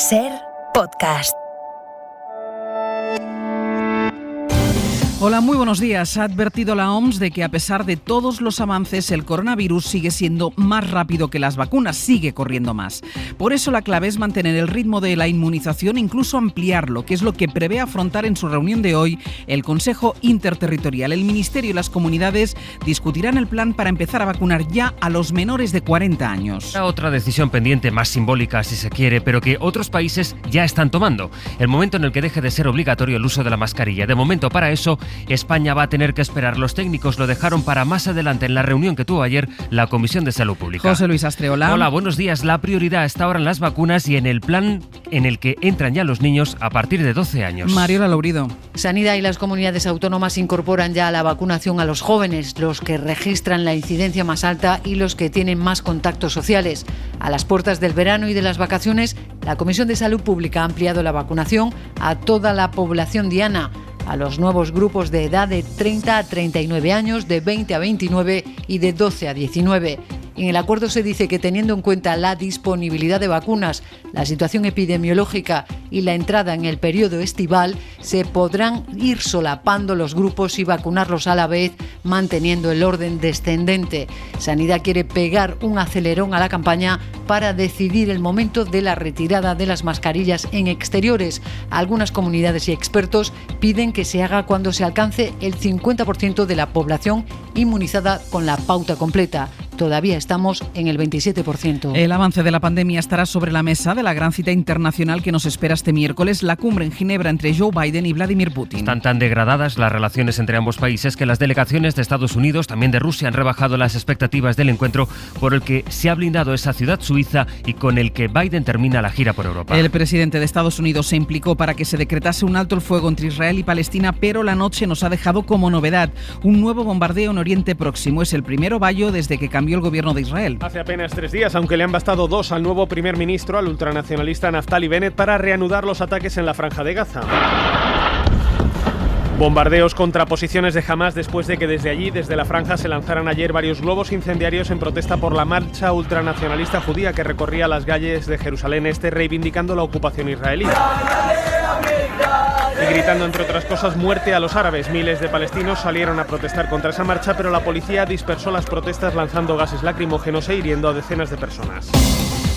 SER Podcast. Hola, muy buenos días. Ha advertido la OMS de que a pesar de todos los avances, el coronavirus sigue siendo más rápido que las vacunas, sigue corriendo más. Por eso la clave es mantener el ritmo de la inmunización e incluso ampliarlo, que es lo que prevé afrontar en su reunión de hoy el Consejo Interterritorial. El Ministerio y las comunidades discutirán el plan para empezar a vacunar ya a los menores de 40 años. Otra decisión pendiente, más simbólica si se quiere, pero que otros países ya están tomando. El momento en el que deje de ser obligatorio el uso de la mascarilla. De momento, para eso, España va a tener que esperar. Los técnicos lo dejaron para más adelante en la reunión que tuvo ayer la Comisión de Salud Pública. José Luis Astre, hola. Hola, buenos días. La prioridad está ahora en las vacunas y en el plan en el que entran ya los niños a partir de 12 años. Mariola Lourido. Sanidad y las comunidades autónomas incorporan ya la vacunación a los jóvenes, los que registran la incidencia más alta y los que tienen más contactos sociales. A las puertas del verano y de las vacaciones, la Comisión de Salud Pública ha ampliado la vacunación a toda la población diana, a los nuevos grupos de edad de 30 a 39 años, de 20 a 29 y de 12 a 19. En el acuerdo se dice que teniendo en cuenta la disponibilidad de vacunas, la situación epidemiológica y la entrada en el periodo estival, se podrán ir solapando los grupos y vacunarlos a la vez, manteniendo el orden descendente. Sanidad quiere pegar un acelerón a la campaña para decidir el momento de la retirada de las mascarillas en exteriores. Algunas comunidades y expertos piden que se haga cuando se alcance el 50% de la población inmunizada con la pauta completa. Todavía estamos en el 27%. El avance de la pandemia estará sobre la mesa de la gran cita internacional que nos espera este miércoles, la cumbre en Ginebra entre Joe Biden y Vladimir Putin. Están tan degradadas las relaciones entre ambos países que las delegaciones de Estados Unidos, también de Rusia, han rebajado las expectativas del encuentro por el que se ha blindado esa ciudad suiza y con el que Biden termina la gira por Europa. El presidente de Estados Unidos se implicó para que se decretase un alto el fuego entre Israel y Palestina, pero la noche nos ha dejado como novedad un nuevo bombardeo en Oriente Próximo. Es el primero Bayo desde que cambió el gobierno de Israel. Hace apenas 3 días, aunque le han bastado 2 al nuevo primer ministro, al ultranacionalista Naftali Bennett, para reanudar los ataques en la Franja de Gaza. Bombardeos contra posiciones de Hamás después de que desde allí, desde la franja, se lanzaran ayer varios globos incendiarios en protesta por la marcha ultranacionalista judía que recorría las calles de Jerusalén Este reivindicando la ocupación israelí. Y gritando, entre otras cosas, muerte a los árabes. Miles de palestinos salieron a protestar contra esa marcha, pero la policía dispersó las protestas lanzando gases lacrimógenos e hiriendo a decenas de personas.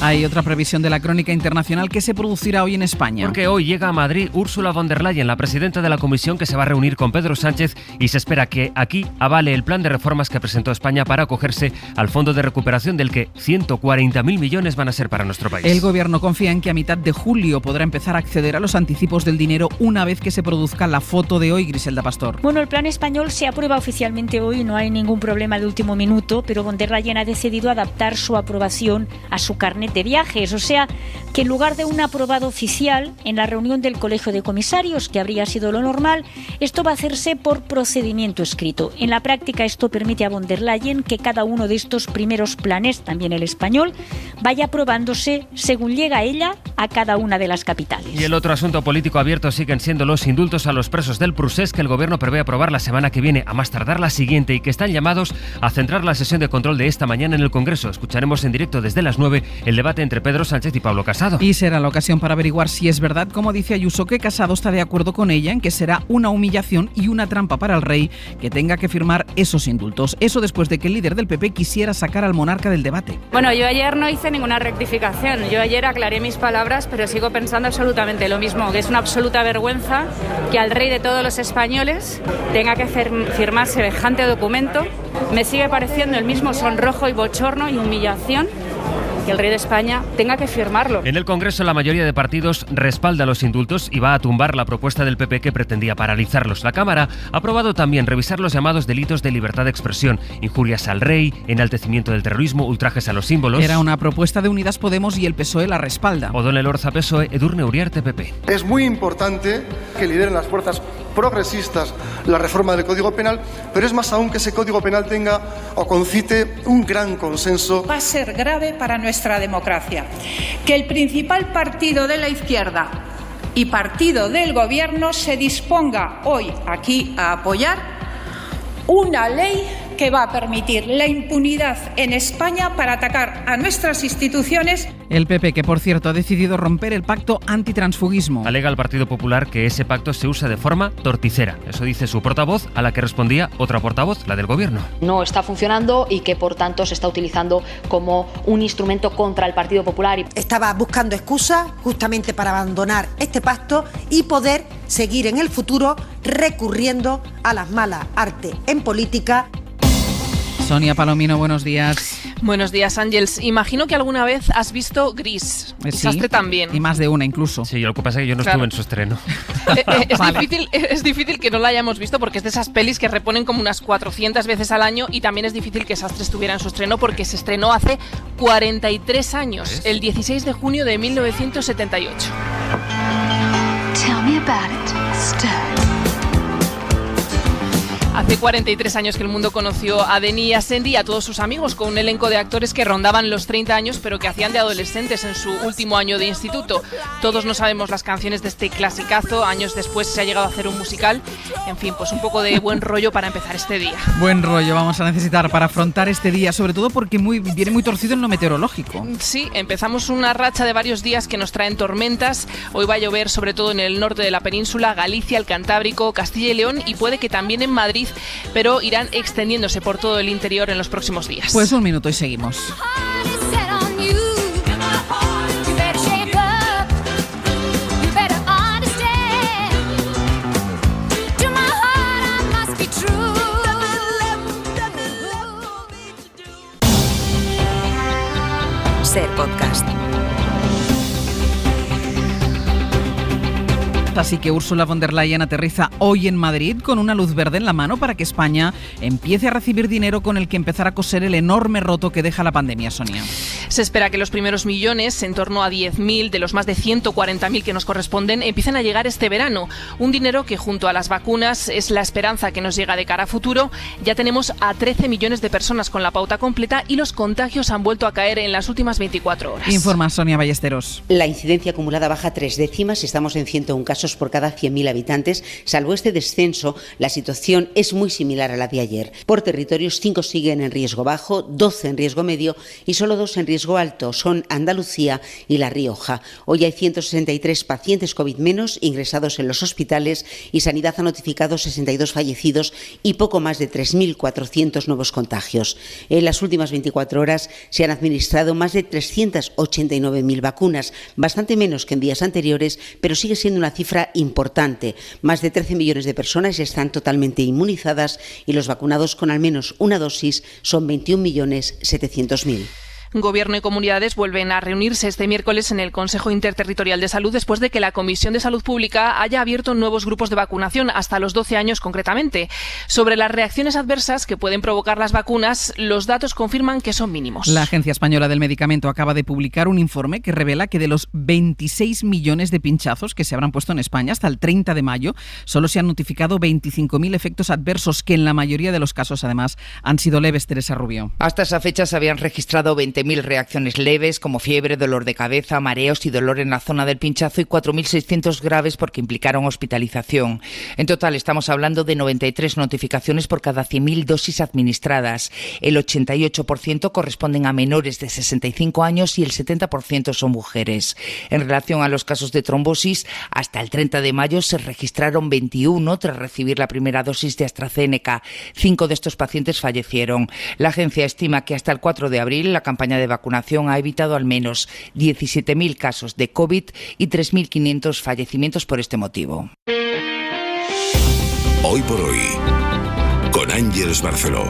Hay otra previsión de la crónica internacional que se producirá hoy en España. Porque hoy llega a Madrid Ursula von der Leyen, la presidenta de la Comisión, que se va a reunir con Pedro Sánchez y se espera que aquí avale el plan de reformas que presentó España para acogerse al Fondo de Recuperación, del que 140.000 millones van a ser para nuestro país. El gobierno confía en que a mitad de julio podrá empezar a acceder a los anticipos del dinero una vez que se produzca la foto de hoy, Griselda Pastor. Bueno, el plan español se aprueba oficialmente hoy, no hay ningún problema de último minuto, pero von der Leyen ha decidido adaptar su aprobación a su carnet de viajes, o sea, que en lugar de un aprobado oficial en la reunión del Colegio de Comisarios, que habría sido lo normal, esto va a hacerse por procedimiento escrito. En la práctica esto permite a von der Leyen que cada uno de estos primeros planes, también el español, vaya aprobándose según llega ella a cada una de las capitales. Y el otro asunto político abierto siguen siendo los indultos a los presos del Prusés, que el gobierno prevé aprobar la semana que viene, a más tardar la siguiente, y que están llamados a centrar la sesión de control de esta mañana en el Congreso. Escucharemos en directo desde las 9 el debate entre Pedro Sánchez y Pablo Casado. Y será la ocasión para averiguar si es verdad, como dice Ayuso, que Casado está de acuerdo con ella en que será una humillación y una trampa para el rey que tenga que firmar esos indultos. Eso después de que el líder del PP quisiera sacar al monarca del debate. Bueno, yo ayer no hice ninguna rectificación. Yo ayer aclaré mis palabras, pero sigo pensando absolutamente lo mismo, que es una absoluta vergüenza que al rey de todos los españoles tenga que firmar semejante documento. Me sigue pareciendo el mismo sonrojo y bochorno y humillación que el rey de España tenga que firmarlo. En el Congreso la mayoría de partidos respalda los indultos y va a tumbar la propuesta del PP que pretendía paralizarlos. La Cámara ha aprobado también revisar los llamados delitos de libertad de expresión, injurias al rey, enaltecimiento del terrorismo, ultrajes a los símbolos. Era una propuesta de Unidas Podemos y el PSOE la respalda. O'Donnell Elorza, PSOE, Edurne Uriarte, PP. Es muy importante que lideren las fuerzas progresistas la reforma del Código Penal, pero es más aún que ese Código Penal tenga o concite un gran consenso. Va a ser grave para nuestra democracia que el principal partido de la izquierda y partido del Gobierno se disponga hoy aquí a apoyar una ley que va a permitir la impunidad en España para atacar a nuestras instituciones. El PP, que por cierto ha decidido romper el pacto antitransfugismo. Alega al Partido Popular que ese pacto se usa de forma torticera. Eso dice su portavoz, a la que respondía otra portavoz, la del Gobierno. No está funcionando y que por tanto se está utilizando como un instrumento contra el Partido Popular. Estaba buscando excusas justamente para abandonar este pacto y poder seguir en el futuro recurriendo a las malas artes en política. Sonia Palomino, buenos días. Buenos días, Ángels. Imagino que alguna vez has visto Gris. Sí, Sastre también. Y más de una incluso. Sí, lo que pasa es que yo no estuve en su estreno. Es difícil que no la hayamos visto porque es de esas pelis que reponen como unas 400 veces al año, y también es difícil que Sastre estuviera en su estreno porque se estrenó hace 43 años, el 16 de junio de 1978. Tell me about it, Stir. Hace 43 años que el mundo conoció a Denis y a Sandy y a todos sus amigos, con un elenco de actores que rondaban los 30 años, pero que hacían de adolescentes en su último año de instituto. Todos no sabemos las canciones de este clasicazo. Años después se ha llegado a hacer un musical. En fin, pues un poco de buen rollo para empezar este día. Buen rollo vamos a necesitar para afrontar este día, sobre todo porque viene muy torcido en lo meteorológico. Sí, empezamos una racha de varios días que nos traen tormentas. Hoy va a llover sobre todo en el norte de la península, Galicia, el Cantábrico, Castilla y León, y puede que también en Madrid, pero irán extendiéndose por todo el interior en los próximos días. Pues un minuto y seguimos. Ser podcast. Así que Ursula von der Leyen aterriza hoy en Madrid con una luz verde en la mano para que España empiece a recibir dinero con el que empezar a coser el enorme roto que deja la pandemia, Sonia. Se espera que los primeros millones, en torno a 10.000 de los más de 140.000 que nos corresponden, empiecen a llegar este verano. Un dinero que junto a las vacunas es la esperanza que nos llega de cara a futuro. Ya tenemos a 13 millones de personas con la pauta completa y los contagios han vuelto a caer en las últimas 24 horas. Informa Sonia Ballesteros. La incidencia acumulada baja 3 décimas, estamos en 101 casos por cada 100.000 habitantes. Salvo este descenso, la situación es muy similar a la de ayer. Por territorios, 5 siguen en riesgo bajo, 12 en riesgo medio y solo 2 en riesgo alto. Son Andalucía y La Rioja. Hoy hay 163 pacientes COVID menos ingresados en los hospitales y Sanidad ha notificado 62 fallecidos y poco más de 3.400 nuevos contagios. En las últimas 24 horas se han administrado más de 389.000 vacunas, bastante menos que en días anteriores, pero sigue siendo una cifra importante. Más de 13 millones de personas ya están totalmente inmunizadas y los vacunados con al menos una dosis son 21.700.000. Gobierno y comunidades vuelven a reunirse este miércoles en el Consejo Interterritorial de Salud después de que la Comisión de Salud Pública haya abierto nuevos grupos de vacunación, hasta los 12 años concretamente. Sobre las reacciones adversas que pueden provocar las vacunas, los datos confirman que son mínimos. La Agencia Española del Medicamento acaba de publicar un informe que revela que de los 26 millones de pinchazos que se habrán puesto en España hasta el 30 de mayo, solo se han notificado 25.000 efectos adversos, que en la mayoría de los casos, además, han sido leves. Teresa Rubio. Hasta esa fecha se habían registrado 20.000 reacciones leves como fiebre, dolor de cabeza, mareos y dolor en la zona del pinchazo y 4.600 graves porque implicaron hospitalización. En total estamos hablando de 93 notificaciones por cada 100.000 dosis administradas. El 88% corresponden a menores de 65 años y el 70% son mujeres. En relación a los casos de trombosis, hasta el 30 de mayo se registraron 21 tras recibir la primera dosis de AstraZeneca. 5 de estos pacientes fallecieron. La agencia estima que hasta el 4 de abril la campaña de vacunación ha evitado al menos 17.000 casos de COVID y 3.500 fallecimientos por este motivo. Hoy por hoy, con Ángels Barceló.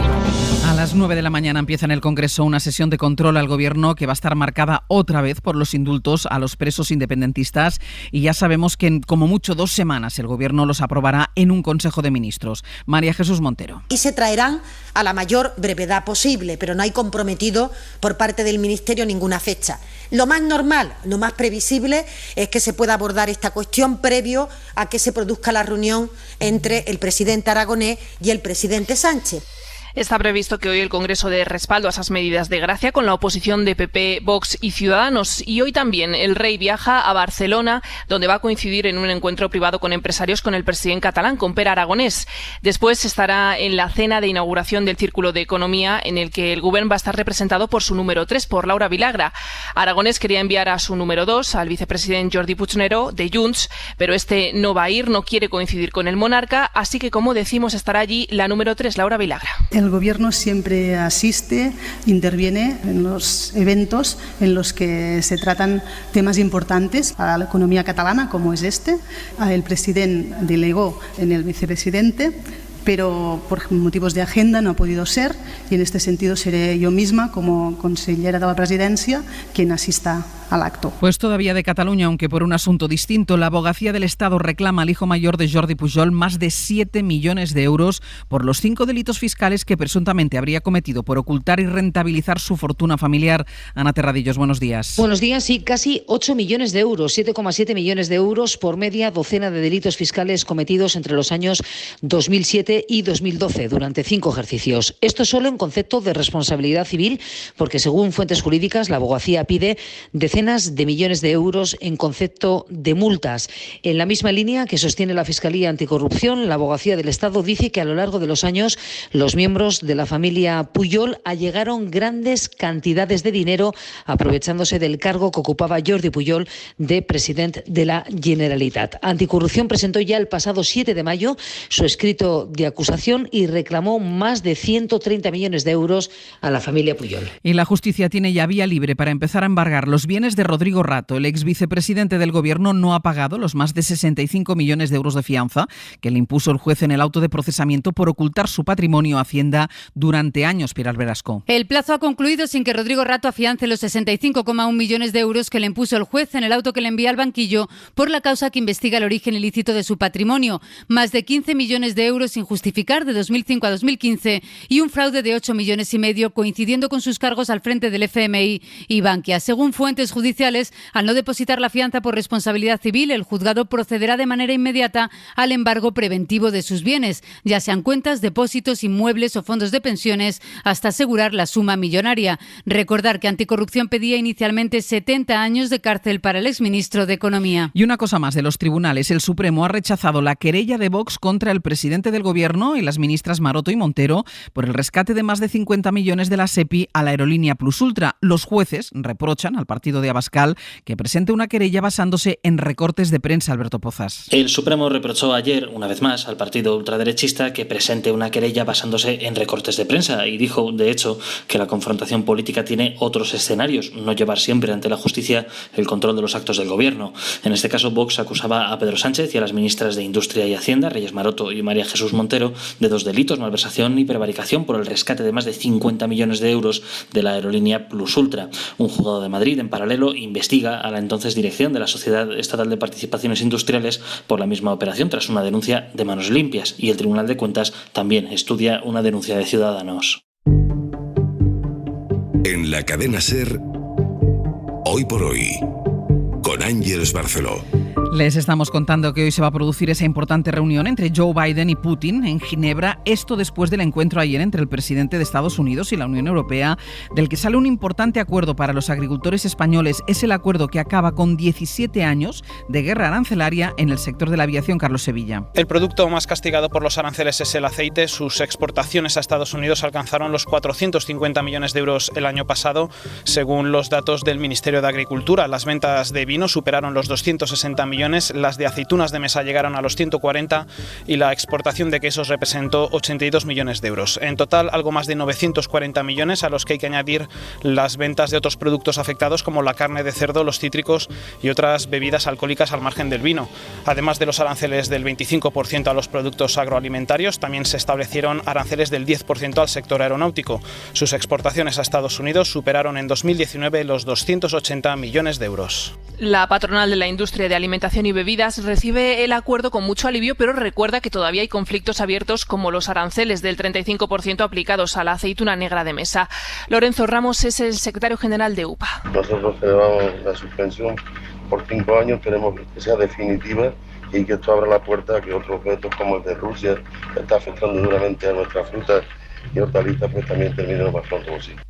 A las 9 de la mañana empieza en el Congreso una sesión de control al Gobierno que va a estar marcada otra vez por los indultos a los presos independentistas, y ya sabemos que en como mucho 2 semanas el Gobierno los aprobará en un Consejo de Ministros. María Jesús Montero. Y se traerán a la mayor brevedad posible, pero no hay comprometido por parte del Ministerio ninguna fecha. Lo más normal, lo más previsible es que se pueda abordar esta cuestión previo a que se produzca la reunión entre el presidente Aragonés y el presidente Sánchez. Está previsto que hoy el Congreso dé respaldo a esas medidas de gracia con la oposición de PP, Vox y Ciudadanos. Y hoy también el rey viaja a Barcelona, donde va a coincidir en un encuentro privado con empresarios con el presidente catalán, con Pere Aragonés. Después estará en la cena de inauguración del Círculo de Economía, en el que el Govern va a estar representado por su número 3, por Laura Vilagra. Aragonés quería enviar a su número 2, al vicepresidente Jordi Puigneró, de Junts, pero este no va a ir, no quiere coincidir con el monarca, así que, como decimos, estará allí la número 3, Laura Vilagra. El Gobierno siempre asiste, interviene en los eventos en los que se tratan temas importantes a la economía catalana, como es este. El presidente delegó en el vicepresidente, pero por motivos de agenda no ha podido ser, y en este sentido seré yo misma, como consellera de la Presidencia, quien asista al acto. Pues todavía de Cataluña, aunque por un asunto distinto. La Abogacía del Estado reclama al hijo mayor de Jordi Pujol más de 7 millones de euros por los 5 delitos fiscales que presuntamente habría cometido por ocultar y rentabilizar su fortuna familiar. Ana Terradillos, buenos días. Buenos días. Sí, casi 8 millones de euros, 7,7 millones de euros por media docena de delitos fiscales cometidos entre los años 2007 y 2012, durante 5 ejercicios. Esto solo en concepto de responsabilidad civil, porque según fuentes jurídicas, la abogacía pide decenas de millones de euros en concepto de multas. En la misma línea que sostiene la Fiscalía Anticorrupción, la Abogacía del Estado dice que a lo largo de los años los miembros de la familia Pujol allegaron grandes cantidades de dinero aprovechándose del cargo que ocupaba Jordi Pujol de presidente de la Generalitat. Anticorrupción presentó ya el pasado 7 de mayo su escrito de acusación y reclamó más de 130 millones de euros a la familia Pujol. Y la justicia tiene ya vía libre para empezar a embargar los bienes de Rodrigo Rato. El ex vicepresidente del Gobierno no ha pagado los más de 65 millones de euros de fianza que le impuso el juez en el auto de procesamiento por ocultar su patrimonio a Hacienda durante años. Pilar Velasco. El plazo ha concluido sin que Rodrigo Rato afiance los 65,1 millones de euros que le impuso el juez en el auto que le envía al banquillo por la causa que investiga el origen ilícito de su patrimonio. Más de 15 millones de euros sin justificar de 2005 a 2015 y un fraude de 8 millones y medio coincidiendo con sus cargos al frente del FMI y Bankia. Según fuentes judiciales, al no depositar la fianza por responsabilidad civil, el juzgado procederá de manera inmediata al embargo preventivo de sus bienes, ya sean cuentas, depósitos, inmuebles o fondos de pensiones, hasta asegurar la suma millonaria. Recordar que Anticorrupción pedía inicialmente 70 años de cárcel para el exministro de Economía. Y una cosa más de los tribunales. El Supremo ha rechazado la querella de Vox contra el presidente del Gobierno y las ministras Maroto y Montero por el rescate de más de 50 millones de la SEPI a la aerolínea Plus Ultra. Los jueces reprochan al partido de Abascal que presente una querella basándose en recortes de prensa. Alberto Pozas. El Supremo reprochó ayer, una vez más, al partido ultraderechista que presente una querella basándose en recortes de prensa y dijo, de hecho, que la confrontación política tiene otros escenarios, no llevar siempre ante la justicia el control de los actos del Gobierno. En este caso, Vox acusaba a Pedro Sánchez y a las ministras de Industria y Hacienda, Reyes Maroto y María Jesús Montero, de 2 delitos, malversación y prevaricación por el rescate de más de 50 millones de euros de la aerolínea Plus Ultra. Un juzgado de Madrid, en paralelo, investiga a la entonces dirección de la Sociedad Estatal de Participaciones Industriales por la misma operación tras una denuncia de manos limpias, y el Tribunal de Cuentas también estudia una denuncia de Ciudadanos. En la cadena SER, Hoy por Hoy, con Ángeles Barceló. Les estamos contando que hoy se va a producir esa importante reunión entre Joe Biden y Putin en Ginebra, esto después del encuentro ayer entre el presidente de Estados Unidos y la Unión Europea, del que sale un importante acuerdo para los agricultores españoles. Es el acuerdo que acaba con 17 años de guerra arancelaria en el sector de la aviación. Carlos Sevilla. El producto más castigado por los aranceles es el aceite. Sus exportaciones a Estados Unidos alcanzaron los 450 millones de euros el año pasado, según los datos del Ministerio de Agricultura. Las ventas de vino superaron los 260 millones, las de aceitunas de mesa llegaron a los 140 y la exportación de quesos representó 82 millones de euros. En total, algo más de 940 millones, a los que hay que añadir las ventas de otros productos afectados como la carne de cerdo, los cítricos y otras bebidas alcohólicas al margen del vino. Además de los aranceles del 25% a los productos agroalimentarios, también se establecieron aranceles del 10% al sector aeronáutico. Sus exportaciones a Estados Unidos superaron en 2019 los 280 millones de euros. La patronal de la industria de alimentación y bebidas recibe el acuerdo con mucho alivio, pero recuerda que todavía hay conflictos abiertos como los aranceles del 35% aplicados a la aceituna negra de mesa. Lorenzo Ramos es el secretario general de UPA. Nosotros celebramos la suspensión por 5 años, queremos que sea definitiva y que esto abra la puerta a que otros vetos como el de Rusia, que está afectando duramente a nuestra fruta y hortalizas pues también termine lo más pronto posible.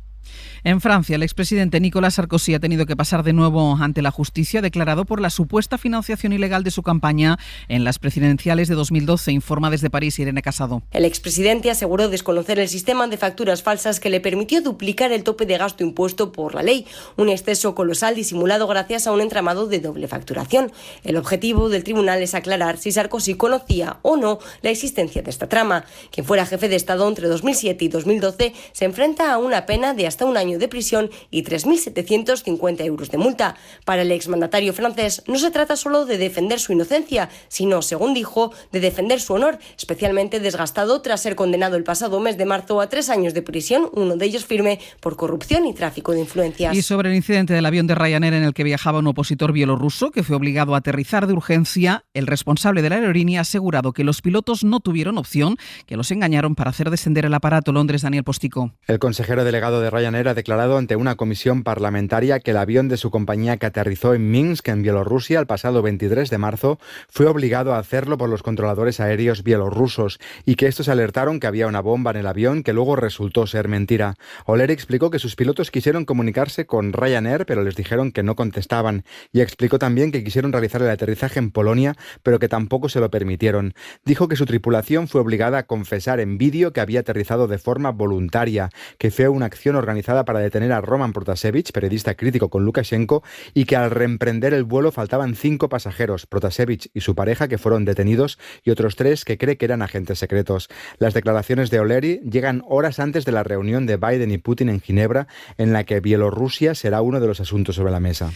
En Francia, el expresidente Nicolas Sarkozy ha tenido que pasar de nuevo ante la justicia, declarado por la supuesta financiación ilegal de su campaña en las presidenciales de 2012, informa desde París Irene Casado. El expresidente aseguró desconocer el sistema de facturas falsas que le permitió duplicar el tope de gasto impuesto por la ley, un exceso colosal disimulado gracias a un entramado de doble facturación. El objetivo del tribunal es aclarar si Sarkozy conocía o no la existencia de esta trama. Quien fuera jefe de Estado entre 2007 y 2012 se enfrenta a una pena de hasta un año de prisión y 3.750 euros de multa. Para el exmandatario francés no se trata solo de defender su inocencia, sino, según dijo, de defender su honor, especialmente desgastado tras ser condenado el pasado mes de marzo a 3 años de prisión, uno de ellos firme por corrupción y tráfico de influencias. Y sobre el incidente del avión de Ryanair en el que viajaba un opositor bielorruso que fue obligado a aterrizar de urgencia, el responsable de la aerolínea ha asegurado que los pilotos no tuvieron opción, que los engañaron para hacer descender el aparato. Londres, Daniel Postico. El consejero delegado de Ryanair ha declarado ante una comisión parlamentaria que el avión de su compañía que aterrizó en Minsk, en Bielorrusia, el pasado 23 de marzo, fue obligado a hacerlo por los controladores aéreos bielorrusos y que estos alertaron que había una bomba en el avión que luego resultó ser mentira. O'Leary explicó que sus pilotos quisieron comunicarse con Ryanair, pero les dijeron que no contestaban, y explicó también que quisieron realizar el aterrizaje en Polonia, pero que tampoco se lo permitieron. Dijo que su tripulación fue obligada a confesar en vídeo que había aterrizado de forma voluntaria, que fue una acción organizada para detener a Roman Protasevich, periodista crítico con Lukashenko, y que al reemprender el vuelo faltaban 5 pasajeros, Protasevich y su pareja, que fueron detenidos, y otros 3 que cree que eran agentes secretos. Las declaraciones de O'Leary llegan horas antes de la reunión de Biden y Putin en Ginebra, en la que Bielorrusia será uno de los asuntos sobre la mesa.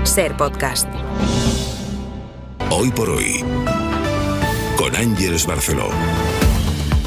Ser Podcast. Hoy por hoy, con Ángeles Barceló.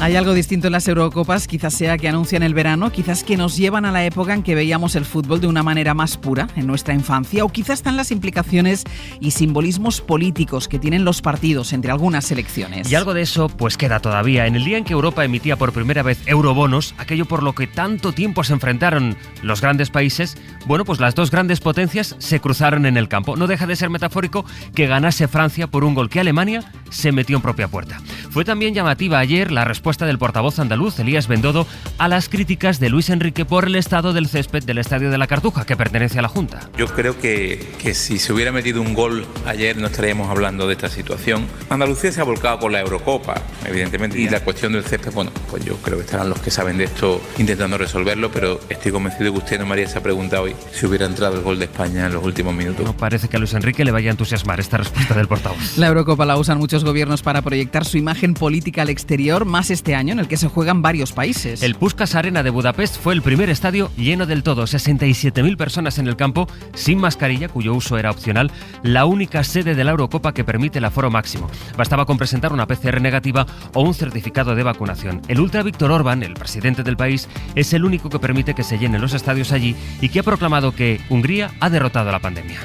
Hay algo distinto en las Eurocopas, quizás sea que anuncian el verano, quizás que nos llevan a la época en que veíamos el fútbol de una manera más pura en nuestra infancia, o quizás están las implicaciones y simbolismos políticos que tienen los partidos entre algunas selecciones. Y algo de eso pues queda todavía. En el día en que Europa emitía por primera vez eurobonos, aquello por lo que tanto tiempo se enfrentaron los grandes países, bueno, pues las dos grandes potencias se cruzaron en el campo. No deja de ser metafórico que ganase Francia por un gol que Alemania se metió en propia puerta. Fue también llamativa ayer la respuesta del portavoz andaluz, Elías Bendodo, a las críticas de Luis Enrique por el estado del césped del Estadio de la Cartuja, que pertenece a la Junta. Yo creo que si se hubiera metido un gol ayer no estaríamos hablando de esta situación. Andalucía se ha volcado con la Eurocopa, evidentemente, y la cuestión del césped, bueno, pues yo creo que estarán los que saben de esto intentando resolverlo, pero estoy convencido que usted no me haría esa pregunta hoy si hubiera entrado el gol de España en los últimos minutos. No parece que a Luis Enrique le vaya a entusiasmar esta respuesta del portavoz. La Eurocopa la usan muchos gobiernos para proyectar su imagen política al exterior, más este año en el que se juegan varios países. El Puskás Arena de Budapest fue el primer estadio lleno del todo, 67.000 personas en el campo, sin mascarilla, cuyo uso era opcional, la única sede de la Eurocopa que permite el aforo máximo. Bastaba con presentar una PCR negativa o un certificado de vacunación. El ultra Viktor Orbán, el presidente del país, es el único que permite que se llenen los estadios allí y que ha proclamado que Hungría ha derrotado a la pandemia.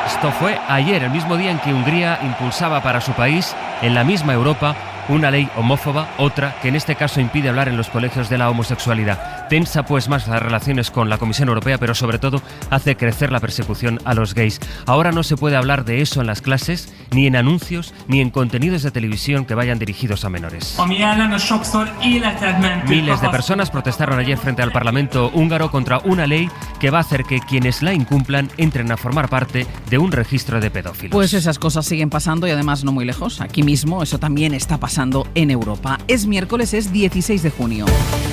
Esto fue ayer, el mismo día en que Hungría impulsaba para su país, en la misma Europa, una ley homófoba, otra que en este caso impide hablar en los colegios de la homosexualidad. Tensa pues más las relaciones con la Comisión Europea, pero sobre todo hace crecer la persecución a los gays. Ahora no se puede hablar de eso en las clases, ni en anuncios, ni en contenidos de televisión que vayan dirigidos a menores. Miles de personas protestaron ayer frente al Parlamento húngaro contra una ley que va a hacer que quienes la incumplan entren a formar parte de un registro de pedófilos. Pues esas cosas siguen pasando y además no muy lejos. Aquí mismo eso también está pasando en Europa. Es miércoles, es 16 de junio.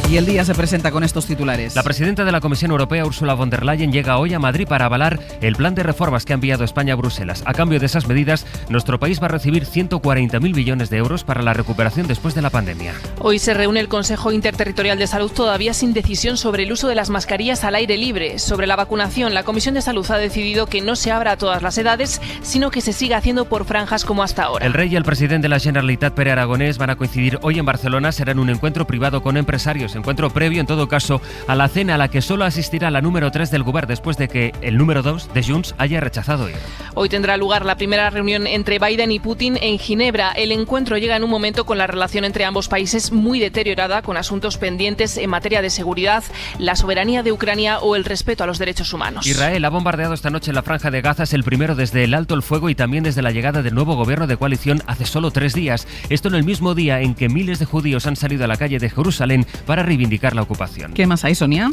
Y el día se presenta con estos titulares. La presidenta de la Comisión Europea, Ursula von der Leyen, llega hoy a Madrid para avalar el plan de reformas que ha enviado España a Bruselas. A cambio de esas medidas, nuestro país va a recibir 140.000 millones de euros para la recuperación después de la pandemia. Hoy se reúne el Consejo Interterritorial de Salud, todavía sin decisión sobre el uso de las mascarillas al aire libre. Sobre la vacunación, la Comisión de Salud ha decidido que no se abra a todas las edades, sino que se siga haciendo por franjas como hasta ahora. El rey y el presidente de la Generalitat, Pere Aragonés, Aragonés van a coincidir hoy en Barcelona. Será en un encuentro privado con empresarios, encuentro previo en todo caso a la cena a la que solo asistirá la número 3 del Govern después de que el número 2 de Junts haya rechazado ir. Hoy tendrá lugar la primera reunión entre Biden y Putin en Ginebra. El encuentro llega en un momento con la relación entre ambos países muy deteriorada, con asuntos pendientes en materia de seguridad, la soberanía de Ucrania o el respeto a los derechos humanos. Israel ha bombardeado esta noche la Franja de Gaza, es el primero desde el alto el fuego y también desde la llegada del nuevo gobierno de coalición hace solo 3 días. Esto en el mismo día en que miles de judíos han salido a la calle de Jerusalén para reivindicar la ocupación. ¿Qué más hay, Sonia?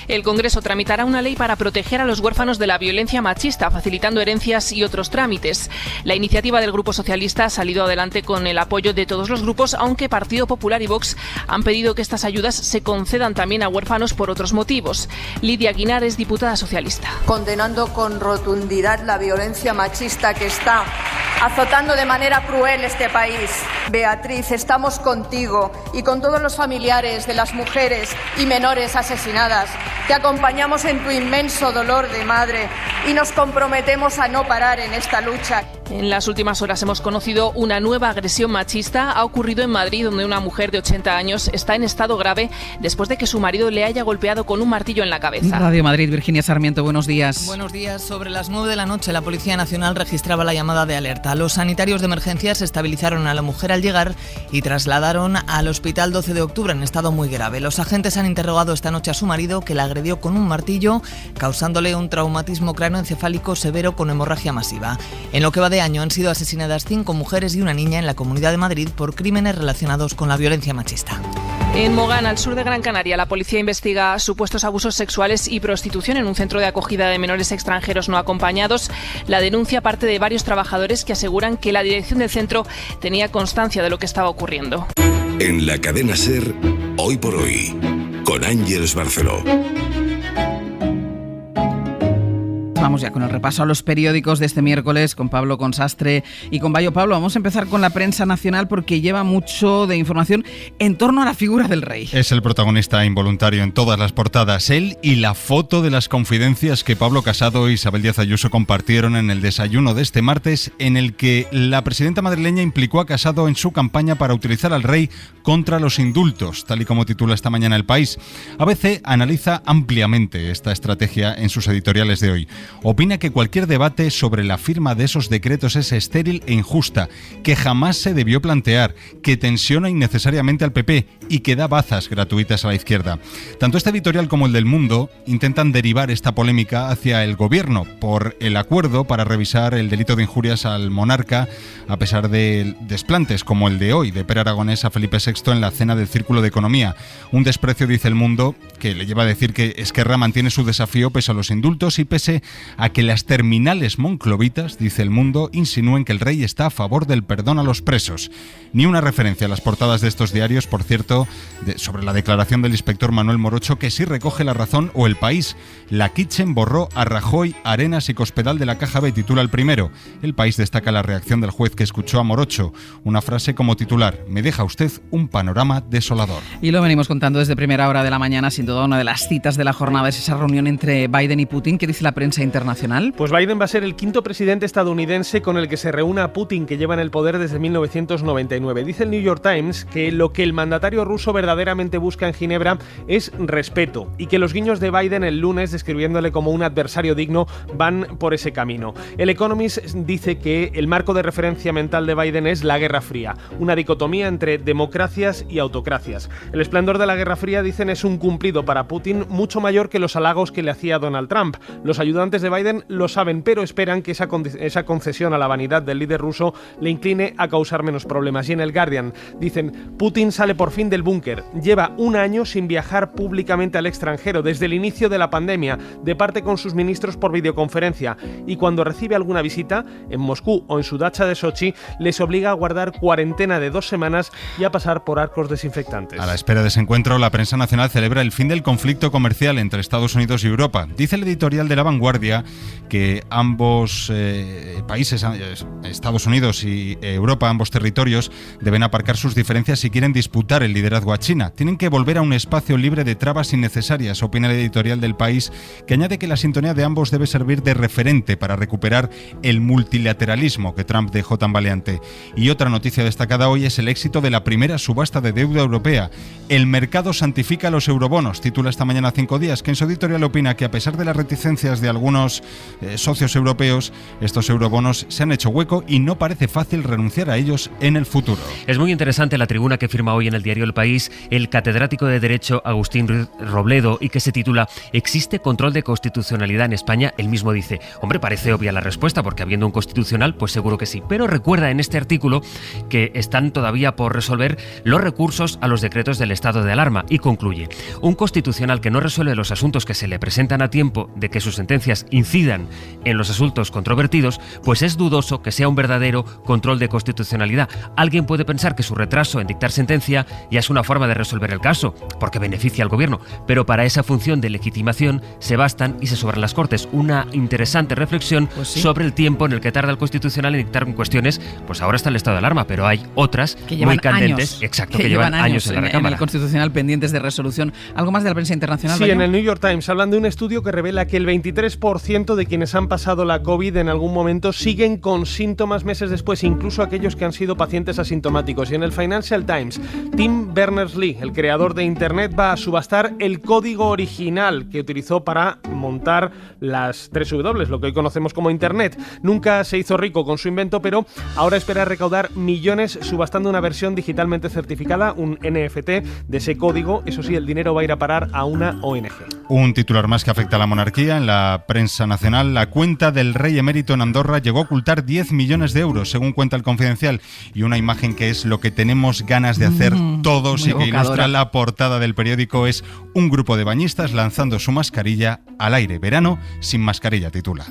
El Congreso tramitará una ley para proteger a los huérfanos de la violencia machista, facilitando herencias y otros trámites. La iniciativa del Grupo Socialista ha salido adelante con el apoyo de todos los grupos, aunque Partido Popular y Vox han pedido que estas ayudas se concedan también a huérfanos por otros motivos. Lidia Guinar es diputada socialista. Condenando con rotundidad la violencia machista que está azotando de manera cruel este país. Beatriz, estamos contigo y con todos los familiares de las mujeres y menores asesinadas. Te acompañamos en tu inmenso dolor de madre y nos comprometemos a no parar en esta lucha. En las últimas horas hemos conocido una nueva agresión machista. Ha ocurrido en Madrid, donde una mujer de 80 años está en estado grave después de que su marido le haya golpeado con un martillo en la cabeza. Radio Madrid, Virginia Sarmiento, buenos días. Buenos días. Sobre las 9 de la noche, la Policía Nacional registraba la llamada de alerta. Los sanitarios de emergencias estabilizaron a la mujer al llegar y trasladaron al Hospital 12 de Octubre en estado muy grave. Los agentes han interrogado esta noche a su marido, que la agredió con un martillo, causándole un traumatismo cráneoencefálico severo con hemorragia masiva. En lo que va de año han sido asesinadas 5 mujeres y una niña en la Comunidad de Madrid por crímenes relacionados con la violencia machista. En Mogán, al sur de Gran Canaria, la policía investiga supuestos abusos sexuales y prostitución en un centro de acogida de menores extranjeros no acompañados. La denuncia parte de varios trabajadores que aseguran que la dirección del centro tenía constancia de lo que estaba ocurriendo. En la cadena SER, Hoy por Hoy, con Ángeles Barceló. Vamos ya con el repaso a los periódicos de este miércoles con Pablo Consastre y con Bayo. Pablo, vamos a empezar con la prensa nacional porque lleva mucho de información en torno a la figura del rey. Es el protagonista involuntario en todas las portadas, él y la foto de las confidencias que Pablo Casado e Isabel Díaz Ayuso compartieron en el desayuno de este martes, en el que la presidenta madrileña implicó a Casado en su campaña para utilizar al rey contra los indultos, tal y como titula esta mañana El País. ABC analiza ampliamente esta estrategia en sus editoriales de hoy. Opina que cualquier debate sobre la firma de esos decretos es estéril e injusta, que jamás se debió plantear, que tensiona innecesariamente al PP y que da bazas gratuitas a la izquierda. Tanto este editorial como el del Mundo intentan derivar esta polémica hacia el gobierno por el acuerdo para revisar el delito de injurias al monarca, a pesar de desplantes como el de hoy de Per Aragonés a Felipe VI en la cena del Círculo de Economía. Un desprecio, dice el Mundo, que le lleva a decir que Esquerra mantiene su desafío pese a los indultos y pese a que las terminales monclovitas, dice el Mundo, insinúen que el rey está a favor del perdón a los presos. Ni una referencia a las portadas de estos diarios, por cierto, sobre la declaración del inspector Manuel Morocho, que sí recoge La Razón o El País. La Kitchen borró a Rajoy, Arenas y Cospedal de la Caja B, titula el primero. El País destaca la reacción del juez que escuchó a Morocho. Una frase como titular: me deja usted un panorama desolador. Y lo venimos contando desde primera hora de la mañana. Sin duda, una de las citas de la jornada es esa reunión entre Biden y Putin. ¿Qué dice la prensa internacional? Pues Biden va a ser el quinto presidente estadounidense con el que se reúna a Putin, que lleva en el poder desde 1999. Dice el New York Times que lo que el mandatario ruso verdaderamente busca en Ginebra es respeto y que los guiños de Biden el lunes, describiéndole como un adversario digno, van por ese camino. El Economist dice que el marco de referencia mental de Biden es la Guerra Fría, una dicotomía entre democracias y autocracias. El esplendor de la Guerra Fría, dicen, es un cumplido para Putin mucho mayor que los halagos que le hacía Donald Trump. Los ayudantes de Biden lo saben, pero esperan que esa concesión a la vanidad del líder ruso le incline a causar menos problemas. Y en el Guardian dicen: Putin sale por fin del búnker. Lleva un año sin viajar públicamente al extranjero, desde el inicio de la pandemia, de parte con sus ministros por videoconferencia. Y cuando recibe alguna visita, en Moscú o en su dacha de Sochi, les obliga a guardar cuarentena de 2 semanas y a pasar por arcos desinfectantes. A la espera de ese encuentro, la prensa nacional celebra el fin del conflicto comercial entre Estados Unidos y Europa. Dice el editorial de La Vanguardia que ambos países, Estados Unidos y Europa, ambos territorios, deben aparcar sus diferencias si quieren disputar el liderazgo a China. Tienen que volver a un espacio libre de trabas innecesarias, opina el editorial del País, que añade que la sintonía de ambos debe servir de referente para recuperar el multilateralismo que Trump dejó tambaleante. Y otra noticia destacada hoy es el éxito de la primera subasta de deuda europea. El mercado santifica los eurobonos, titula esta mañana 5 Días, que en su editorial opina que a pesar de las reticencias de algunos socios europeos, estos eurobonos se han hecho hueco y no parece fácil renunciar a ellos en el futuro. Es muy interesante la tribuna que firma hoy en el diario El País el catedrático de Derecho Agustín Ruiz Robledo y que se titula ¿Existe control de constitucionalidad en España? Él mismo dice, hombre, parece obvia la respuesta porque habiendo un constitucional, pues seguro que sí. Pero recuerda en este artículo que están todavía por resolver los recursos a los decretos del estado de alarma y concluye, un constitucional que no resuelve los asuntos que se le presentan a tiempo de que sus sentencias incidan en los asuntos controvertidos, pues es dudoso que sea un verdadero control de constitucionalidad. Alguien puede pensar que su retraso en dictar sentencia ya es una forma de resolver el caso, porque beneficia al gobierno, pero para esa función de legitimación se bastan y se sobran las Cortes. Una interesante reflexión sobre el tiempo en el que tarda el Constitucional en dictar cuestiones, pues ahora está el estado de alarma, pero hay otras que muy candentes, que llevan años en la Recámara. En el Constitucional pendientes de resolución. ¿Algo más de la prensa internacional? Sí, en el New York Times hablan de un estudio que revela que el 23% de quienes han pasado la COVID en algún momento siguen con síntomas meses después, incluso aquellos que han sido pacientes asintomáticos. Y en el Financial Times, Tim Berners-Lee, el creador de Internet, va a subastar el código original que utilizó para montar las 3W, lo que hoy conocemos como Internet. Nunca se hizo rico con su invento, pero ahora espera recaudar millones subastando una versión digitalmente certificada, un NFT de ese código. Eso sí, el dinero va a ir a parar a una ONG. Un titular más que afecta a la monarquía. En la prensa nacional, la cuenta del rey emérito en Andorra llegó a ocultar 10 millones de euros, según cuenta el Confidencial, y una imagen que es lo que tenemos ganas de hacer todos y que ilustra la portada del periódico es un grupo de bañistas lanzando su mascarilla al aire. Verano sin mascarilla, titula.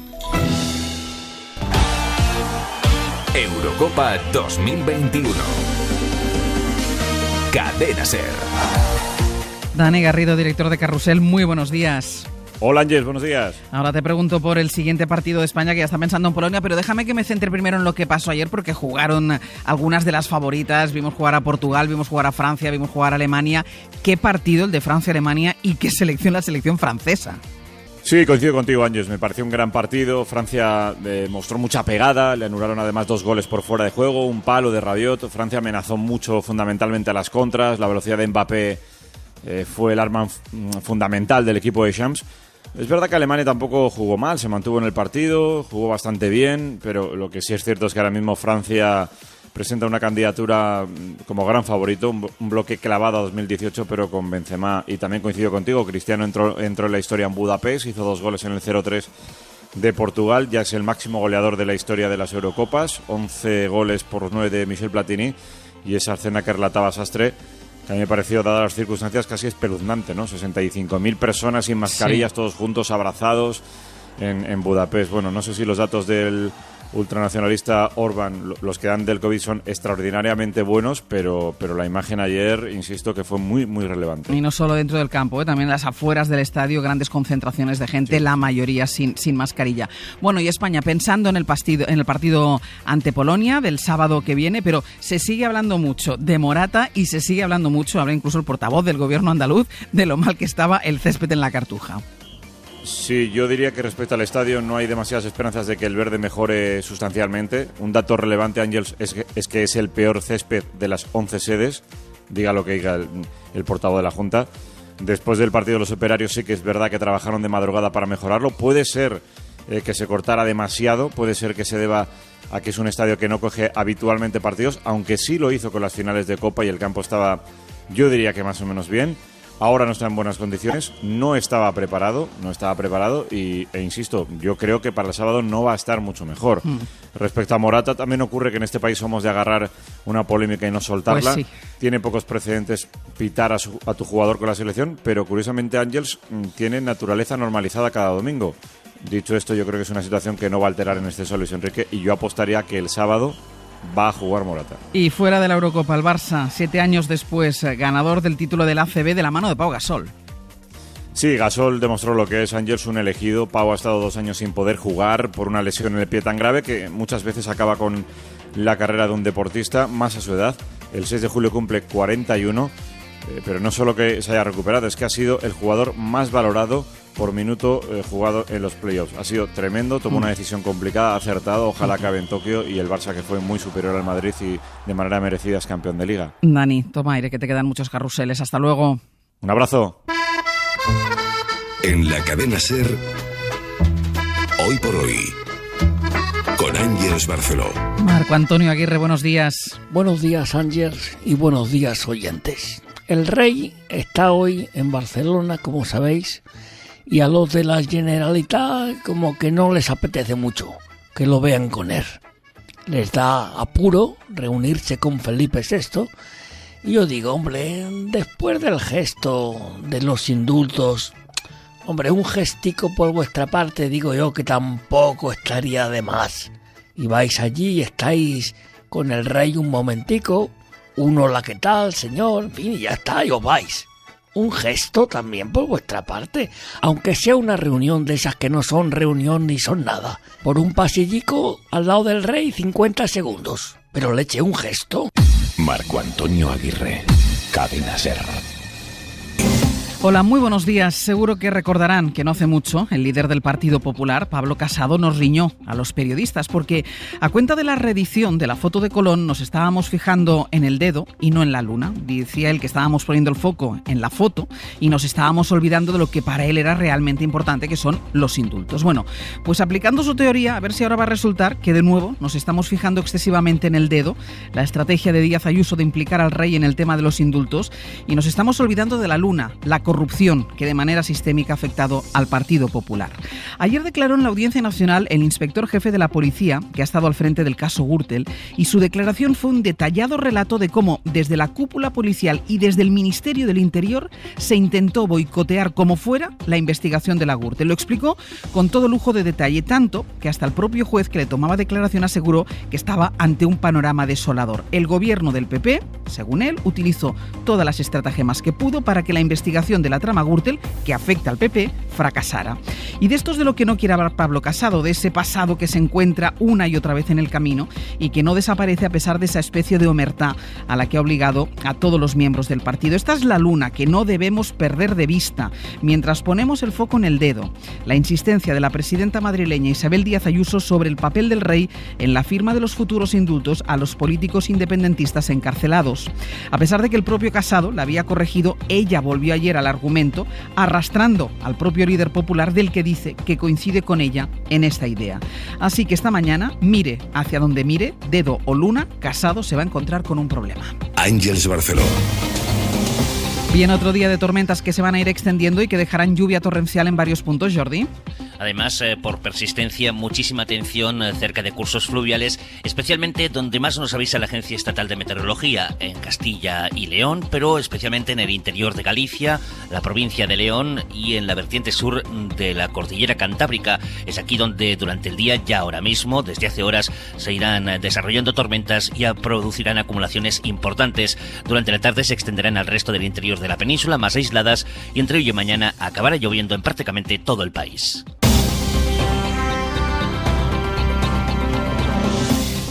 Eurocopa 2021. Cadena SER. Dani Garrido, director de Carrusel, muy buenos días. Hola Ángel, buenos días. Ahora te pregunto por el siguiente partido de España, que ya está pensando en Polonia, pero déjame que me centre primero en lo que pasó ayer, porque jugaron algunas de las favoritas. Vimos jugar a Portugal, vimos jugar a Francia, vimos jugar a Alemania. ¿Qué partido el de Francia-Alemania y qué selección la selección francesa? Sí, coincido contigo, Ángel. Me pareció un gran partido. Francia mostró mucha pegada. Le anularon además 2 goles por fuera de juego, un palo de Rabiot. Francia amenazó mucho fundamentalmente a las contras. La velocidad de Mbappé fue el arma fundamental del equipo de Champs. Es verdad que Alemania tampoco jugó mal, se mantuvo en el partido, jugó bastante bien, pero lo que sí es cierto es que ahora mismo Francia presenta una candidatura como gran favorito, un bloque clavado a 2018, pero con Benzema, y también coincido contigo, Cristiano entró en la historia en Budapest, hizo 2 goles en el 0-3 de Portugal, ya es el máximo goleador de la historia de las Eurocopas, 11 goles por 9 de Michel Platini, y esa escena que relataba Sastre, que a mí me pareció, dadas las circunstancias, casi espeluznante, ¿no? 65.000 personas sin mascarillas, todos juntos, abrazados en Budapest. Bueno, no sé si los datos del ultranacionalista Orbán, los que dan del COVID, son extraordinariamente buenos, pero la imagen ayer, insisto, que fue muy, muy relevante. Y no solo dentro del campo, también en las afueras del estadio, grandes concentraciones de gente, la mayoría sin mascarilla. Bueno, y España, pensando en el partido ante Polonia del sábado que viene, pero se sigue hablando mucho de Morata y se sigue hablando mucho, habla incluso el portavoz del gobierno andaluz, de lo mal que estaba el césped en la Cartuja. Sí, yo diría que respecto al estadio no hay demasiadas esperanzas de que el verde mejore sustancialmente. Un dato relevante, Ángel, es que es el peor césped de las 11 sedes, diga lo que diga el portavoz de la Junta. Después del partido de los operarios sí que es verdad que trabajaron de madrugada para mejorarlo. Puede ser que se cortara demasiado, puede ser que se deba a que es un estadio que no coge habitualmente partidos, aunque sí lo hizo con las finales de Copa y el campo estaba, yo diría que más o menos bien. Ahora no está en buenas condiciones, no estaba preparado e insisto, yo creo que para el sábado no va a estar mucho mejor. Respecto a Morata, también ocurre que en este país somos de agarrar una polémica y no soltarla. Pues sí. Tiene pocos precedentes pitar a tu jugador con la selección, pero curiosamente Ángels tiene naturaleza normalizada cada domingo. Dicho esto, yo creo que es una situación que no va a alterar en exceso a Luis Enrique y yo apostaría que el sábado va a jugar Morata. Y fuera de la Eurocopa, el Barça, 7 años después, ganador del título del ACB de la mano de Pau Gasol. Sí, Gasol demostró lo que es Ángels, un elegido. Pau ha estado 2 años sin poder jugar por una lesión en el pie tan grave que muchas veces acaba con la carrera de un deportista más a su edad. El 6 de julio cumple 41, pero no solo que se haya recuperado, es que ha sido el jugador más valorado por minuto jugado en los playoffs. Ha sido tremendo, tomó una decisión complicada, acertado, ojalá acabe en Tokio, y el Barça, que fue muy superior al Madrid y de manera merecida es campeón de Liga. Dani, toma aire, que te quedan muchos carruseles. Hasta luego. Un abrazo. En la cadena SER, Hoy por Hoy, con Ángeles Barceló. Marco Antonio Aguirre, buenos días. Buenos días, Ángeles, y buenos días, oyentes. El rey está hoy en Barcelona, como sabéis, y a los de la Generalitat como que no les apetece mucho que lo vean con él. Les da apuro reunirse con Felipe VI. Y yo digo, hombre, después del gesto de los indultos, hombre, un gestico por vuestra parte, digo yo que tampoco estaría de más. Y vais allí y estáis con el rey un momentico, hola, ¿qué tal, señor? En fin, y ya está, y os vais. Un gesto también por vuestra parte, aunque sea una reunión de esas que no son reunión ni son nada. Por un pasillico al lado del rey, 50 segundos. Pero le eché un gesto. Marco Antonio Aguirre, Cadena SER. Hola, muy buenos días. Seguro que recordarán que no hace mucho el líder del Partido Popular, Pablo Casado, nos riñó a los periodistas porque a cuenta de la reedición de la foto de Colón nos estábamos fijando en el dedo y no en la luna. Decía él que estábamos poniendo el foco en la foto y nos estábamos olvidando de lo que para él era realmente importante, que son los indultos. Bueno, pues aplicando su teoría, a ver si ahora va a resultar que de nuevo nos estamos fijando excesivamente en el dedo, la estrategia de Díaz Ayuso de implicar al rey en el tema de los indultos, y nos estamos olvidando de la luna, la corrupción que de manera sistémica ha afectado al Partido Popular. Ayer declaró en la Audiencia Nacional el inspector jefe de la policía, que ha estado al frente del caso Gürtel, y su declaración fue un detallado relato de cómo desde la cúpula policial y desde el Ministerio del Interior se intentó boicotear como fuera la investigación de la Gürtel. Lo explicó con todo lujo de detalle, tanto que hasta el propio juez que le tomaba declaración aseguró que estaba ante un panorama desolador. El gobierno del PP, según él, utilizó todas las estratagemas que pudo para que la investigación de la trama Gürtel, que afecta al PP, fracasara. Y de esto es de lo que no quiere hablar Pablo Casado, de ese pasado que se encuentra una y otra vez en el camino y que no desaparece a pesar de esa especie de omertá a la que ha obligado a todos los miembros del partido. Esta es la luna que no debemos perder de vista mientras ponemos el foco en el dedo. La insistencia de la presidenta madrileña Isabel Díaz Ayuso sobre el papel del rey en la firma de los futuros indultos a los políticos independentistas encarcelados. A pesar de que el propio Casado la había corregido, ella volvió ayer al argumento, arrastrando al propio líder popular, del que dice que coincide con ella en esta idea. Así que esta mañana, mire hacia donde mire, dedo o luna, Casado se va a encontrar con un problema. Ángeles Barceló. Bien, otro día de tormentas que se van a ir extendiendo y que dejarán lluvia torrencial en varios puntos, Jordi. Además, por persistencia, muchísima atención cerca de cursos fluviales, especialmente donde más nos avisa la Agencia Estatal de Meteorología, en Castilla y León, pero especialmente en el interior de Galicia, la provincia de León y en la vertiente sur de la cordillera Cantábrica. Es aquí donde durante el día, ya ahora mismo, desde hace horas, se irán desarrollando tormentas y producirán acumulaciones importantes. Durante la tarde se extenderán al resto del interior de la península, más aisladas, y entre hoy y mañana acabará lloviendo en prácticamente todo el país.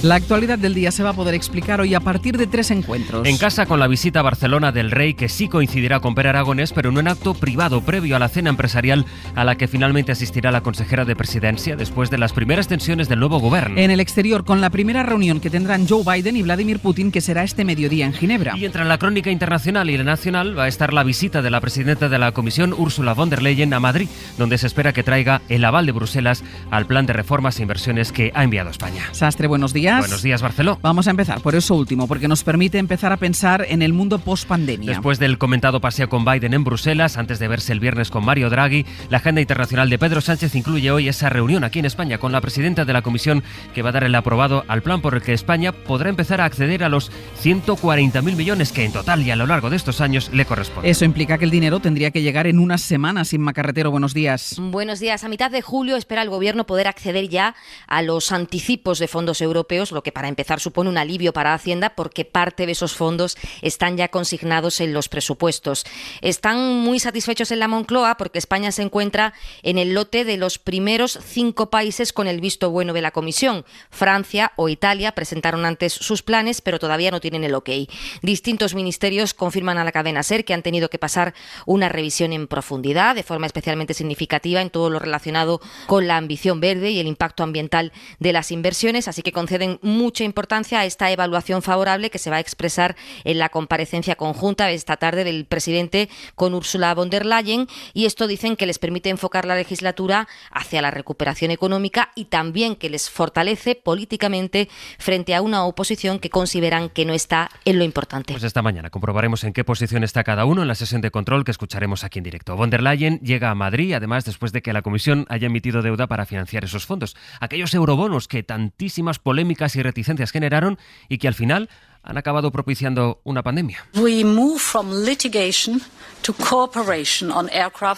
La actualidad del día se va a poder explicar hoy a partir de 3 encuentros. En casa, con la visita a Barcelona del rey, que sí coincidirá con Pere Aragonés, pero en un acto privado previo a la cena empresarial a la que finalmente asistirá la consejera de Presidencia después de las primeras tensiones del nuevo gobierno. En el exterior, con la primera reunión que tendrán Joe Biden y Vladimir Putin, que será este mediodía en Ginebra. Y entre la crónica internacional y la nacional va a estar la visita de la presidenta de la Comisión, Ursula von der Leyen, a Madrid, donde se espera que traiga el aval de Bruselas al plan de reformas e inversiones que ha enviado España. Sastre, buenos días. Buenos días, Barceló. Vamos a empezar por eso último, porque nos permite empezar a pensar en el mundo post-pandemia. Después del comentado paseo con Biden en Bruselas, antes de verse el viernes con Mario Draghi, la agenda internacional de Pedro Sánchez incluye hoy esa reunión aquí en España con la presidenta de la Comisión, que va a dar el aprobado al plan por el que España podrá empezar a acceder a los 140.000 millones que en total y a lo largo de estos años le corresponden. Eso implica que el dinero tendría que llegar en unas semanas. Inma Carretero, buenos días. Buenos días. A mitad de julio espera el Gobierno poder acceder ya a los anticipos de fondos europeos euros, lo que para empezar supone un alivio para Hacienda porque parte de esos fondos están ya consignados en los presupuestos. Están muy satisfechos en la Moncloa porque España se encuentra en el lote de los primeros 5 países con el visto bueno de la Comisión. Francia o Italia presentaron antes sus planes, pero todavía no tienen el ok. Distintos ministerios confirman a la cadena SER que han tenido que pasar una revisión en profundidad, de forma especialmente significativa en todo lo relacionado con la ambición verde y el impacto ambiental de las inversiones, así que conceden mucha importancia a esta evaluación favorable que se va a expresar en la comparecencia conjunta de esta tarde del presidente con Ursula von der Leyen, y esto dicen que les permite enfocar la legislatura hacia la recuperación económica y también que les fortalece políticamente frente a una oposición que consideran que no está en lo importante. Pues esta mañana comprobaremos en qué posición está cada uno en la sesión de control que escucharemos aquí en directo. Von der Leyen llega a Madrid, además, después de que la Comisión haya emitido deuda para financiar esos fondos, aquellos eurobonos que tantísimas polémicas y reticencias generaron y que al final han acabado propiciando una pandemia. Ha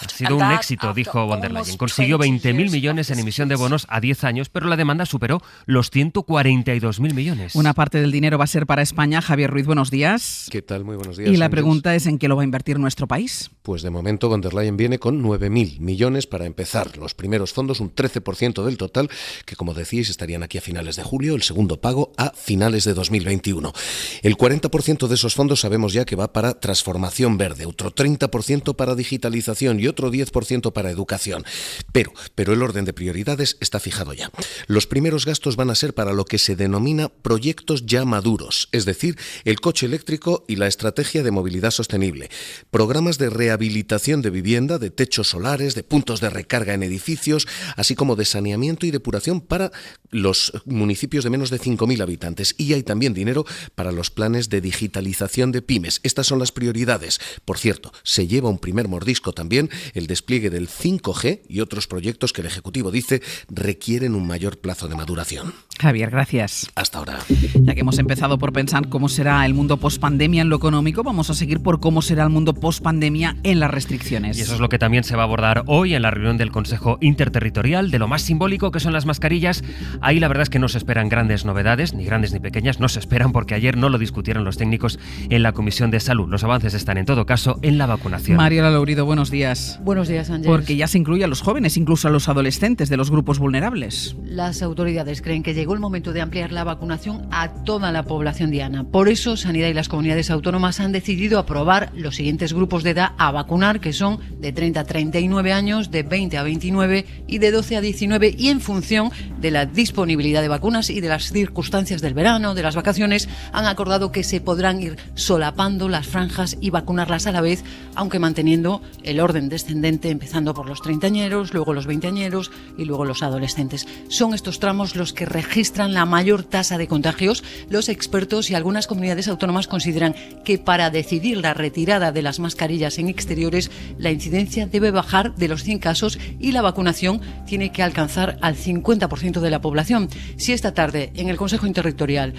sido un éxito, dijo von der Leyen. Consiguió 20.000 millones en emisión de bonos a 10 años, pero la demanda superó los 142.000 millones. Una parte del dinero va a ser para España. Javier Ruiz, buenos días. ¿Qué tal? Muy buenos días. Y la pregunta es ¿en qué lo va a invertir nuestro país? Pues de momento von der Leyen viene con 9.000 millones para empezar. Los primeros fondos, un 13% del total, que como decíais estarían aquí a finales de julio, el segundo pago a finales de 2021. El 40% de esos fondos sabemos ya que va para transformación verde, otro 30% para digitalización y otro 10% para educación. Pero el orden de prioridades está fijado ya. Los primeros gastos van a ser para lo que se denomina proyectos ya maduros, es decir, el coche eléctrico y la estrategia de movilidad sostenible, programas de rehabilitación de vivienda, de techos solares, de puntos de recarga en edificios, así como de saneamiento y depuración para los municipios de menos de 5.000 habitantes. Y hay también dinero para los planes de digitalización de pymes. Estas son las prioridades. Por cierto, se lleva un primer mordisco también el despliegue del 5G y otros proyectos que el Ejecutivo dice requieren un mayor plazo de maduración. Javier, gracias. Hasta ahora. Ya que hemos empezado por pensar cómo será el mundo pospandemia en lo económico, vamos a seguir por cómo será el mundo pospandemia en las restricciones. Y eso es lo que también se va a abordar hoy en la reunión del Consejo Interterritorial, de lo más simbólico que son las mascarillas. Ahí la verdad es que no se esperan grandes novedades, ni grandes ni pequeñas, no se esperan porque ayer no lo discutieron los técnicos en la Comisión de Salud. Los avances están en todo caso en la vacunación. Mariola Lourido, buenos días. Buenos días, Ángel. Porque ya se incluye a los jóvenes, incluso a los adolescentes de los grupos vulnerables. Las autoridades creen que llegó el momento de ampliar la vacunación a toda la población diana. Por eso, Sanidad y las comunidades autónomas han decidido aprobar los siguientes grupos de edad a vacunar, que son de 30 a 39 años, de 20 a 29 y de 12 a 19, y en función de la disponibilidad de vacunas y de las circunstancias del verano, de las vacaciones, han acordado que se podrán ir solapando las franjas y vacunarlas a la vez, aunque manteniendo el orden descendente, empezando por los treintañeros, luego los veinteañeros y luego los adolescentes. Son estos tramos los que registran la mayor tasa de contagios. Los expertos y algunas comunidades autónomas consideran que para decidir la retirada de las mascarillas en exteriores, la incidencia debe bajar de los 100 casos y la vacunación tiene que alcanzar al 50% de la población. Si esta tarde en el Consejo Interterritorial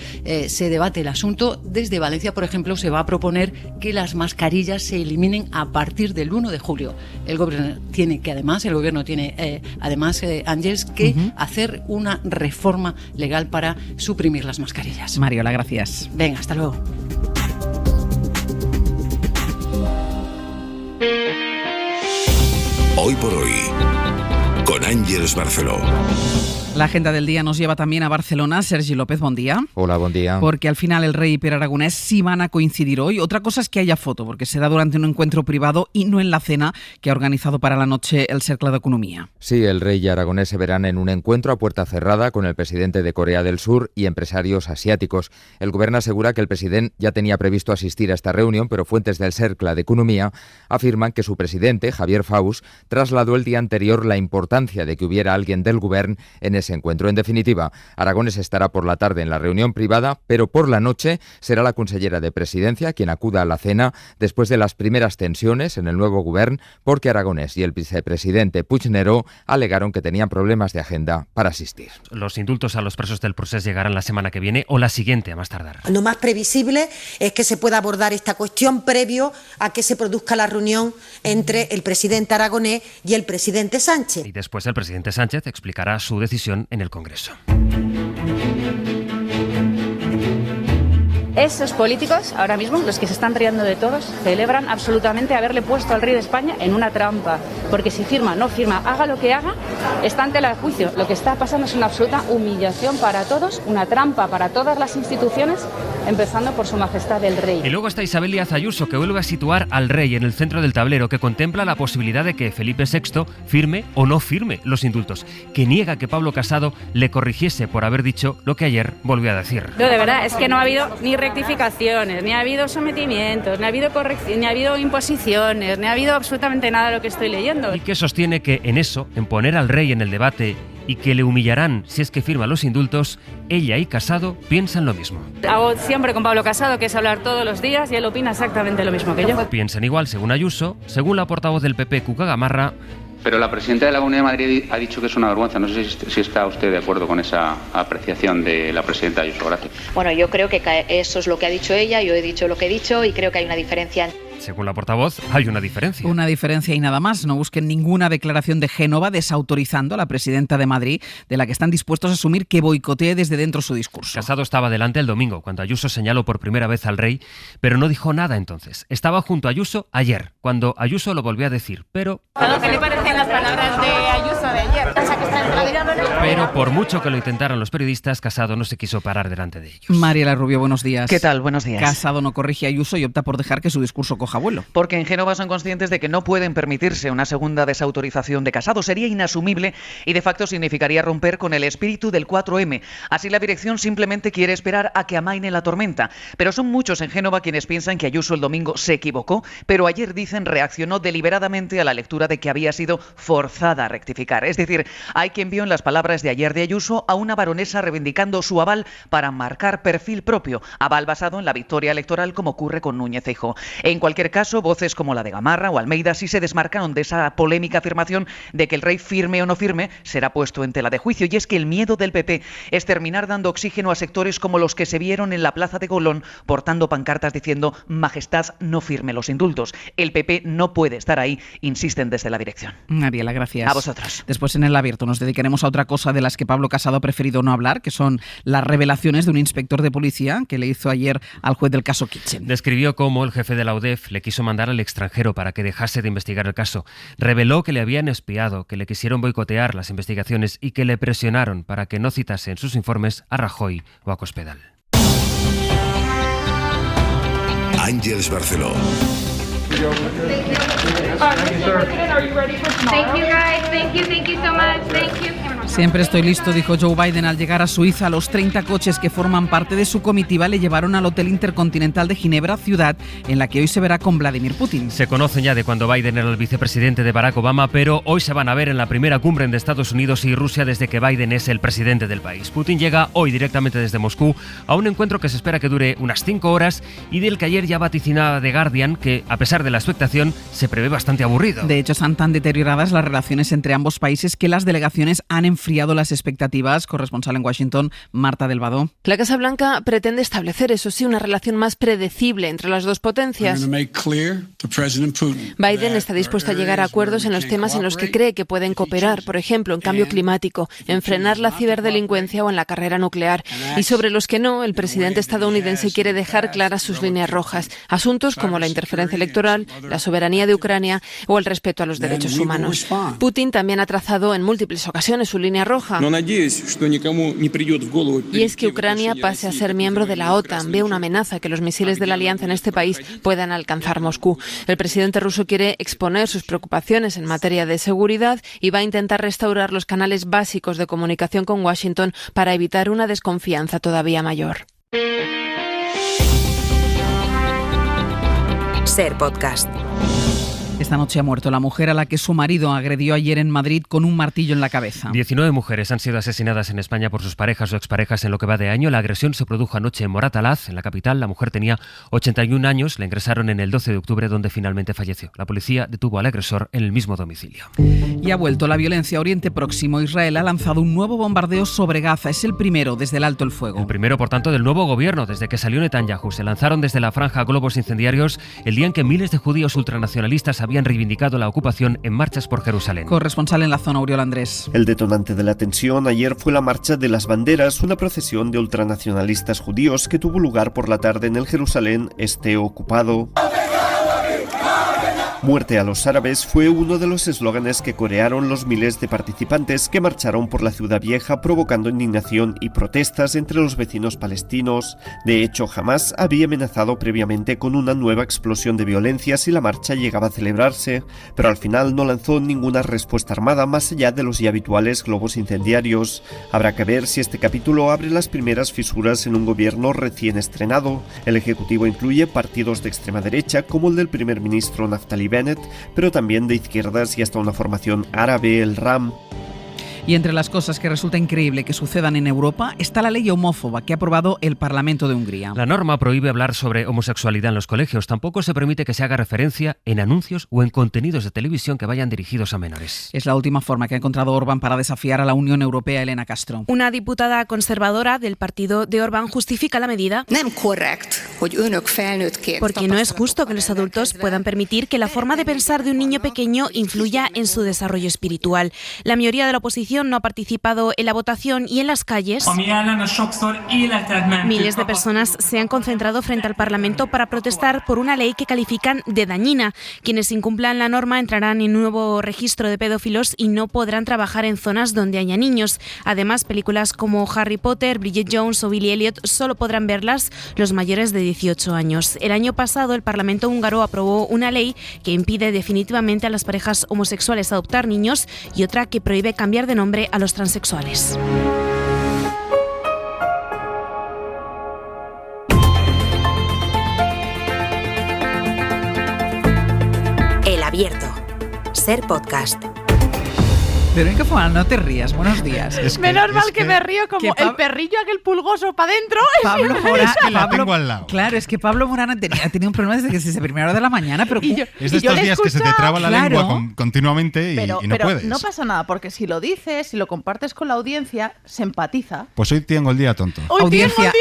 se debate el asunto, desde Valencia, por ejemplo, se va a proponer que las mascarillas se eliminen a partir del 1 de julio. El gobierno tiene, Ángeles, que hacer una reforma legal para suprimir las mascarillas. Mariola, gracias. Venga, hasta luego. Hoy por hoy, con Ángeles Barceló. La agenda del día nos lleva también a Barcelona. Sergi López, buen día. Hola, buen día. Porque al final el rey y Pere Aragonés sí van a coincidir hoy. Otra cosa es que haya foto, porque será durante un encuentro privado y no en la cena que ha organizado para la noche el Cercle d'Economia. Sí, el rey y Aragonés se verán en un encuentro a puerta cerrada con el presidente de Corea del Sur y empresarios asiáticos. El gobierno asegura que el presidente ya tenía previsto asistir a esta reunión, pero fuentes del Cercle d'Economia afirman que su presidente, Javier Faus, trasladó el día anterior la importancia de que hubiera alguien del gobierno en ese encuentro. En definitiva, Aragonés estará por la tarde en la reunión privada, pero por la noche será la consellera de Presidencia quien acuda a la cena después de las primeras tensiones en el nuevo gobierno, porque Aragonés y el vicepresidente Puigneró alegaron que tenían problemas de agenda para asistir. Los indultos a los presos del procés llegarán la semana que viene o la siguiente, a más tardar. Lo más previsible es que se pueda abordar esta cuestión previo a que se produzca la reunión entre el presidente Aragonés y el presidente Sánchez. Y después el presidente Sánchez explicará su decisión en el Congreso. Esos políticos, ahora mismo, los que se están riendo de todos, celebran absolutamente haberle puesto al rey de España en una trampa. Porque si firma, no firma, haga lo que haga, está ante el juicio. Lo que está pasando es una absoluta humillación para todos, una trampa para todas las instituciones, empezando por su majestad el rey. Y luego está Isabel Díaz Ayuso, que vuelve a situar al rey en el centro del tablero, que contempla la posibilidad de que Felipe VI firme o no firme los indultos, que niega que Pablo Casado le corrigiese por haber dicho lo que ayer volvió a decir. No, de verdad, es que no ha habido ni rectificaciones, ni ha habido sometimientos, ni ha habido corrección, ni ha habido imposiciones, ni ha habido absolutamente nada de lo que estoy leyendo. Y que sostiene que en eso, en poner al rey en el debate y que le humillarán si es que firma los indultos, ella y Casado piensan lo mismo. Hago siempre con Pablo Casado, que es hablar todos los días, y él opina exactamente lo mismo que yo. Piensan igual, según Ayuso, según la portavoz del PP, Cuca Gamarra. Pero la presidenta de la Comunidad de Madrid ha dicho que es una vergüenza. No sé si está usted de acuerdo con esa apreciación de la presidenta Ayuso. Gracias. Bueno, yo creo que eso es lo que ha dicho ella, yo he dicho lo que he dicho y creo que hay una diferencia. Según la portavoz, hay una diferencia. Una diferencia y nada más. No busquen ninguna declaración de Génova desautorizando a la presidenta de Madrid, de la que están dispuestos a asumir que boicotee desde dentro su discurso. Casado estaba delante el domingo, cuando Ayuso señaló por primera vez al rey, pero no dijo nada entonces. Estaba junto a Ayuso ayer, cuando Ayuso lo volvió a decir, pero... ¿Qué le parecen las palabras de Ayuso de ayer? Pero por mucho que lo intentaron los periodistas, Casado no se quiso parar delante de ellos. Mariela Rubio, buenos días. ¿Qué tal? Buenos días. Casado no corrige a Ayuso y opta por dejar que su discurso coja vuelo. Porque en Génova son conscientes de que no pueden permitirse una segunda desautorización de Casado. Sería inasumible y de facto significaría romper con el espíritu del 4M. Así la dirección simplemente quiere esperar a que amaine la tormenta. Pero son muchos en Génova quienes piensan que Ayuso el domingo se equivocó, pero ayer, dicen, reaccionó deliberadamente a la lectura de que había sido forzada a rectificar. Es decir, hay quien vio en las palabras de ayer de Ayuso a una baronesa reivindicando su aval para marcar perfil propio, aval basado en la victoria electoral como ocurre con Núñez Feijóo. En cualquier caso, voces como la de Gamarra o Almeida sí se desmarcaron de esa polémica afirmación de que el rey, firme o no firme, será puesto en tela de juicio. Y es que el miedo del PP es terminar dando oxígeno a sectores como los que se vieron en la plaza de Golón portando pancartas diciendo «Majestad, no firme los indultos». El PP no puede estar ahí, insisten desde la dirección. Mariela, gracias. A vosotros. Después en El Abierto nos dedicaremos a otra cosa de las que Pablo Casado ha preferido no hablar, que son las revelaciones de un inspector de policía que le hizo ayer al juez del caso Kitchen. Describió cómo el jefe de la UDEF le quiso mandar al extranjero para que dejase de investigar el caso. Reveló que le habían espiado, que le quisieron boicotear las investigaciones y que le presionaron para que no citase en sus informes a Rajoy o a Cospedal. Ángeles Barceló. Siempre estoy listo, dijo Joe Biden al llegar a Suiza. Los 30 coches que forman parte de su comitiva le llevaron al Hotel Intercontinental de Ginebra, ciudad en la que hoy se verá con Vladimir Putin. Se conocen ya de cuando Biden era el vicepresidente de Barack Obama, pero hoy se van a ver en la primera cumbre de Estados Unidos y Rusia desde que Biden es el presidente del país. Putin llega hoy directamente desde Moscú a un encuentro que se espera que dure unas 5 horas y del que ayer ya vaticinaba The Guardian que, a pesar de la expectación, se prevé bastante aburrido. De hecho, están tan deterioradas las relaciones entre ambos países que las delegaciones han enfriado las expectativas. Corresponsal en Washington, Marta del Vado. La Casa Blanca pretende establecer, eso sí, una relación más predecible entre las dos potencias. Biden está dispuesto a llegar a acuerdos en los temas en los que cree que pueden cooperar, por ejemplo, en cambio climático, en frenar la ciberdelincuencia o en la carrera nuclear. Y sobre los que no, el presidente estadounidense quiere dejar claras sus líneas rojas. Asuntos como la interferencia electoral, la soberanía de Ucrania o el respeto a los derechos humanos. Putin también ha trazado en múltiples ocasiones su línea roja. Y es que Ucrania pase a ser miembro de la OTAN. Ve una amenaza que los misiles de la alianza en este país puedan alcanzar Moscú. El presidente ruso quiere exponer sus preocupaciones en materia de seguridad y va a intentar restaurar los canales básicos de comunicación con Washington para evitar una desconfianza todavía mayor. Ser Podcast. Esta noche ha muerto la mujer a la que su marido agredió ayer en Madrid con un martillo en la cabeza. 19 mujeres han sido asesinadas en España por sus parejas o exparejas en lo que va de año. La agresión se produjo anoche en Moratalaz, en la capital. La mujer tenía 81 años, la ingresaron en el 12 de octubre, donde finalmente falleció. La policía detuvo al agresor en el mismo domicilio. Y ha vuelto la violencia a Oriente Próximo. Israel ha lanzado un nuevo bombardeo sobre Gaza. Es el primero desde el alto el fuego. El primero, por tanto, del nuevo gobierno, desde que salió Netanyahu. Se lanzaron desde la franja globos incendiarios el día en que miles de judíos ultranacionalistas habían reivindicado la ocupación en marchas por Jerusalén. Corresponsal en la zona, Oriol Andrés. El detonante de la tensión ayer fue la Marcha de las Banderas, una procesión de ultranacionalistas judíos que tuvo lugar por la tarde en el Jerusalén este ocupado. Muerte a los árabes fue uno de los eslóganes que corearon los miles de participantes que marcharon por la Ciudad Vieja, provocando indignación y protestas entre los vecinos palestinos. De hecho, Hamás había amenazado previamente con una nueva explosión de violencia si la marcha llegaba a celebrarse, pero al final no lanzó ninguna respuesta armada más allá de los ya habituales globos incendiarios. Habrá que ver si este capítulo abre las primeras fisuras en un gobierno recién estrenado. El Ejecutivo incluye partidos de extrema derecha como el del primer ministro Naftali Bennett, pero también de izquierdas y hasta una formación árabe, el RAM. Y entre las cosas que resulta increíble que sucedan en Europa está la ley homófoba que ha aprobado el Parlamento de Hungría. La norma prohíbe hablar sobre homosexualidad en los colegios. Tampoco se permite que se haga referencia en anuncios o en contenidos de televisión que vayan dirigidos a menores. Es la última forma que ha encontrado Orbán para desafiar a la Unión Europea, Elena Castro. Una diputada conservadora del partido de Orbán justifica la medida porque no es justo que los adultos puedan permitir que la forma de pensar de un niño pequeño influya en su desarrollo espiritual. La mayoría de la oposición no ha participado en la votación y en las calles miles de personas se han concentrado frente al Parlamento para protestar por una ley que califican de dañina. Quienes incumplan la norma entrarán en un nuevo registro de pedófilos y no podrán trabajar en zonas donde haya niños. Además, películas como Harry Potter, Bridget Jones o Billy Elliot solo podrán verlas los mayores de 18 años. El año pasado el Parlamento húngaro aprobó una ley que impide definitivamente a las parejas homosexuales adoptar niños y otra que prohíbe cambiar de nombre a los transexuales. El Abierto. Ser podcast. Verónica Forán, no te rías, buenos días. Menos mal que me río como el perrillo aquel pulgoso para adentro. Pablo Morán, la tengo al lado. Claro, es que Pablo Morán ha tenido un problema desde que desde primera hora de la mañana. Pero es de estos días que se te traba la lengua continuamente y no puedes. No pasa nada, porque si lo dices, si lo compartes con la audiencia, se empatiza. Pues hoy tengo el día tonto. Audiencia,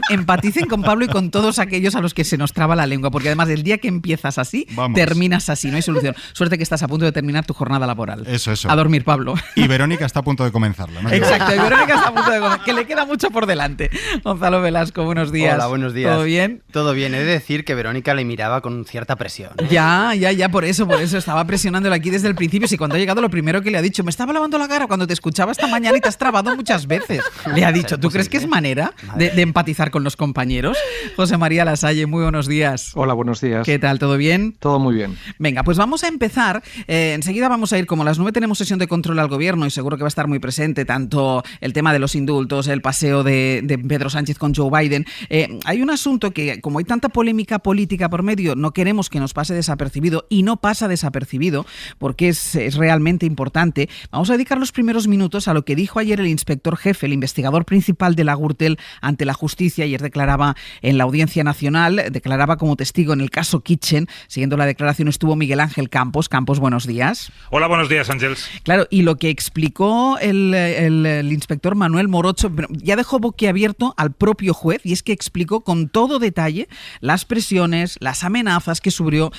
empaticen con Pablo y con todos aquellos a los que se nos traba la lengua, porque además el día que empiezas así, terminas así, no hay solución. Suerte que estás a punto de terminar tu jornada laboral. Eso. A dormir, Pablo. Y Verónica está a punto de comenzarla, ¿no? Exacto, y Verónica está a punto de comenzar, que le queda mucho por delante. Gonzalo Velasco, buenos días. Hola, buenos días. ¿Todo bien? Todo bien. He de decir que Verónica le miraba con cierta presión. Ya, por eso estaba presionándolo aquí desde el principio. Si cuando ha llegado lo primero que le ha dicho, me estaba lavando la cara cuando te escuchaba esta mañana y te has trabado muchas veces. Le ha dicho, ¿tú crees que es manera de empatizar con los compañeros? José María Lasalle, muy buenos días. Hola, buenos días. ¿Qué tal? ¿Todo bien? Todo muy bien. Venga, pues vamos a empezar. Enseguida vamos a ir, como a las 9 tenemos sesión de control al gobierno y seguro que va a estar muy presente tanto el tema de los indultos, el paseo de Pedro Sánchez con Joe Biden. Hay un asunto que, como hay tanta polémica política por medio, no queremos que nos pase desapercibido y no pasa desapercibido porque es realmente importante. Vamos a dedicar los primeros minutos a lo que dijo ayer el inspector jefe, el investigador principal de la Gürtel ante la justicia. Ayer declaraba en la Audiencia Nacional, declaraba como testigo en el caso Kitchen. Siguiendo la declaración estuvo Miguel Ángel Campos. Campos, buenos días. Hola, buenos días, Ángels. Claro, y lo que explicó el inspector Manuel Morocho ya dejó boquiabierto al propio juez, y es que explicó con todo detalle las presiones, las amenazas que sufrió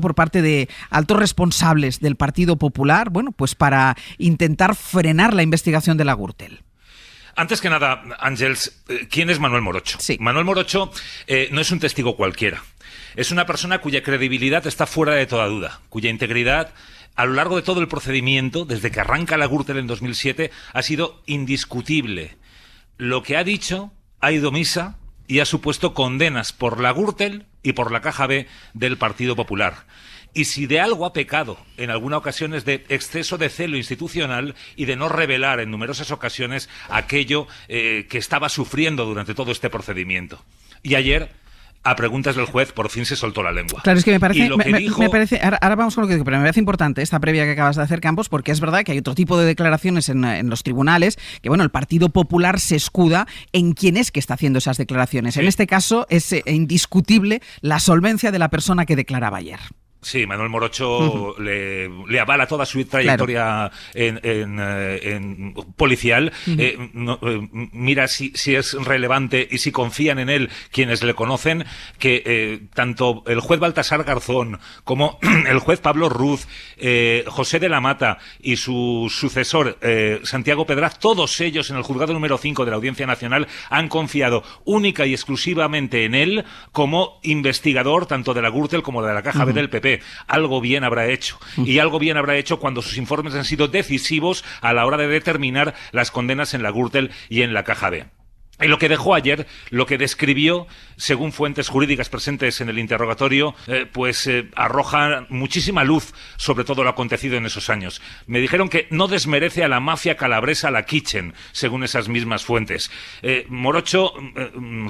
por parte de altos responsables del Partido Popular, bueno, pues para intentar frenar la investigación de la Gürtel. Antes que nada, Ángels, ¿quién es Manuel Morocho? Sí. Manuel Morocho no es un testigo cualquiera. Es una persona cuya credibilidad está fuera de toda duda, cuya integridad a lo largo de todo el procedimiento, desde que arranca la Gürtel en 2007, ha sido indiscutible. Lo que ha dicho ha ido misa y ha supuesto condenas por la Gürtel y por la Caja B del Partido Popular. Y si de algo ha pecado en alguna ocasión es de exceso de celo institucional y de no revelar en numerosas ocasiones aquello que estaba sufriendo durante todo este procedimiento. Y ayer, a preguntas del juez, por fin se soltó la lengua. Claro, es que me parece ahora vamos con lo que digo, pero me parece importante esta previa que acabas de hacer, Campos, porque es verdad que hay otro tipo de declaraciones en los tribunales, que bueno, el Partido Popular se escuda en quién es que está haciendo esas declaraciones. Sí. En este caso es indiscutible la solvencia de la persona que declaraba ayer. Sí, Manuel Morocho le avala toda su trayectoria en policial. Mira si es relevante y si confían en él quienes le conocen, que tanto el juez Baltasar Garzón como el juez Pablo Ruz, José de la Mata y su sucesor Santiago Pedraz, todos ellos en el juzgado número 5 de la Audiencia Nacional han confiado única y exclusivamente en él como investigador tanto de la Gürtel como de la Caja B del PP. Algo bien habrá hecho. Y algo bien habrá hecho cuando sus informes han sido decisivos a la hora de determinar las condenas en la Gürtel y en la Caja B. Y lo que dejó ayer, lo que describió, según fuentes jurídicas presentes en el interrogatorio, arroja muchísima luz sobre todo lo acontecido en esos años. Me dijeron que no desmerece a la mafia calabresa, la Kitchen, según esas mismas fuentes. Morocho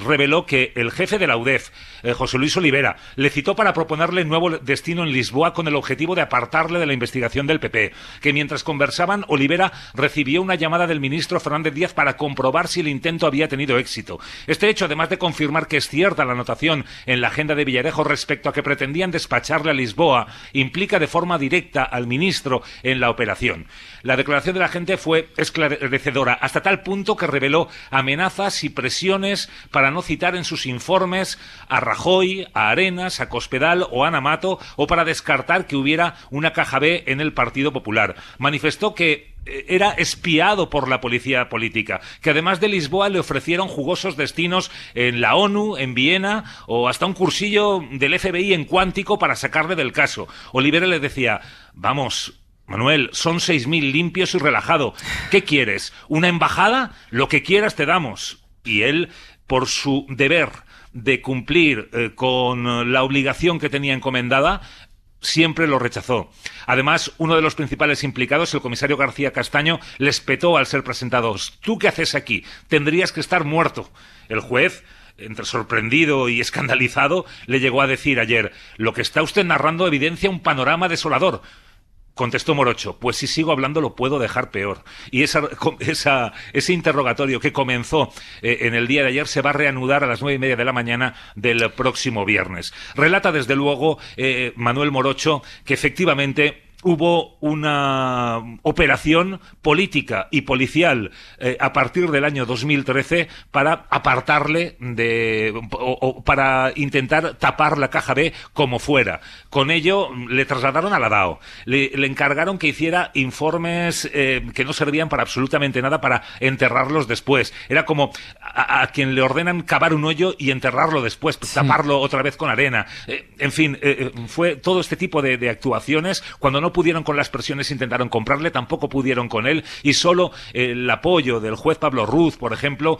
reveló que el jefe de la UDEF, José Luis Olivera, le citó para proponerle nuevo destino en Lisboa con el objetivo de apartarle de la investigación del PP, que mientras conversaban, Olivera recibió una llamada del ministro Fernández Díaz para comprobar si el intento había tenido éxito. Este hecho, además de confirmar que es cierta la anotación en la agenda de Villarejo respecto a que pretendían despacharle a Lisboa, implica de forma directa al ministro en la operación. La declaración de la agente fue esclarecedora, hasta tal punto que reveló amenazas y presiones para no citar en sus informes a Rajoy, a Arenas, a Cospedal o a Ana Mato, o para descartar que hubiera una Caja B en el Partido Popular. Manifestó que era espiado por la policía política, que además de Lisboa le ofrecieron jugosos destinos en la ONU, en Viena, o hasta un cursillo del FBI en Cuántico para sacarle del caso. Olivera le decía: vamos, Manuel, son 6.000 limpios y relajado. ¿Qué quieres? ¿Una embajada? Lo que quieras te damos. Y él, por su deber de cumplir con la obligación que tenía encomendada, siempre lo rechazó. Además, uno de los principales implicados, el comisario García Castaño, le espetó al ser presentados: ¿tú qué haces aquí? Tendrías que estar muerto. El juez, entre sorprendido y escandalizado, le llegó a decir ayer: lo que está usted narrando evidencia un panorama desolador. Contestó Morocho: pues si sigo hablando lo puedo dejar peor. Y ese interrogatorio que comenzó en el día de ayer se va a reanudar a las 9:30 de la mañana del próximo viernes. Relata desde luego Manuel Morocho que efectivamente hubo una operación política y policial a partir del año 2013 para apartarle o para intentar tapar la Caja B como fuera. Con ello le trasladaron a la DAO. Le encargaron que hiciera informes que no servían para absolutamente nada para enterrarlos después. Era como a quien le ordenan cavar un hoyo y enterrarlo después, taparlo otra vez con arena. En fin, fue todo este tipo de actuaciones. Cuando no pudieron con las presiones intentaron comprarle, tampoco pudieron con él, y solo el apoyo del juez Pablo Ruz, por ejemplo,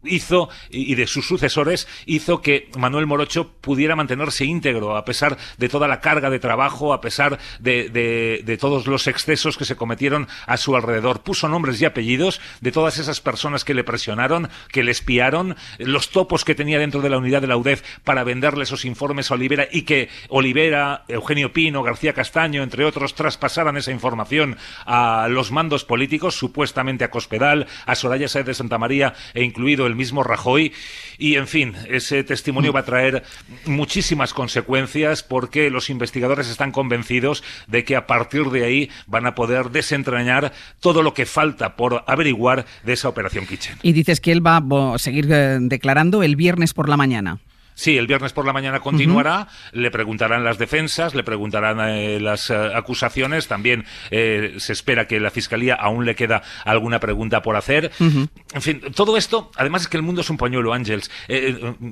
hizo, y de sus sucesores, hizo que Manuel Morocho pudiera mantenerse íntegro a pesar de toda la carga de trabajo, a pesar de todos los excesos que se cometieron a su alrededor. Puso nombres y apellidos de todas esas personas que le presionaron, que le espiaron, los topos que tenía dentro de la unidad de la UDEF para venderle esos informes a Olivera, y que Olivera, Eugenio Pino, García Castaño, entre otros, traspasaran esa información a los mandos políticos, supuestamente a Cospedal, a Soraya Sáez de Santamaría e incluido el mismo Rajoy. Y, en fin, ese testimonio va a traer muchísimas consecuencias, porque los investigadores están convencidos de que a partir de ahí van a poder desentrañar todo lo que falta por averiguar de esa operación Kitchen. Y dices que él va a seguir declarando el viernes por la mañana. Sí, el viernes por la mañana continuará, le preguntarán las defensas, le preguntarán las acusaciones, también se espera que la Fiscalía aún le queda alguna pregunta por hacer. En fin, todo esto, además es que el mundo es un pañuelo, Ángels.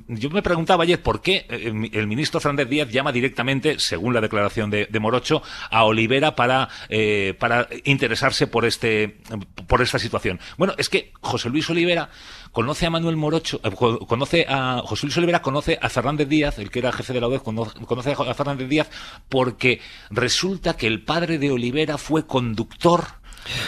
Yo me preguntaba ayer por qué el ministro Fernández Díaz llama directamente, según la declaración de Morocho, a Olivera para interesarse por esta situación. Bueno, es que José Luis Olivera conoce a Manuel Morocho, conoce a Fernández Díaz, el que era jefe de la UDEF, conoce a Fernández Díaz porque resulta que el padre de Olivera fue conductor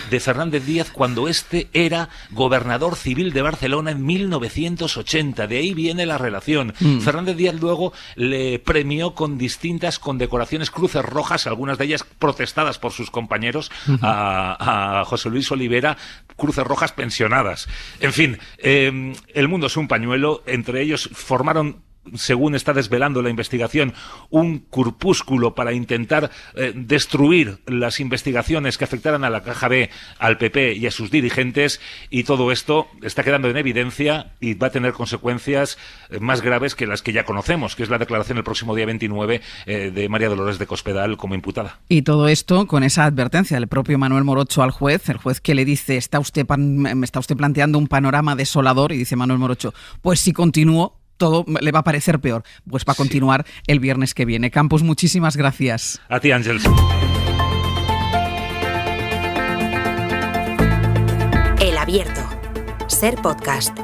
de Fernández Díaz cuando éste era gobernador civil de Barcelona en 1980. De ahí viene la relación. Fernández Díaz luego le premió con distintas condecoraciones, cruces rojas, algunas de ellas protestadas por sus compañeros, a José Luis Olivera, cruces rojas pensionadas. En fin, el mundo es un pañuelo. Entre ellos formaron según está desvelando la investigación, un corpúsculo para intentar destruir las investigaciones que afectaran a la Caja B, al PP y a sus dirigentes, y todo esto está quedando en evidencia y va a tener consecuencias más graves que las que ya conocemos, que es la declaración el próximo día 29 de María Dolores de Cospedal como imputada. Y todo esto con esa advertencia del propio Manuel Morocho al juez, el juez que le dice, me está usted planteando un panorama desolador, y dice Manuel Morocho, pues si continúo, todo le va a parecer peor. Pues va a continuar el viernes que viene. Campos, muchísimas gracias. A ti, Ángel. El Abierto. Ser podcast.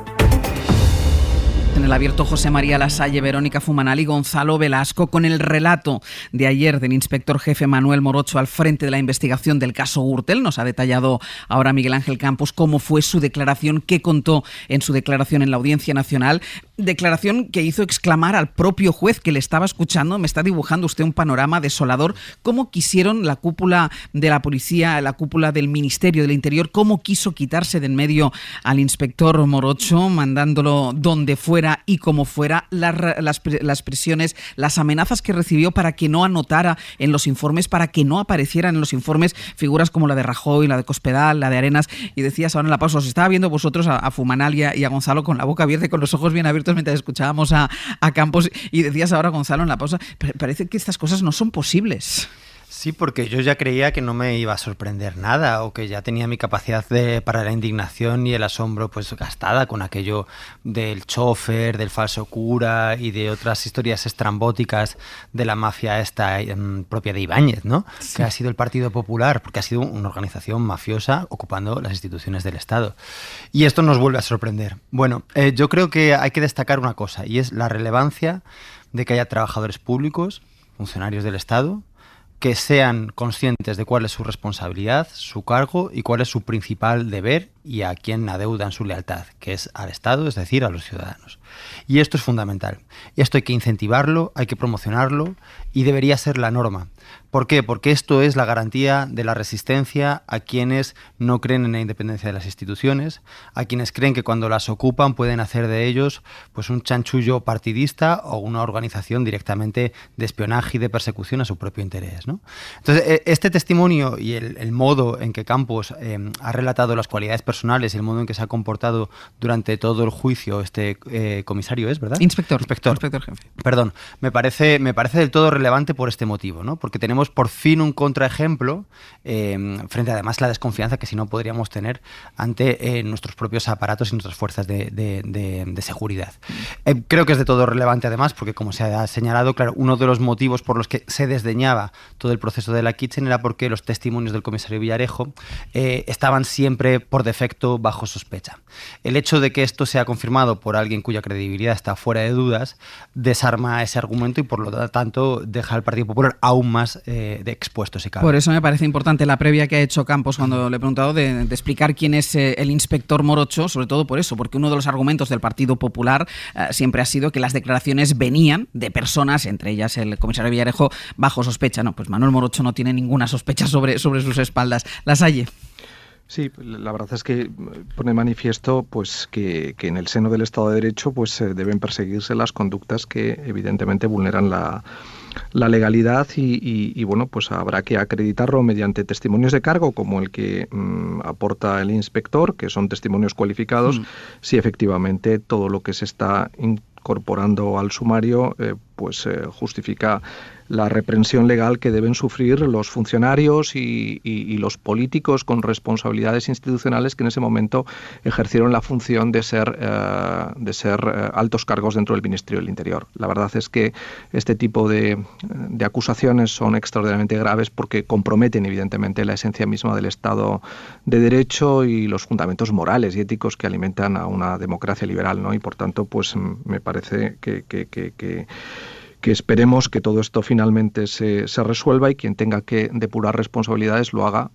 En el Abierto, José María Lasalle, Verónica Fumanal y Gonzalo Velasco, con el relato de ayer del inspector jefe Manuel Morocho al frente de la investigación del caso Gürtel. Nos ha detallado ahora Miguel Ángel Campos cómo fue su declaración, qué contó en su declaración en la Audiencia Nacional. Declaración que hizo exclamar al propio juez que le estaba escuchando: me está dibujando usted un panorama desolador. ¿Cómo quisieron la cúpula de la policía, la cúpula del Ministerio del Interior, cómo quiso quitarse de en medio al inspector Morocho, mandándolo donde fuera y como fuera, las presiones, las amenazas que recibió para que no anotara en los informes, para que no aparecieran en los informes figuras como la de Rajoy, la de Cospedal, la de Arenas? Y decías ahora en la pausa, os estaba viendo vosotros a Fumanal y a Gonzalo con la boca abierta y con los ojos bien abiertos mientras escuchábamos a Campos, y decías ahora, Gonzalo, en la pausa, parece que estas cosas no son posibles. Sí, porque yo ya creía que no me iba a sorprender nada, o que ya tenía mi capacidad para la indignación y el asombro pues gastada con aquello del chofer, del falso cura y de otras historias estrambóticas de la mafia esta propia de Ibáñez, ¿no? Sí. Que ha sido el Partido Popular, porque ha sido una organización mafiosa ocupando las instituciones del Estado. Y esto nos vuelve a sorprender. Bueno, yo creo que hay que destacar una cosa, y es la relevancia de que haya trabajadores públicos, funcionarios del Estado, que sean conscientes de cuál es su responsabilidad, su cargo y cuál es su principal deber y a quién adeudan su lealtad, que es al Estado, es decir, a los ciudadanos. Y esto es fundamental. Y esto hay que incentivarlo, hay que promocionarlo y debería ser la norma. ¿Por qué? Porque esto es la garantía de la resistencia a quienes no creen en la independencia de las instituciones, a quienes creen que cuando las ocupan pueden hacer de ellos pues un chanchullo partidista o una organización directamente de espionaje y de persecución a su propio interés, ¿no? Entonces, este testimonio y el modo en que Campos ha relatado las cualidades personales y el modo en que se ha comportado durante todo el juicio, este comisario es, ¿verdad? Inspector jefe. Perdón, me parece del todo relevante por este motivo, ¿no? Porque tenemos por fin un contraejemplo frente además a la desconfianza que si no podríamos tener ante nuestros propios aparatos y nuestras fuerzas de seguridad. Creo que es de todo relevante además porque, como se ha señalado, claro, uno de los motivos por los que se desdeñaba todo el proceso de la Kitchen era porque los testimonios del comisario Villarejo estaban siempre por defecto bajo sospecha. El hecho de que esto sea confirmado por alguien cuya credibilidad está fuera de dudas desarma ese argumento y por lo tanto deja al Partido Popular aún más de expuesto si cabe. Por eso me parece importante la previa que ha hecho Campos cuando le he preguntado de explicar quién es el inspector Morocho, sobre todo por eso, porque uno de los argumentos del Partido Popular siempre ha sido que las declaraciones venían de personas, entre ellas el comisario Villarejo, bajo sospecha. No, pues Manuel Morocho no tiene ninguna sospecha sobre sus espaldas. Lasalle. Sí, la verdad es que pone manifiesto pues que en el seno del Estado de Derecho pues deben perseguirse las conductas que evidentemente vulneran la legalidad y bueno, pues habrá que acreditarlo mediante testimonios de cargo como el que aporta el inspector, que son testimonios cualificados, si efectivamente todo lo que se está incorporando al sumario justifica la reprensión legal que deben sufrir los funcionarios y los políticos con responsabilidades institucionales que en ese momento ejercieron la función de ser altos cargos dentro del Ministerio del Interior. La verdad es que este tipo de acusaciones son extraordinariamente graves porque comprometen evidentemente la esencia misma del Estado de Derecho y los fundamentos morales y éticos que alimentan a una democracia liberal, ¿no? Y por tanto, pues me parece que esperemos que todo esto finalmente se resuelva y quien tenga que depurar responsabilidades lo haga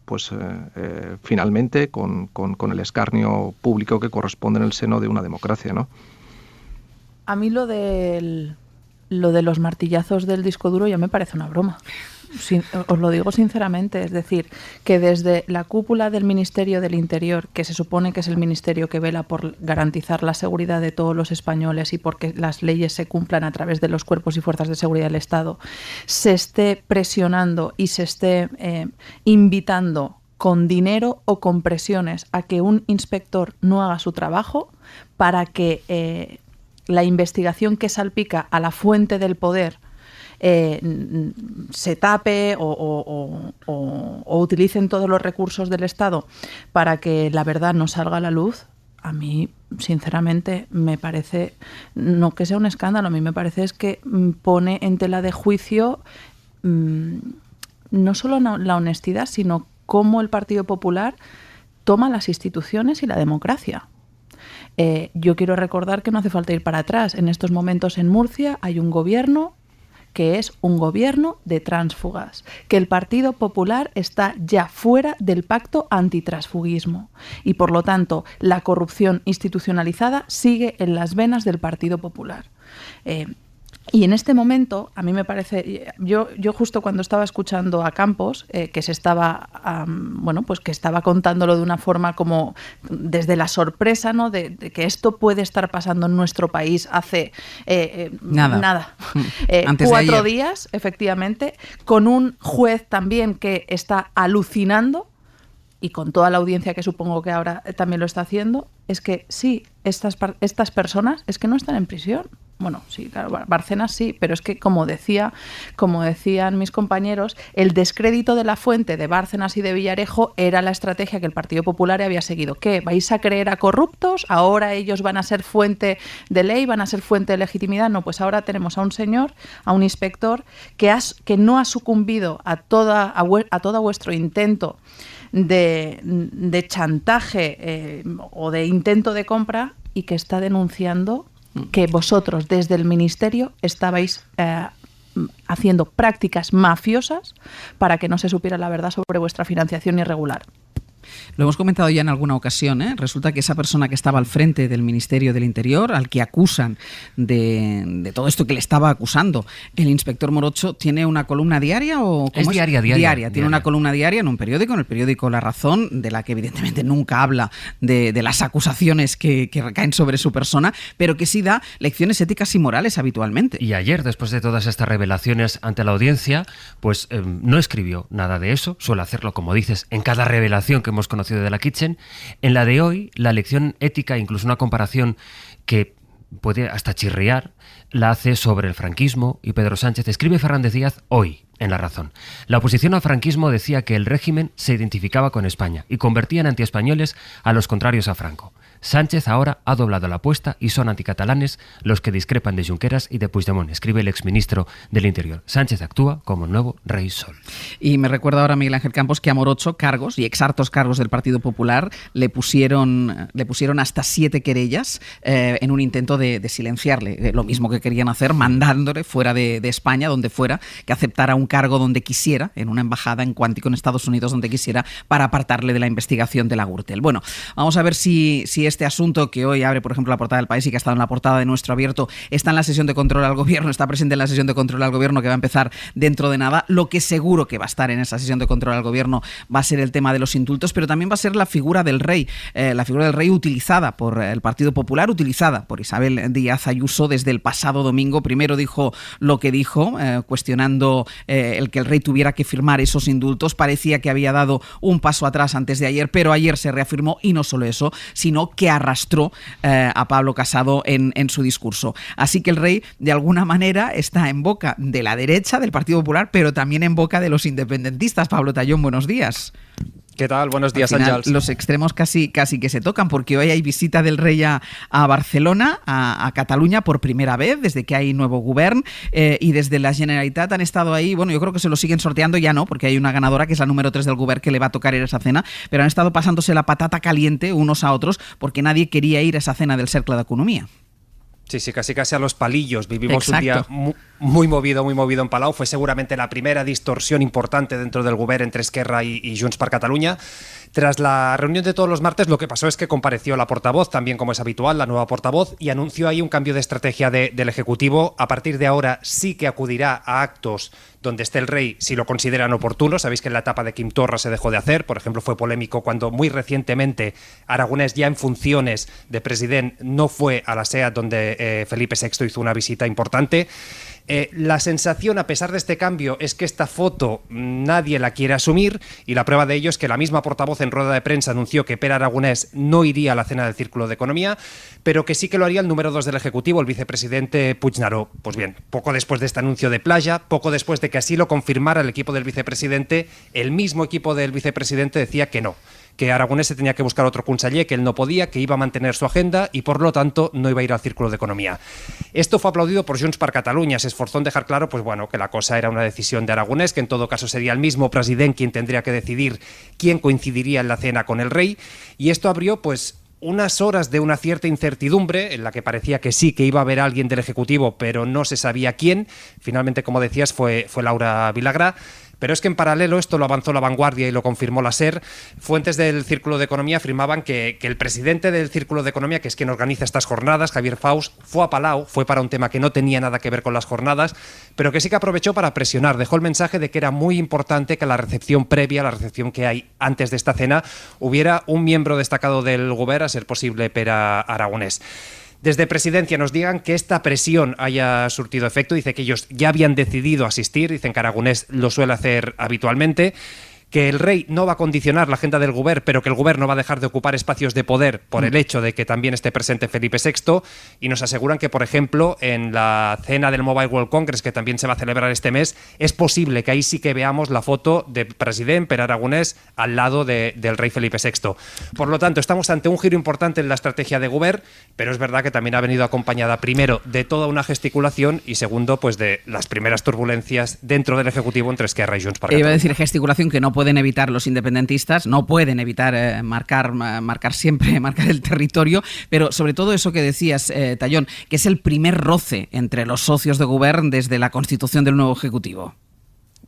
finalmente con el escarnio público que corresponde en el seno de una democracia, ¿no? A mí lo de los martillazos del disco duro ya me parece una broma. os lo digo sinceramente, es decir, que desde la cúpula del Ministerio del Interior, que se supone que es el ministerio que vela por garantizar la seguridad de todos los españoles y porque las leyes se cumplan a través de los cuerpos y fuerzas de seguridad del Estado, se esté presionando y se esté invitando con dinero o con presiones a que un inspector no haga su trabajo, para que la investigación que salpica a la fuente del poder se tape o utilicen todos los recursos del Estado para que la verdad no salga a la luz, a mí, sinceramente, me parece, no que sea un escándalo, a mí me parece es que pone en tela de juicio no solo la honestidad, sino cómo el Partido Popular toma las instituciones y la democracia. Yo quiero recordar que no hace falta ir para atrás. En estos momentos en Murcia hay un gobierno que es un gobierno de tránsfugas, que el Partido Popular está ya fuera del pacto antitransfugismo y, por lo tanto, la corrupción institucionalizada sigue en las venas del Partido Popular. Y en este momento, a mí me parece, yo justo cuando estaba escuchando a Campos, que se estaba, pues que estaba contándolo de una forma como desde la sorpresa, ¿no? De que esto puede estar pasando en nuestro país hace nada. 4 días, efectivamente, con un juez también que está alucinando y con toda la audiencia que supongo que ahora también lo está haciendo, es que sí, estas personas es que no están en prisión. Bueno, sí, claro, Bárcenas sí, pero es que como decían mis compañeros, el descrédito de la fuente de Bárcenas y de Villarejo era la estrategia que el Partido Popular había seguido. ¿Qué? ¿Vais a creer a corruptos? ¿Ahora ellos van a ser fuente de ley? ¿Van a ser fuente de legitimidad? No, pues ahora tenemos a un señor, a un inspector que no ha sucumbido a todo vuestro intento de chantaje o de intento de compra y que está denunciando que vosotros desde el Ministerio estabais haciendo prácticas mafiosas para que no se supiera la verdad sobre vuestra financiación irregular. Lo hemos comentado ya en alguna ocasión, ¿eh? Resulta que esa persona que estaba al frente del Ministerio del Interior, al que acusan de todo esto que le estaba acusando, el inspector Morocho, ¿tiene una columna diaria o cómo es? Diaria. Tiene una columna diaria en un periódico, en el periódico La Razón, de la que evidentemente nunca habla de las acusaciones que recaen sobre su persona, pero que sí da lecciones éticas y morales habitualmente. Y ayer, después de todas estas revelaciones ante la audiencia, pues no escribió nada de eso, suele hacerlo, como dices, en cada revelación que hemos conocido de la Kitchen. En la de hoy, la lección ética, incluso una comparación que puede hasta chirriar, la hace sobre el franquismo y Pedro Sánchez. Escribe Fernández Díaz hoy en La Razón. La oposición al franquismo decía que el régimen se identificaba con España y convertía en antiespañoles a los contrarios a Franco. Sánchez ahora ha doblado la apuesta y son anticatalanes los que discrepan de Junqueras y de Puigdemont, escribe el exministro del Interior. Sánchez actúa como nuevo rey Sol. Y me recuerda ahora Miguel Ángel Campos que a Morocho cargos y exhartos cargos del Partido Popular le pusieron hasta 7 querellas en un intento de silenciarle. Lo mismo que querían hacer mandándole fuera de España, donde fuera, que aceptara un cargo donde quisiera, en una embajada en Cuántico en Estados Unidos, donde quisiera, para apartarle de la investigación de la Gürtel. Bueno, vamos a ver si este asunto que hoy abre, por ejemplo, la portada del País y que ha estado en la portada de Nuestro Abierto, está en la sesión de control al gobierno, está presente en la sesión de control al gobierno que va a empezar dentro de nada. Lo que seguro que va a estar en esa sesión de control al gobierno va a ser el tema de los indultos, pero también va a ser la figura del rey utilizada por el Partido Popular, utilizada por Isabel Díaz Ayuso desde el pasado domingo. Primero dijo lo que dijo, cuestionando el que el rey tuviera que firmar esos indultos. Parecía que había dado un paso atrás antes de ayer, pero ayer se reafirmó, y no solo eso, sino que arrastró a Pablo Casado en su discurso. Así que el rey, de alguna manera, está en boca de la derecha, del Partido Popular, pero también en boca de los independentistas. Pablo Tallón, buenos días. ¿Qué tal? Buenos días, Ángels. Los extremos casi que se tocan, porque hoy hay visita del rey a Barcelona, a Cataluña, por primera vez, desde que hay nuevo govern, y desde la Generalitat han estado ahí. Bueno, yo creo que se lo siguen sorteando, ya no, porque hay una ganadora que es la número 3 del govern que le va a tocar ir a esa cena, pero han estado pasándose la patata caliente unos a otros porque nadie quería ir a esa cena del Cercle d'Economia. Sí, casi a los palillos. Vivimos Exacto. Un día muy movido en Palau. Fue seguramente la primera distorsión importante dentro del govern entre Esquerra y Junts per Catalunya. Tras la reunión de todos los martes, lo que pasó es que compareció la portavoz, también como es habitual, la nueva portavoz, y anunció ahí un cambio de estrategia del Ejecutivo. A partir de ahora sí que acudirá a actos donde esté el rey si lo consideran oportuno. Sabéis que en la etapa de Quim Torra se dejó de hacer. Por ejemplo, fue polémico cuando muy recientemente Aragonés, ya en funciones de presidente, no fue a la SEAT donde Felipe VI hizo una visita importante. La sensación, a pesar de este cambio, es que esta foto nadie la quiere asumir, y la prueba de ello es que la misma portavoz en rueda de prensa anunció que Pere Aragonés no iría a la cena del Círculo de Economía, pero que sí que lo haría el número 2 del Ejecutivo, el vicepresidente Puigneró. Pues bien, poco después de este anuncio de playa, poco después de que así lo confirmara el equipo del vicepresidente, el mismo equipo del vicepresidente decía que no, que Aragonés se tenía que buscar otro conseller, que él no podía, que iba a mantener su agenda y por lo tanto no iba a ir al Círculo de Economía. Esto fue aplaudido por Junts per Catalunya. Se esforzó en dejar claro, pues bueno, que la cosa era una decisión de Aragonés, que en todo caso sería el mismo presidente quien tendría que decidir quién coincidiría en la cena con el rey, y esto abrió pues unas horas de una cierta incertidumbre en la que parecía que sí, que iba a haber alguien del Ejecutivo, pero no se sabía quién. Finalmente, como decías, fue Laura Vilagrá. Pero es que en paralelo, esto lo avanzó La Vanguardia y lo confirmó la SER, fuentes del Círculo de Economía afirmaban que el presidente del Círculo de Economía, que es quien organiza estas jornadas, Javier Faus, fue a Palau, fue para un tema que no tenía nada que ver con las jornadas, pero que sí que aprovechó para presionar. Dejó el mensaje de que era muy importante que a la recepción previa, la recepción que hay antes de esta cena, hubiera un miembro destacado del Govern, a ser posible Pere Aragonés. Desde Presidencia nos digan que esta presión haya surtido efecto. Dice que ellos ya habían decidido asistir, dicen que Aragonés lo suele hacer habitualmente, que el rey no va a condicionar la agenda del Govern, pero que el Govern no va a dejar de ocupar espacios de poder por el hecho de que también esté presente Felipe VI, y nos aseguran que, por ejemplo, en la cena del Mobile World Congress, que también se va a celebrar este mes, es posible que ahí sí que veamos la foto de presidente Pere Aragonés al lado del rey Felipe VI. Por lo tanto, estamos ante un giro importante en la estrategia de Govern, pero es verdad que también ha venido acompañada, primero, de toda una gesticulación y, segundo, pues de las primeras turbulencias dentro del Ejecutivo entre Esquerra y Junts per Catalunya. Iba a decir gesticulación que no pueden evitar los independentistas, no pueden evitar marcar el territorio, pero sobre todo eso que decías, Tallón, que es el primer roce entre los socios de Govern desde la constitución del nuevo Ejecutivo.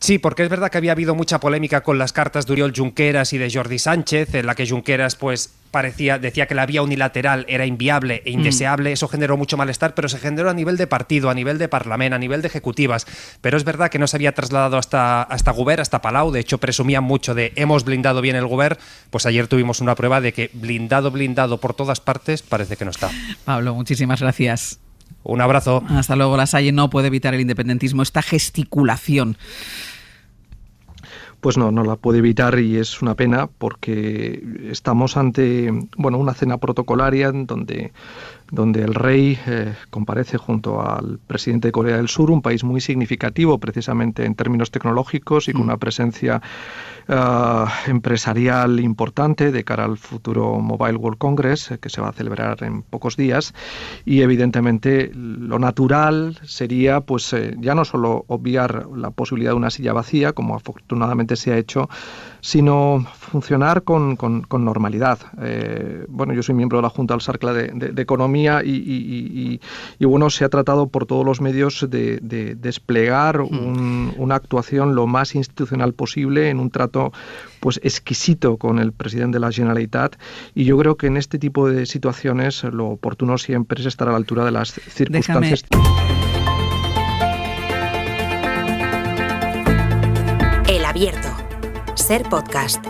Sí, porque es verdad que había habido mucha polémica con las cartas de Oriol Junqueras y de Jordi Sánchez, en la que Junqueras pues decía que la vía unilateral era inviable e indeseable. Eso generó mucho malestar, pero se generó a nivel de partido, a nivel de Parlamento, a nivel de ejecutivas. Pero es verdad que no se había trasladado hasta Govern, hasta Palau. De hecho, presumían mucho de hemos blindado bien el Govern. Pues ayer tuvimos una prueba de que blindado por todas partes parece que no está. Pablo, muchísimas gracias. Un abrazo. Hasta luego. La Salle no puede evitar el independentismo, esta gesticulación. Pues no la puede evitar, y es una pena porque estamos ante una cena protocolaria donde el rey comparece junto al presidente de Corea del Sur, un país muy significativo precisamente en términos tecnológicos y con una presencia empresarial importante de cara al futuro Mobile World Congress, que se va a celebrar en pocos días. Y evidentemente lo natural sería pues ya no solo obviar la posibilidad de una silla vacía, como afortunadamente se ha hecho, sino funcionar con normalidad. Yo soy miembro de la Junta del Cercle de Economía y se ha tratado por todos los medios de desplegar una actuación lo más institucional posible, en un trato pues exquisito con el presidente de la Generalitat, y yo creo que en este tipo de situaciones lo oportuno siempre es estar a la altura de las circunstancias. El Abierto. Ser podcast.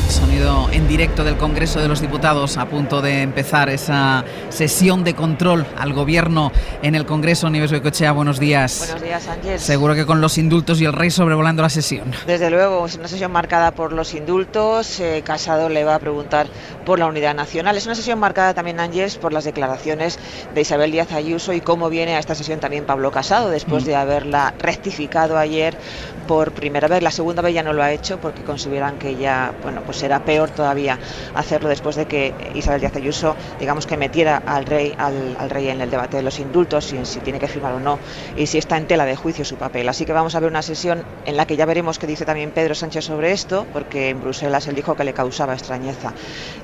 Sonido en directo del Congreso de los Diputados, a punto de empezar esa sesión de control al Gobierno en el Congreso. Nieves Goicoechea, buenos días. Buenos días, Ángel. Seguro que con los indultos y el rey sobrevolando la sesión. Desde luego, es una sesión marcada por los indultos. Casado le va a preguntar por la unidad nacional. Es una sesión marcada también, Ángel, por las declaraciones de Isabel Díaz Ayuso y cómo viene a esta sesión también Pablo Casado, después de haberla rectificado ayer por primera vez. La segunda vez ya no lo ha hecho porque consideran que ya, pues era peor todavía hacerlo después de que Isabel Díaz Ayuso, digamos, que metiera al rey en el debate de los indultos, si tiene que firmar o no, y si está en tela de juicio su papel. Así que vamos a ver una sesión en la que ya veremos qué dice también Pedro Sánchez sobre esto, porque en Bruselas él dijo que le causaba extrañeza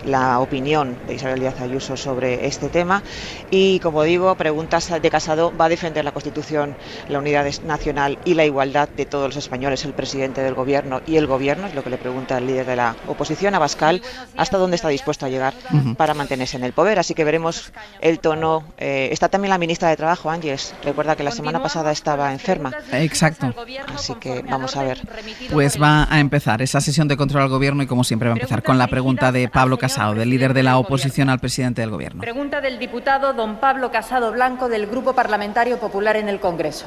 la opinión de Isabel Díaz Ayuso sobre este tema. Y como digo, preguntas de Casado: va a defender la Constitución, la unidad nacional y la igualdad de todos los españoles el presidente del Gobierno y el Gobierno, es lo que le pregunta el líder de la oposición. Santiago Abascal hasta dónde está dispuesto a llegar para mantenerse en el poder. Así que veremos el tono. Está también la ministra de Trabajo, Ángeles. Recuerda que la semana pasada estaba enferma. Exacto. Así que vamos a ver. Pues va a empezar esa sesión de control al gobierno y como siempre va a empezar con la pregunta de Pablo Casado, del líder de la oposición al presidente del gobierno. Pregunta del diputado don Pablo Casado Blanco del Grupo Parlamentario Popular en el Congreso.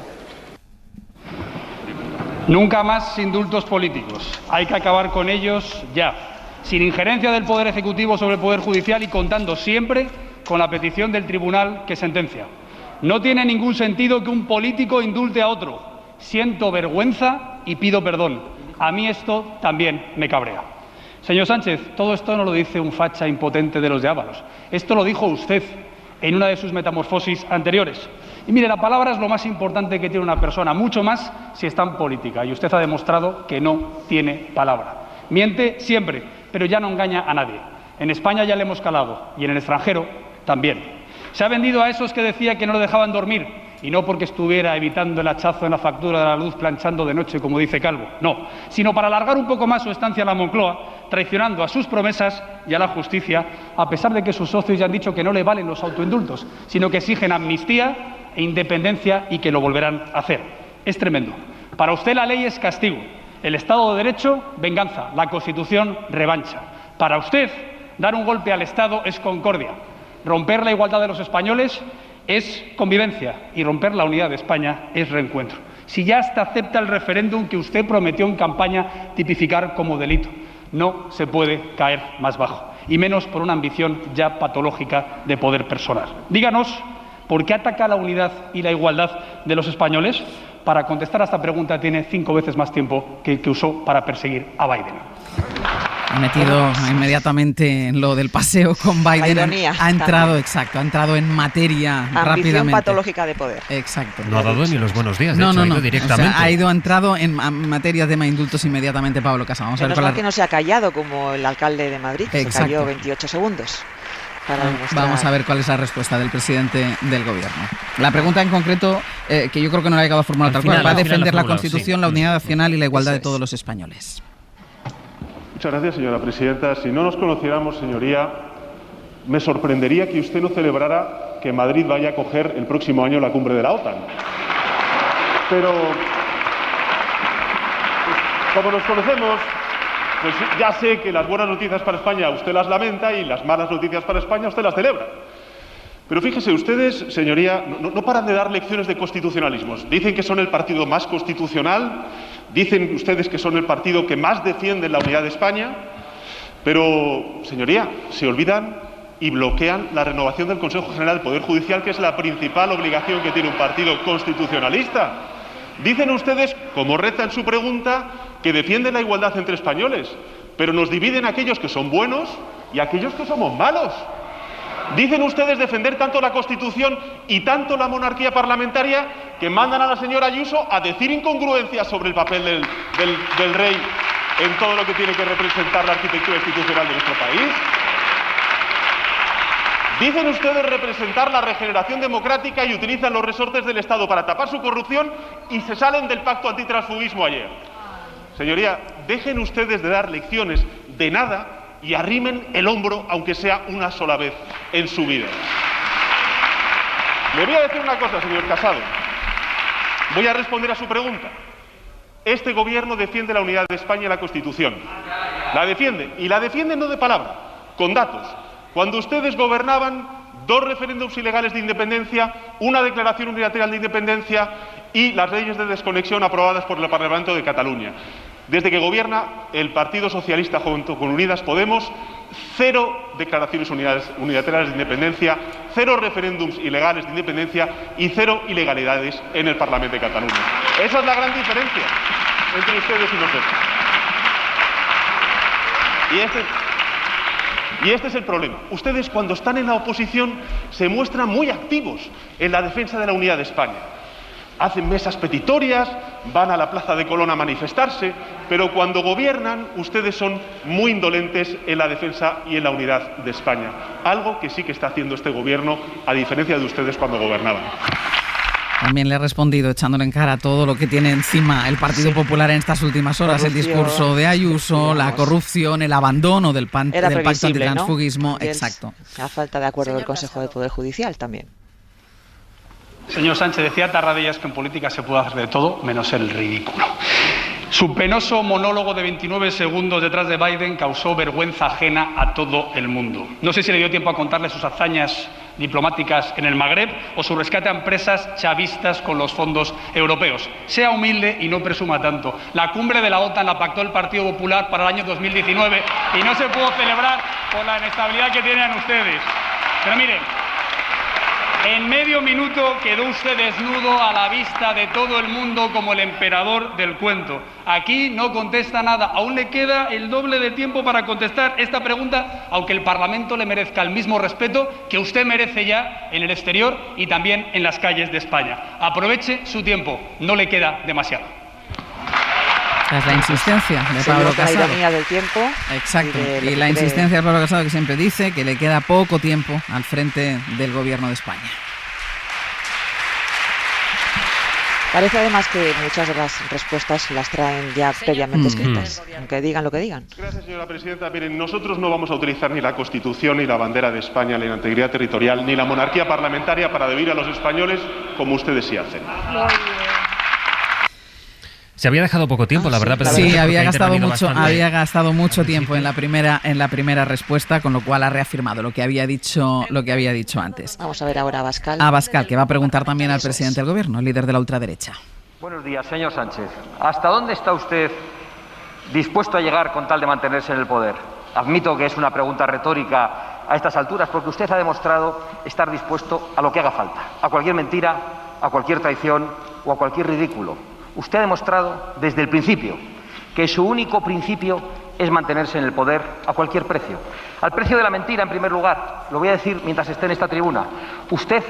Nunca más indultos políticos. Hay que acabar con ellos ya. Sin injerencia del Poder Ejecutivo sobre el Poder Judicial y contando siempre con la petición del tribunal que sentencia. No tiene ningún sentido que un político indulte a otro. Siento vergüenza y pido perdón. A mí esto también me cabrea. Señor Sánchez, todo esto no lo dice un facha impotente de los de Ábalos. Esto lo dijo usted en una de sus metamorfosis anteriores. Y mire, la palabra es lo más importante que tiene una persona, mucho más si está en política. Y usted ha demostrado que no tiene palabra. Miente siempre, pero ya no engaña a nadie. En España ya le hemos calado y en el extranjero también. Se ha vendido a esos que decía que no lo dejaban dormir, y no porque estuviera evitando el hachazo en la factura de la luz planchando de noche, como dice Calvo, no, sino para alargar un poco más su estancia en la Moncloa, traicionando a sus promesas y a la justicia, a pesar de que sus socios ya han dicho que no le valen los autoindultos, sino que exigen amnistía e independencia y que lo volverán a hacer. Es tremendo. Para usted la ley es castigo, el Estado de Derecho, venganza, la Constitución, revancha. Para usted, dar un golpe al Estado es concordia. Romper la igualdad de los españoles es convivencia y romper la unidad de España es reencuentro. Si ya hasta acepta el referéndum que usted prometió en campaña tipificar como delito, no se puede caer más bajo, y menos por una ambición ya patológica de poder personal. Díganos por qué ataca la unidad y la igualdad de los españoles. Para contestar a esta pregunta tiene 5 veces más tiempo que usó para perseguir a Biden. Ha metido inmediatamente en lo del paseo con Biden. Ha entrado, exacto, ha entrado en materia Ambición rápidamente. patológica de poder. Exacto. No ha dado ni los buenos días, no, ha ido directamente. O sea, ha entrado en materia de tema indultos inmediatamente Pablo Casado. Vamos a ver que no se ha callado como el alcalde de Madrid, que se calló 28 segundos. Vamos a ver cuál es la respuesta del presidente del gobierno. La pregunta en concreto, que yo creo que no la ha llegado a formular tal cual, va a defender la Constitución, la unidad nacional y la igualdad de todos los españoles. Muchas gracias, señora presidenta. Si no nos conociéramos, señoría, me sorprendería que usted no celebrara que Madrid vaya a acoger el próximo año la cumbre de la OTAN. Pero, como nos conocemos, pues ya sé que las buenas noticias para España usted las lamenta y las malas noticias para España usted las celebra. Pero fíjese, ustedes, señoría, no paran de dar lecciones de constitucionalismos. Dicen que son el partido más constitucional, dicen ustedes que son el partido que más defiende la unidad de España, pero, señoría, se olvidan y bloquean la renovación del Consejo General del Poder Judicial, que es la principal obligación que tiene un partido constitucionalista. Dicen ustedes, como reza en su pregunta, que defienden la igualdad entre españoles, pero nos dividen aquellos que son buenos y aquellos que somos malos. Dicen ustedes defender tanto la Constitución y tanto la monarquía parlamentaria que mandan a la señora Ayuso a decir incongruencias sobre el papel del rey en todo lo que tiene que representar la arquitectura institucional de nuestro país. Dicen ustedes representar la regeneración democrática y utilizan los resortes del Estado para tapar su corrupción y se salen del pacto antitransfugismo ayer. Señoría, dejen ustedes de dar lecciones de nada y arrimen el hombro, aunque sea una sola vez en su vida. Le voy a decir una cosa, señor Casado. Voy a responder a su pregunta. Este gobierno defiende la unidad de España y la Constitución. La defiende, y la defiende no de palabra, con datos. Cuando ustedes gobernaban, 2 referéndums ilegales de independencia, una declaración unilateral de independencia y las leyes de desconexión aprobadas por el Parlamento de Cataluña. Desde que gobierna el Partido Socialista junto con Unidas Podemos, 0 declaraciones unilaterales de independencia, 0 referéndums ilegales de independencia y 0 ilegalidades en el Parlamento de Cataluña. Esa es la gran diferencia entre ustedes y nosotros. Y este es el problema. Ustedes, cuando están en la oposición, se muestran muy activos en la defensa de la unidad de España. Hacen mesas petitorias, van a la Plaza de Colón a manifestarse, pero cuando gobiernan, ustedes son muy indolentes en la defensa y en la unidad de España. Algo que sí que está haciendo este gobierno, a diferencia de ustedes cuando gobernaban. También le ha respondido echándole en cara todo lo que tiene encima el Partido Popular en estas últimas horas, el discurso de Ayuso, la corrupción, el abandono del pacto antitransfugismo. ¿No? Exacto. La falta de acuerdo del Consejo del Poder Judicial también. Señor Sánchez, decía Tarradellas que en política se puede hacer de todo menos el ridículo. Su penoso monólogo de 29 segundos detrás de Biden causó vergüenza ajena a todo el mundo. No sé si le dio tiempo a contarle sus hazañas diplomáticas en el Magreb o su rescate a empresas chavistas con los fondos europeos. Sea humilde y no presuma tanto. La cumbre de la OTAN la pactó el Partido Popular para el año 2019 y no se pudo celebrar por la inestabilidad que tienen ustedes. Pero miren, en medio minuto quedó usted desnudo a la vista de todo el mundo como el emperador del cuento. Aquí no contesta nada. Aún le queda el doble de tiempo para contestar esta pregunta, aunque el Parlamento le merezca el mismo respeto que usted merece ya en el exterior y también en las calles de España. Aproveche su tiempo, no le queda demasiado. Es la insistencia de Pablo Casado. La ironía del tiempo. Exacto. Y la insistencia de Pablo Casado, que siempre dice que le queda poco tiempo al frente del Gobierno de España. Parece además que muchas de las respuestas las traen ya previamente escritas, aunque digan lo que digan. Gracias, señora presidenta. Miren, nosotros no vamos a utilizar ni la Constitución, ni la bandera de España, ni la integridad territorial, ni la monarquía parlamentaria para deber a los españoles como ustedes sí hacen. Se había dejado poco tiempo, la verdad. Pero sí, había gastado mucho tiempo en la primera respuesta, con lo cual ha reafirmado lo que había dicho antes. Vamos a ver ahora a Abascal. Abascal, que va a preguntar también al presidente del Gobierno, el líder de la ultraderecha. Buenos días, señor Sánchez. ¿Hasta dónde está usted dispuesto a llegar con tal de mantenerse en el poder? Admito que es una pregunta retórica a estas alturas, porque usted ha demostrado estar dispuesto a lo que haga falta, a cualquier mentira, a cualquier traición o a cualquier ridículo. Usted ha demostrado desde el principio que su único principio es mantenerse en el poder a cualquier precio. Al precio de la mentira, en primer lugar. Lo voy a decir mientras esté en esta tribuna. Usted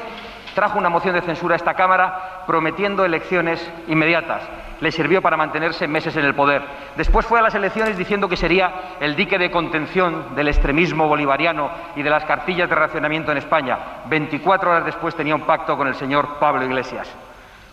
trajo una moción de censura a esta Cámara prometiendo elecciones inmediatas. Le sirvió para mantenerse meses en el poder. Después fue a las elecciones diciendo que sería el dique de contención del extremismo bolivariano y de las cartillas de racionamiento en España. 24 horas después tenía un pacto con el señor Pablo Iglesias.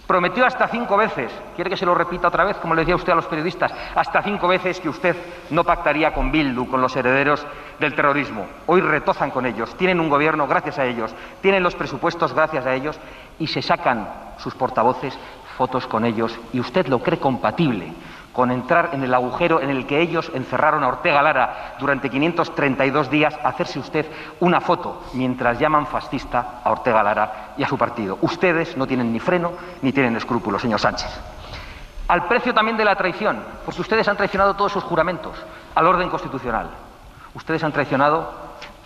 Prometió hasta 5 veces, quiere que se lo repita otra vez, como le decía usted a los periodistas, hasta 5 veces que usted no pactaría con Bildu, con los herederos del terrorismo. Hoy retozan con ellos, tienen un gobierno gracias a ellos, tienen los presupuestos gracias a ellos y se sacan sus portavoces fotos con ellos y usted lo cree compatible con entrar en el agujero en el que ellos encerraron a Ortega Lara durante 532 días, hacerse usted una foto mientras llaman fascista a Ortega Lara y a su partido. Ustedes no tienen ni freno ni tienen escrúpulos, señor Sánchez. Al precio también de la traición, porque ustedes han traicionado todos sus juramentos al orden constitucional. Ustedes han traicionado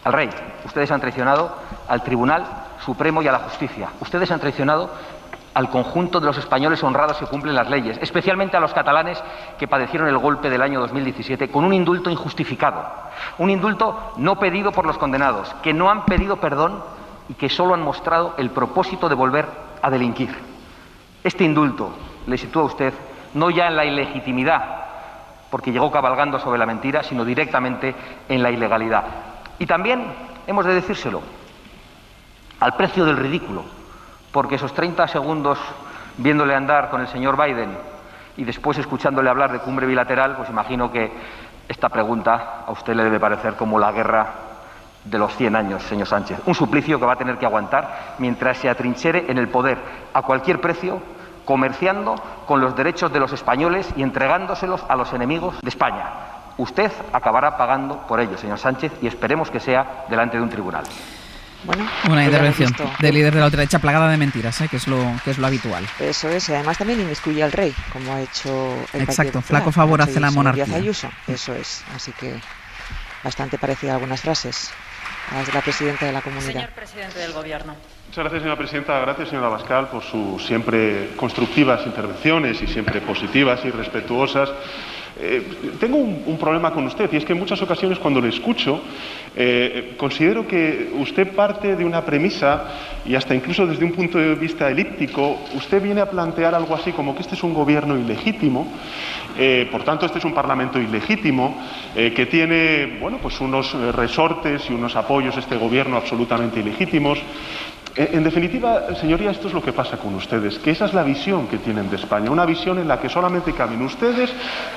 al rey, ustedes han traicionado al Tribunal Supremo y a la justicia. Ustedes han traicionado al conjunto de los españoles honrados que cumplen las leyes, especialmente a los catalanes que padecieron el golpe del año 2017 con un indulto injustificado, un indulto no pedido por los condenados, que no han pedido perdón y que solo han mostrado el propósito de volver a delinquir. Este indulto le sitúa a usted no ya en la ilegitimidad, porque llegó cabalgando sobre la mentira, sino directamente en la ilegalidad. Y también, hemos de decírselo, al precio del ridículo, porque esos 30 segundos viéndole andar con el señor Biden y después escuchándole hablar de cumbre bilateral, pues imagino que esta pregunta a usted le debe parecer como la guerra de los 100 años, señor Sánchez. Un suplicio que va a tener que aguantar mientras se atrinchere en el poder a cualquier precio, comerciando con los derechos de los españoles y entregándoselos a los enemigos de España. Usted acabará pagando por ello, señor Sánchez, y esperemos que sea delante de un tribunal. Bueno, una intervención del líder de la ultraderecha plagada de mentiras, que es lo habitual. Eso es, y además también inmiscuye al rey, como ha hecho el Exacto, flaco favor hace la monarquía. Ayuso, eso es, así que bastante parecida a algunas frases a las de la presidenta de la comunidad. Señor presidente del Gobierno. Muchas gracias, señora presidenta. Gracias, señora Abascal, por sus siempre constructivas intervenciones y siempre positivas y respetuosas. Tengo un problema con usted, y es que en muchas ocasiones cuando le escucho considero que usted parte de una premisa, y hasta incluso desde un punto de vista elíptico, usted viene a plantear algo así como que este es un gobierno ilegítimo, por tanto este es un parlamento ilegítimo, que tiene, bueno, pues unos resortes y unos apoyos este gobierno absolutamente ilegítimos. En definitiva, señoría, esto es lo que pasa con ustedes, que esa es la visión que tienen de España, una visión en la que solamente caben ustedes,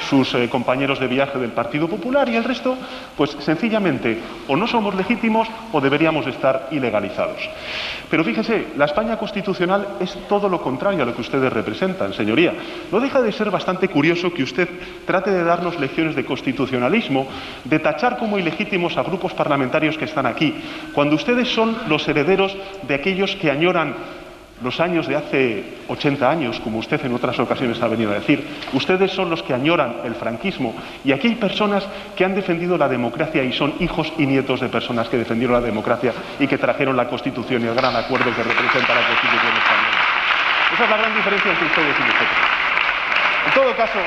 sus compañeros de viaje del Partido Popular y el resto, pues sencillamente o no somos legítimos o deberíamos estar ilegalizados. Pero fíjese, la España constitucional es todo lo contrario a lo que ustedes representan, señoría. No deja de ser bastante curioso que usted trate de darnos lecciones de constitucionalismo, de tachar como ilegítimos a grupos parlamentarios que están aquí, cuando ustedes son los herederos de aquellos que añoran los años de hace 80 años, como usted en otras ocasiones ha venido a decir. Ustedes son los que añoran el franquismo, y aquí hay personas que han defendido la democracia y son hijos y nietos de personas que defendieron la democracia y que trajeron la Constitución y el gran acuerdo que representa la Constitución española. Esa es la gran diferencia entre ustedes y nosotros. En todo caso,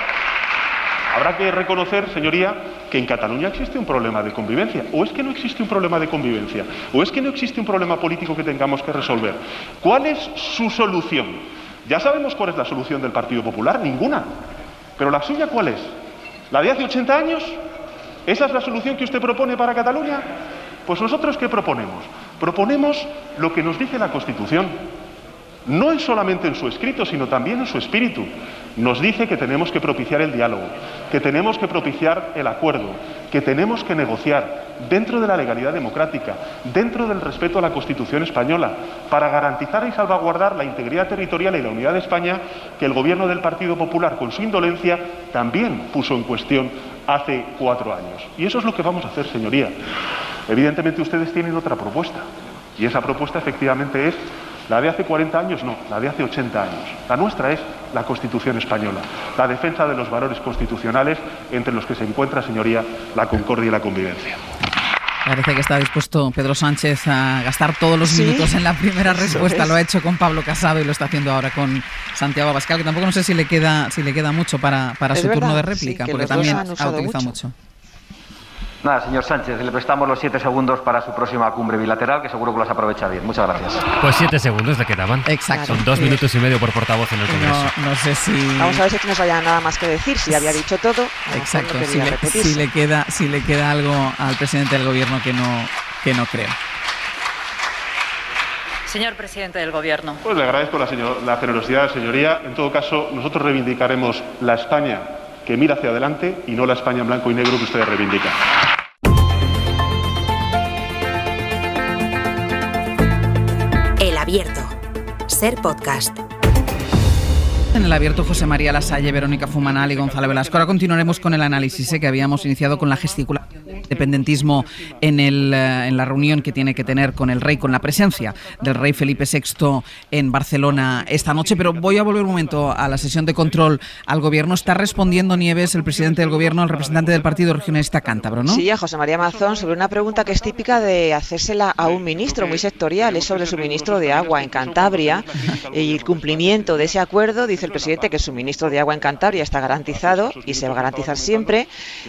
habrá que reconocer, señoría, que en Cataluña existe un problema de convivencia. ¿O es que no existe un problema de convivencia? ¿O es que no existe un problema político que tengamos que resolver? ¿Cuál es su solución? Ya sabemos cuál es la solución del Partido Popular, ninguna. ¿Pero la suya cuál es? ¿La de hace 80 años? ¿Esa es la solución que usted propone para Cataluña? Pues nosotros, ¿qué proponemos? Proponemos lo que nos dice la Constitución. No es solamente en su escrito, sino también en su espíritu. Nos dice que tenemos que propiciar el diálogo, que tenemos que propiciar el acuerdo, que tenemos que negociar dentro de la legalidad democrática, dentro del respeto a la Constitución española, para garantizar y salvaguardar la integridad territorial y la unidad de España, que el gobierno del Partido Popular, con su indolencia, también puso en cuestión hace 4 años. Y eso es lo que vamos a hacer, señoría. Evidentemente ustedes tienen otra propuesta, y esa propuesta efectivamente es la de hace 40 años, no, la de hace 80 años. La nuestra es la Constitución española, la defensa de los valores constitucionales, entre los que se encuentra, señoría, la concordia y la convivencia. Parece que está dispuesto Pedro Sánchez a gastar todos los minutos en la primera respuesta. Lo ha hecho con Pablo Casado y lo está haciendo ahora con Santiago Abascal, que tampoco no sé si le queda mucho para su turno de réplica, porque también ha utilizado mucho. Nada, señor Sánchez, le prestamos los 7 segundos para su próxima cumbre bilateral, que seguro que los aprovecha bien. Muchas gracias. Pues 7 segundos le quedaban. Exacto. Son 2 minutos y medio por portavoz en el Congreso. No sé si... Vamos a ver si no haya nada más que decir, si había dicho todo. Exacto, si le queda algo al presidente del Gobierno que no creo. Señor presidente del Gobierno. Pues le agradezco la generosidad, señoría. En todo caso, nosotros reivindicaremos la España que mira hacia adelante y no la España en blanco y negro que ustedes reivindican. El Abierto. Ser podcast. En el Abierto, José María Lasalle, Verónica Fumanal y Gonzalo Velasco. Ahora continuaremos con el análisis que habíamos iniciado con la gesticulación del independentismo en la reunión que tiene que tener con el rey, con la presencia del rey Felipe VI en Barcelona esta noche. Pero voy a volver un momento a la sesión de control al Gobierno. Está respondiendo Nieves, el presidente del Gobierno, al representante del Partido Regionalista Cántabro, ¿no? Sí, a José María Mazón, sobre una pregunta que es típica de hacérsela a un ministro muy sectorial. Es sobre el suministro de agua en Cantabria y el cumplimiento de ese acuerdo. Dice el presidente que el suministro de agua en Cantabria está garantizado y se va a garantizar siempre,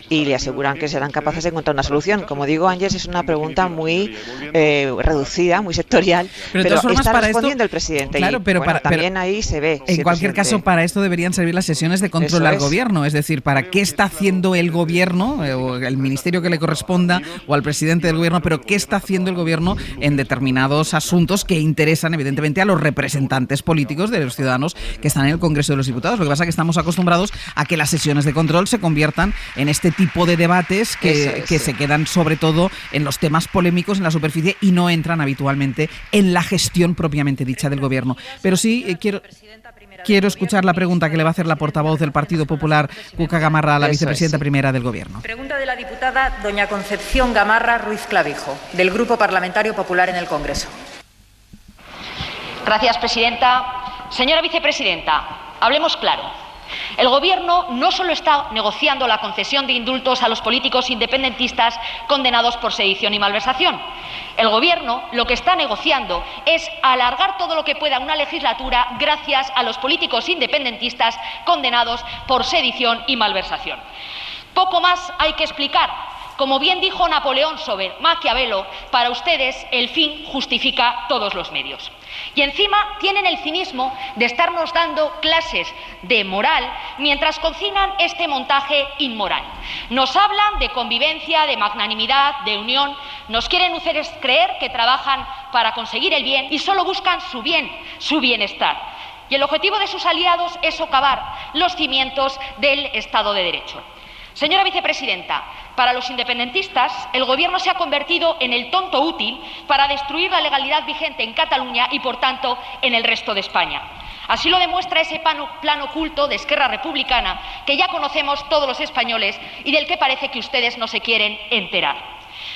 y le aseguran que serán capaces de encontrar una solución. Como digo, Ángeles, es una pregunta muy reducida, muy sectorial, pero está respondiendo el presidente. Claro, pero también ahí se ve. En cualquier caso, para esto deberían servir las sesiones de control al Gobierno, es decir, para qué está haciendo el Gobierno, o el ministerio que le corresponda, o al presidente del Gobierno, pero qué está haciendo el Gobierno en determinados asuntos que interesan, evidentemente, a los representantes políticos de los ciudadanos que están en el Congreso de los Diputados. Lo que pasa es que estamos acostumbrados a que las sesiones de control se conviertan en este tipo de debates que se quedan sobre todo en los temas polémicos, en la superficie, y no entran habitualmente en la gestión propiamente dicha del Gobierno. Pero sí quiero escuchar la pregunta que le va a hacer la portavoz del Partido Popular, Cuca Gamarra, a la vicepresidenta primera del Gobierno. Pregunta de la diputada doña Concepción Gamarra Ruiz Clavijo, del Grupo Parlamentario Popular en el Congreso. Gracias, presidenta. Señora vicepresidenta, hablemos claro. El Gobierno no solo está negociando la concesión de indultos a los políticos independentistas condenados por sedición y malversación. El Gobierno lo que está negociando es alargar todo lo que pueda una legislatura gracias a los políticos independentistas condenados por sedición y malversación. Poco más hay que explicar. Como bien dijo Napoleón sobre Maquiavelo, para ustedes el fin justifica todos los medios. Y encima tienen el cinismo de estarnos dando clases de moral mientras cocinan este montaje inmoral. Nos hablan de convivencia, de magnanimidad, de unión. Nos quieren hacer creer que trabajan para conseguir el bien y solo buscan su bien, su bienestar. Y el objetivo de sus aliados es socavar los cimientos del Estado de Derecho. Señora vicepresidenta, para los independentistas, el Gobierno se ha convertido en el tonto útil para destruir la legalidad vigente en Cataluña y, por tanto, en el resto de España. Así lo demuestra ese plan oculto de Esquerra Republicana que ya conocemos todos los españoles y del que parece que ustedes no se quieren enterar.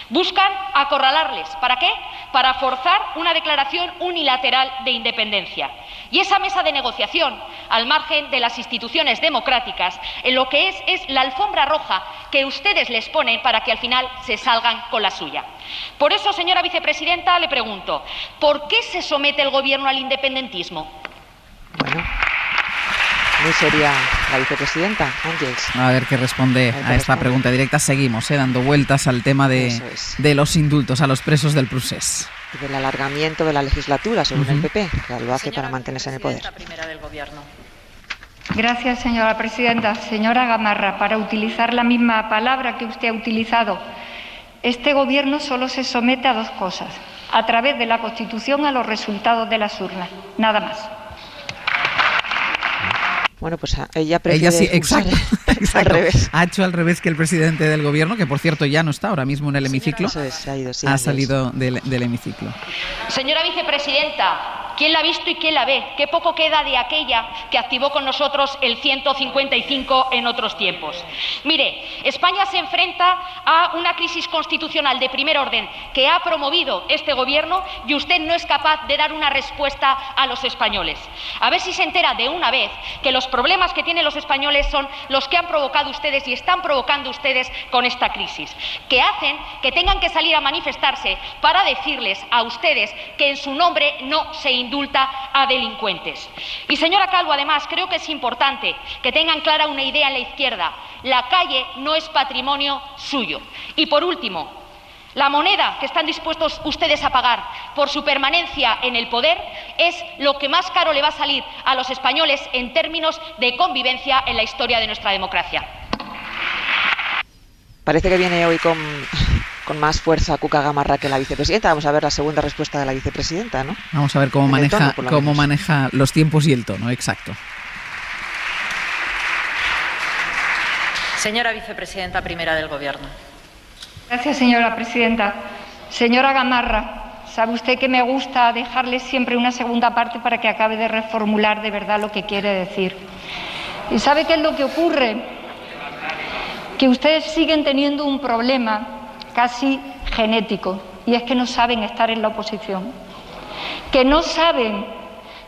Buscan acorralarles. ¿Para qué? Para forzar una declaración unilateral de independencia. Y esa mesa de negociación, al margen de las instituciones democráticas, en lo que es la alfombra roja que ustedes les ponen para que al final se salgan con la suya. Por eso, señora vicepresidenta, le pregunto, ¿por qué se somete el Gobierno al independentismo? Bueno, muy seria la vicepresidenta, Ángels. A ver qué responde a esta pregunta directa. Seguimos dando vueltas al tema de los indultos a los presos del procés. Y del alargamiento de la legislatura, según el PP, que lo hace para mantenerse en el poder. Primera del Gobierno. Gracias, señora presidenta. Señora Gamarra, para utilizar la misma palabra que usted ha utilizado, este Gobierno solo se somete a dos cosas: a través de la Constitución a los resultados de las urnas. Nada más. Bueno, pues ella prefiere sí, exacto. Al revés. Ha hecho al revés que el presidente del Gobierno, que por cierto ya no está ahora mismo en el hemiciclo. Ha salido del hemiciclo. Señora vicepresidenta, ¿quién la ha visto y quién la ve? Qué poco queda de aquella que activó con nosotros el 155 en otros tiempos. Mire, España se enfrenta a una crisis constitucional de primer orden que ha promovido este Gobierno y usted no es capaz de dar una respuesta a los españoles. A ver si se entera de una vez que los problemas que tienen los españoles son los que han provocado ustedes y están provocando ustedes con esta crisis, que hacen que tengan que salir a manifestarse para decirles a ustedes que en su nombre no se indulta a delincuentes. Y señora Calvo, además, creo que es importante que tengan clara una idea en la izquierda: la calle no es patrimonio suyo. Y por último, la moneda que están dispuestos ustedes a pagar por su permanencia en el poder es lo que más caro le va a salir a los españoles en términos de convivencia en la historia de nuestra democracia. Parece que viene hoy con más fuerza Cuca Gamarra que la vicepresidenta. Vamos a ver la segunda respuesta de la vicepresidenta, ¿no? Vamos a ver cómo maneja los tiempos y el tono, exacto. Señora vicepresidenta primera del Gobierno. Gracias, señora presidenta. Señora Gamarra, sabe usted que me gusta dejarle siempre una segunda parte para que acabe de reformular de verdad lo que quiere decir. ¿Y sabe qué es lo que ocurre? Que ustedes siguen teniendo un problema casi genético, y es que no saben estar en la oposición, que no saben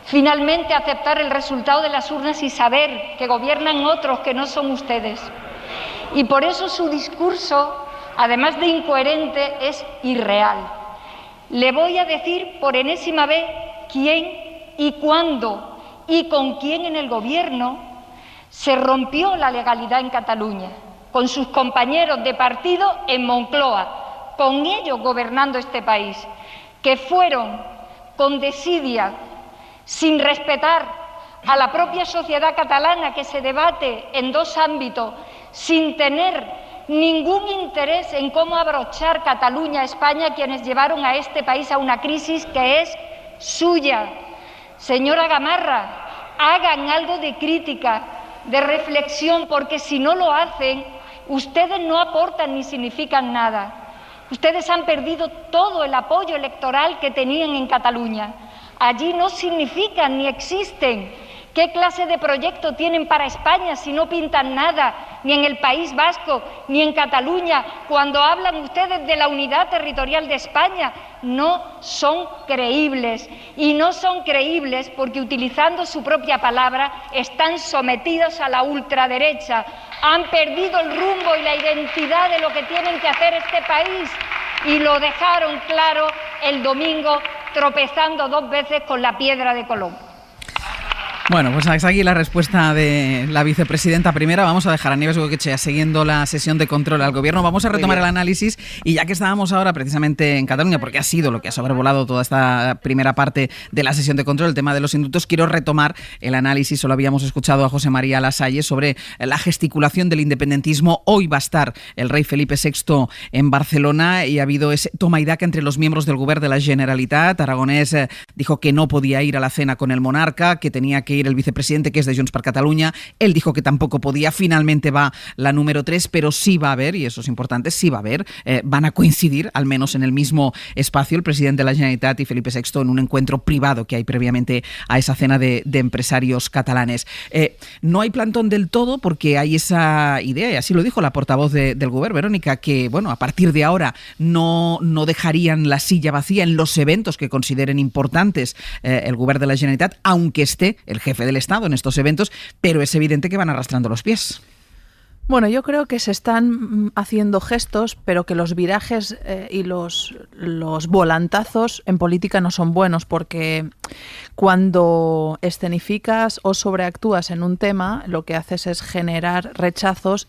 finalmente aceptar el resultado de las urnas y saber que gobiernan otros que no son ustedes. Y por eso su discurso, además de incoherente, es irreal. Le voy a decir por enésima vez quién y cuándo y con quién en el Gobierno se rompió la legalidad en Cataluña, con sus compañeros de partido en Moncloa, con ellos gobernando este país, que fueron con desidia, sin respetar a la propia sociedad catalana que se debate en dos ámbitos, sin tener ningún interés en cómo abrochar Cataluña a España, quienes llevaron a este país a una crisis que es suya. Señora Gamarra, hagan algo de crítica, de reflexión, porque si no lo hacen, ustedes no aportan ni significan nada. Ustedes han perdido todo el apoyo electoral que tenían en Cataluña. Allí no significan ni existen. ¿Qué clase de proyecto tienen para España si no pintan nada, ni en el País Vasco, ni en Cataluña? Cuando hablan ustedes de la unidad territorial de España, no son creíbles. Y no son creíbles porque, utilizando su propia palabra, están sometidos a la ultraderecha. Han perdido el rumbo y la identidad de lo que tienen que hacer este país. Y lo dejaron claro el domingo, tropezando dos veces con la piedra de Colón. Bueno, pues hasta aquí la respuesta de la vicepresidenta primera. Vamos a dejar a Nieves Goicoechea siguiendo la sesión de control al gobierno. Vamos a retomar el análisis y ya que estábamos ahora precisamente en Cataluña, porque ha sido lo que ha sobrevolado toda esta primera parte de la sesión de control, el tema de los indultos, quiero retomar el análisis. Solo habíamos escuchado a José María Lasalle sobre la gesticulación del independentismo. Hoy va a estar el rey Felipe VI en Barcelona y ha habido ese toma y daca entre los miembros del Govern de la Generalitat. Aragonès dijo que no podía ir a la cena con el monarca, que tenía que ir el vicepresidente, que es de Junts per Catalunya. Él dijo que tampoco podía. Finalmente va la número 3, pero sí va a haber, y eso es importante, sí va a haber, van a coincidir, al menos en el mismo espacio, el presidente de la Generalitat y Felipe VI en un encuentro privado que hay previamente a esa cena de empresarios catalanes. No hay plantón del todo porque hay esa idea, y así lo dijo la portavoz del Govern, Verónica, que bueno, a partir de ahora no dejarían la silla vacía en los eventos que consideren importantes el Govern de la Generalitat, aunque esté el jefe del Estado en estos eventos, pero es evidente que van arrastrando los pies. Bueno, yo creo que se están haciendo gestos, pero que los virajes y los volantazos en política no son buenos, porque cuando escenificas o sobreactúas en un tema, lo que haces es generar rechazos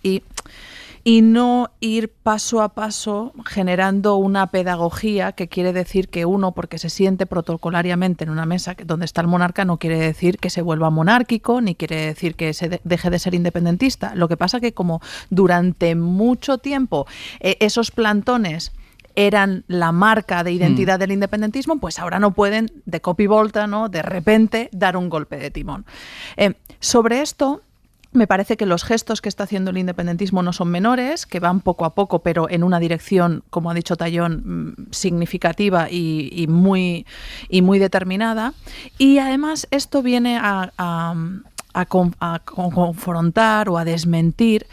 y no ir paso a paso generando una pedagogía, que quiere decir que uno, porque se siente protocolariamente en una mesa donde está el monarca, no quiere decir que se vuelva monárquico, ni quiere decir que se deje de ser independentista. Lo que pasa que como durante mucho tiempo esos plantones eran la marca de identidad del independentismo, pues ahora no pueden de copy volta, ¿no?, de repente dar un golpe de timón. Sobre esto, me parece que los gestos que está haciendo el independentismo no son menores, que van poco a poco, pero en una dirección, como ha dicho Tallón, significativa y muy determinada. Y además esto viene a confrontar o a desmentir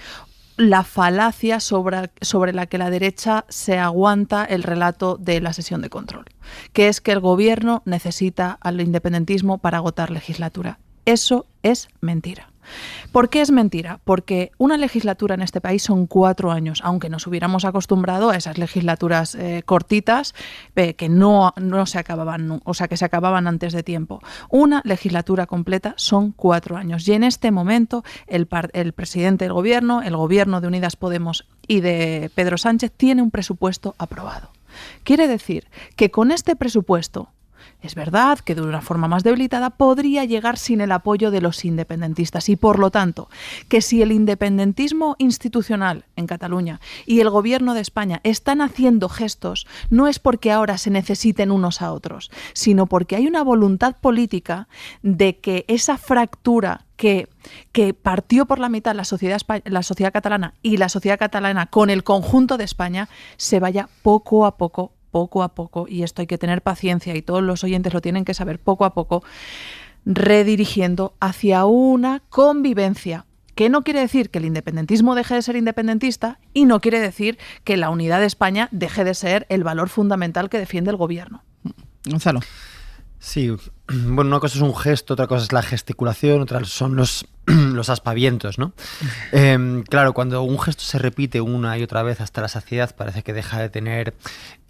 la falacia sobre la que la derecha se aguanta el relato de la sesión de control, que es que el gobierno necesita al independentismo para agotar legislatura. Eso es mentira. ¿Por qué es mentira? Porque una legislatura en este país son 4 años, aunque nos hubiéramos acostumbrado a esas legislaturas cortitas que no se acababan, o sea, que se acababan antes de tiempo. Una legislatura completa son 4 años y en este momento el presidente del gobierno, el gobierno de Unidas Podemos y de Pedro Sánchez tiene un presupuesto aprobado. Quiere decir que con este presupuesto, es verdad que de una forma más debilitada podría llegar sin el apoyo de los independentistas y, por lo tanto, que si el independentismo institucional en Cataluña y el Gobierno de España están haciendo gestos, no es porque ahora se necesiten unos a otros, sino porque hay una voluntad política de que esa fractura que partió por la mitad la sociedad catalana y la sociedad catalana con el conjunto de España se vaya poco a poco, y esto hay que tener paciencia y todos los oyentes lo tienen que saber, poco a poco, redirigiendo hacia una convivencia, que no quiere decir que el independentismo deje de ser independentista y no quiere decir que la unidad de España deje de ser el valor fundamental que defiende el gobierno. Gonzalo. Sí, bueno, una cosa es un gesto, otra cosa es la gesticulación, otra son los aspavientos, ¿no? Claro, cuando un gesto se repite una y otra vez hasta la saciedad, parece que deja de tener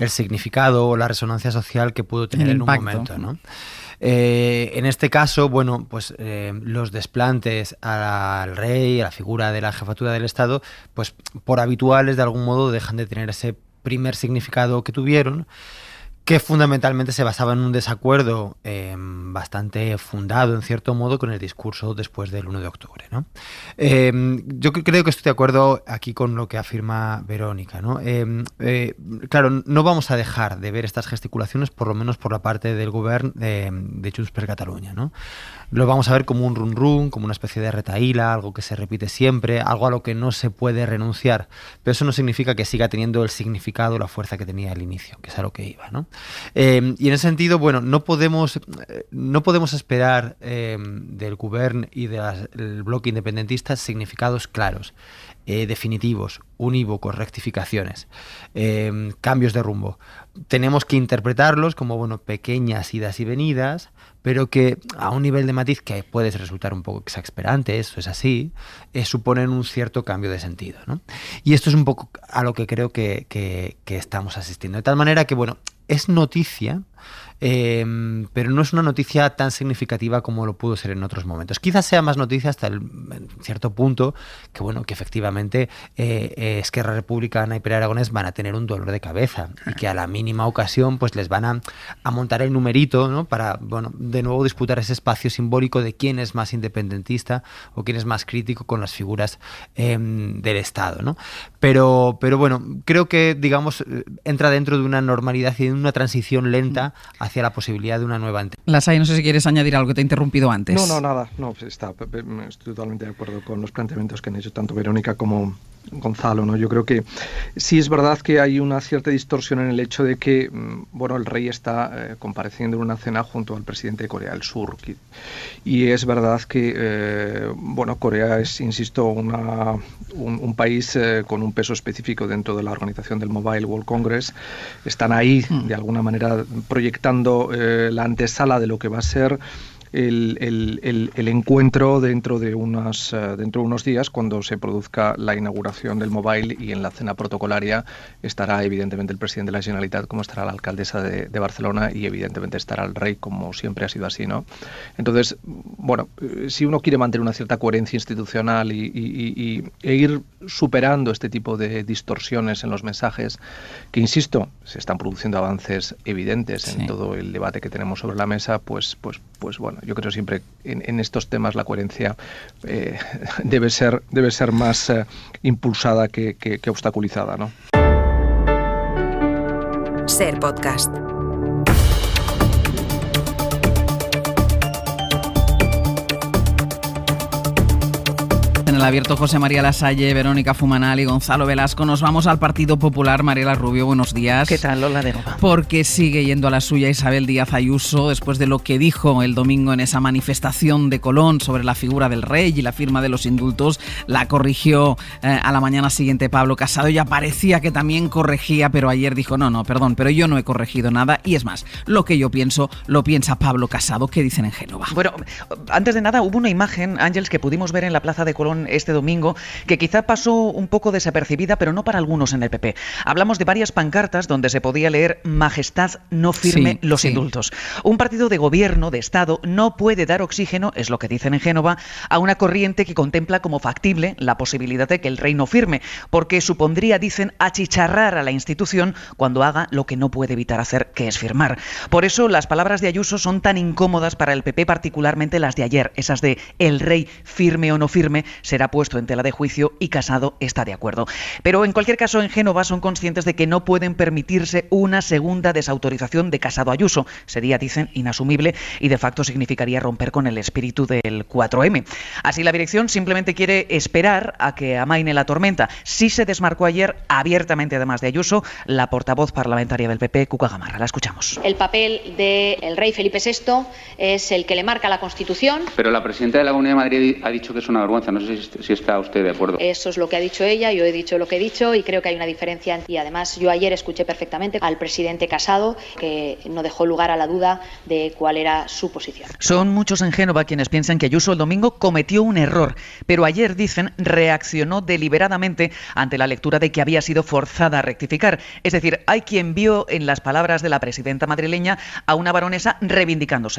el significado o la resonancia social que pudo tener en un momento, ¿no? En este caso, bueno, pues los desplantes al rey, a la figura de la jefatura del Estado, pues por habituales de algún modo dejan de tener ese primer significado que tuvieron, que fundamentalmente se basaba en un desacuerdo bastante fundado, en cierto modo, con el discurso después del 1 de octubre, ¿no? Yo creo que estoy de acuerdo aquí con lo que afirma Verónica, ¿no? Claro, no vamos a dejar de ver estas gesticulaciones, por lo menos por la parte del Govern de Junts per Catalunya, ¿no? Lo vamos a ver como un run-run, como una especie de retahíla, algo que se repite siempre, algo a lo que no se puede renunciar. Pero eso no significa que siga teniendo el significado, la fuerza que tenía al inicio, que es a lo que iba, ¿no? Y en ese sentido, bueno, no podemos esperar del Govern y del bloque independentista significados claros, definitivos, unívocos, rectificaciones, cambios de rumbo. Tenemos que interpretarlos como, bueno, pequeñas idas y venidas, pero que a un nivel de matiz que puede resultar un poco exasperante, eso es así, suponen un cierto cambio de sentido, ¿no? Y esto es un poco a lo que creo que estamos asistiendo. De tal manera que, bueno, es noticia, pero no es una noticia tan significativa como lo pudo ser en otros momentos. Quizás sea más noticia hasta en cierto punto que, bueno, que efectivamente Esquerra Republicana y Pere Aragonés van a tener un dolor de cabeza y que a la mínima ocasión pues les van a montar el numerito, ¿no? Para, bueno, de nuevo disputar ese espacio simbólico de quién es más independentista o quién es más crítico con las figuras del Estado, ¿no? Pero bueno, creo que, digamos, entra dentro de una normalidad y de una transición lenta hacia la posibilidad de una nueva entidad. Lasalle, no sé si quieres añadir algo, que te he interrumpido antes. No, nada. No, estoy totalmente de acuerdo con los planteamientos que han hecho tanto Verónica como Gonzalo, ¿no? Yo creo que sí es verdad que hay una cierta distorsión en el hecho de que, bueno, el rey está compareciendo en una cena junto al presidente de Corea del Sur. Y es verdad que, bueno, Corea es, insisto, un país con un peso específico dentro de la organización del Mobile World Congress. Están ahí, de alguna manera, proyectando la antesala de lo que va a ser el encuentro dentro de unos días, cuando se produzca la inauguración del Mobile, y en la cena protocolaria estará evidentemente el presidente de la Generalitat, como estará la alcaldesa de Barcelona, y evidentemente estará el rey, como siempre ha sido así, ¿no? Entonces, bueno, si uno quiere mantener una cierta coherencia institucional e ir superando este tipo de distorsiones en los mensajes, que insisto, se están produciendo avances evidentes en todo el debate que tenemos sobre la mesa, pues bueno, yo creo siempre en estos temas la coherencia debe ser más impulsada que obstaculizada, ¿no? Ser Podcast. En el abierto, José María Lasalle, Verónica Fumanal y Gonzalo Velasco. Nos vamos al Partido Popular. Mariela Rubio, buenos días. ¿Qué tal, Lola de Nova? Porque sigue yendo a la suya Isabel Díaz Ayuso, después de lo que dijo el domingo en esa manifestación de Colón sobre la figura del rey y la firma de los indultos. La corrigió a la mañana siguiente Pablo Casado. Ya parecía que también corregía, pero ayer dijo, no, perdón, pero yo no he corregido nada. Y es más, lo que yo pienso, lo piensa Pablo Casado. ¿Qué dicen en Génova? Bueno, antes de nada, hubo una imagen, Ángeles, que pudimos ver en la Plaza de Colón este domingo, que quizá pasó un poco desapercibida, pero no para algunos en el PP. Hablamos de varias pancartas donde se podía leer Majestad no firme los indultos. Un partido de gobierno, de Estado, no puede dar oxígeno, es lo que dicen en Génova, a una corriente que contempla como factible la posibilidad de que el rey no firme, porque supondría, dicen, achicharrar a la institución cuando haga lo que no puede evitar hacer, que es firmar. Por eso las palabras de Ayuso son tan incómodas para el PP, particularmente las de ayer, esas de el rey firme o no firme, será puesto en tela de juicio, y Casado está de acuerdo. Pero en cualquier caso, en Génova son conscientes de que no pueden permitirse una segunda desautorización de Casado Ayuso. Sería, dicen, inasumible y de facto significaría romper con el espíritu del 4M. Así, la dirección simplemente quiere esperar a que amaine la tormenta. Sí se desmarcó ayer abiertamente, además de Ayuso, la portavoz parlamentaria del PP, Cuca Gamarra. La escuchamos. El papel del rey Felipe VI es el que le marca la Constitución. Pero la presidenta de la Comunidad de Madrid ha dicho que es una vergüenza. No sé si está usted de acuerdo. Eso es lo que ha dicho ella, yo he dicho lo que he dicho y creo que hay una diferencia. Y además yo ayer escuché perfectamente al presidente Casado, que no dejó lugar a la duda de cuál era su posición. Son muchos en Génova quienes piensan que Ayuso el domingo cometió un error, pero ayer, dicen, reaccionó deliberadamente ante la lectura de que había sido forzada a rectificar. Es decir, hay quien vio en las palabras de la presidenta madrileña a una baronesa reivindicando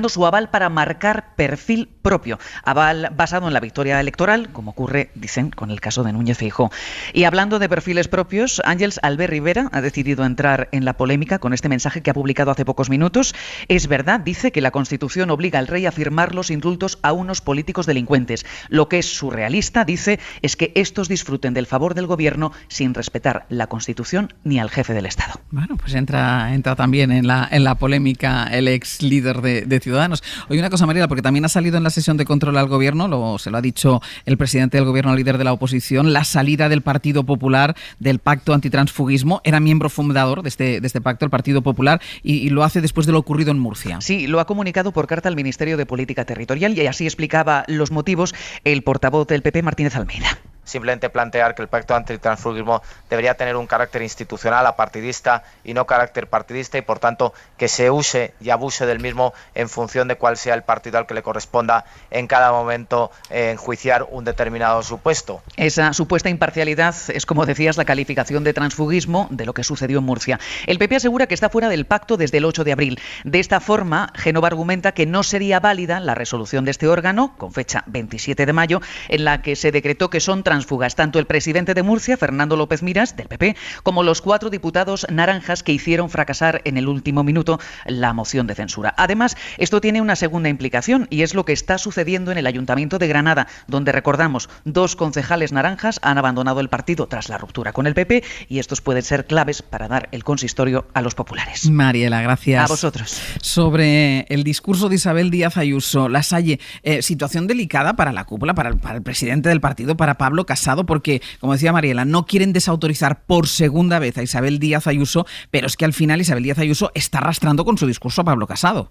su aval para marcar perfil propio, aval basado en la victoria electoral, como ocurre, dicen, con el caso de Núñez Feijóo. Y hablando de perfiles propios, Ángeles, Albert Rivera ha decidido entrar en la polémica con este mensaje que ha publicado hace pocos minutos. Es verdad, dice, que la Constitución obliga al rey a firmar los indultos a unos políticos delincuentes. Lo que es surrealista, dice, es que estos disfruten del favor del gobierno sin respetar la Constitución ni al jefe del Estado. Bueno, pues entra también en la polémica el ex líder de Ciudadanos. Oye, una cosa, Mariela, porque también ha salido en la sesión de control al gobierno, se lo ha dicho el presidente del gobierno, líder de la oposición, la salida del Partido Popular del pacto antitransfugismo. Era miembro fundador de este pacto, el Partido Popular, y lo hace después de lo ocurrido en Murcia. Sí, lo ha comunicado por carta al Ministerio de Política Territorial y así explicaba los motivos el portavoz del PP, Martínez Almeida. simplemente plantear que el pacto antitransfugismo debería tener un carácter institucional, apartidista y no carácter partidista, y por tanto que se use y abuse del mismo en función de cuál sea el partido al que le corresponda en cada momento enjuiciar un determinado supuesto. Esa supuesta imparcialidad es, como decías, la calificación de transfugismo de lo que sucedió en Murcia. El PP asegura que está fuera del pacto desde el 8 de abril. De esta forma, Génova argumenta que no sería válida la resolución de este órgano, con fecha 27 de mayo, en la que se decretó que son tránsfugas tanto el presidente de Murcia, Fernando López Miras, del PP, como los 4 diputados naranjas que hicieron fracasar en el último minuto la moción de censura. Además, esto tiene una segunda implicación, y es lo que está sucediendo en el Ayuntamiento de Granada, donde, recordamos, 2 concejales naranjas han abandonado el partido tras la ruptura con el PP, y estos pueden ser claves para dar el consistorio a los populares. Mariela, gracias. A vosotros. Sobre el discurso de Isabel Díaz Ayuso, Lasalle, situación delicada para la cúpula, para el presidente del partido, para Pablo Casado, porque, como decía Mariela, no quieren desautorizar por segunda vez a Isabel Díaz Ayuso, pero es que al final Isabel Díaz Ayuso está arrastrando con su discurso a Pablo Casado.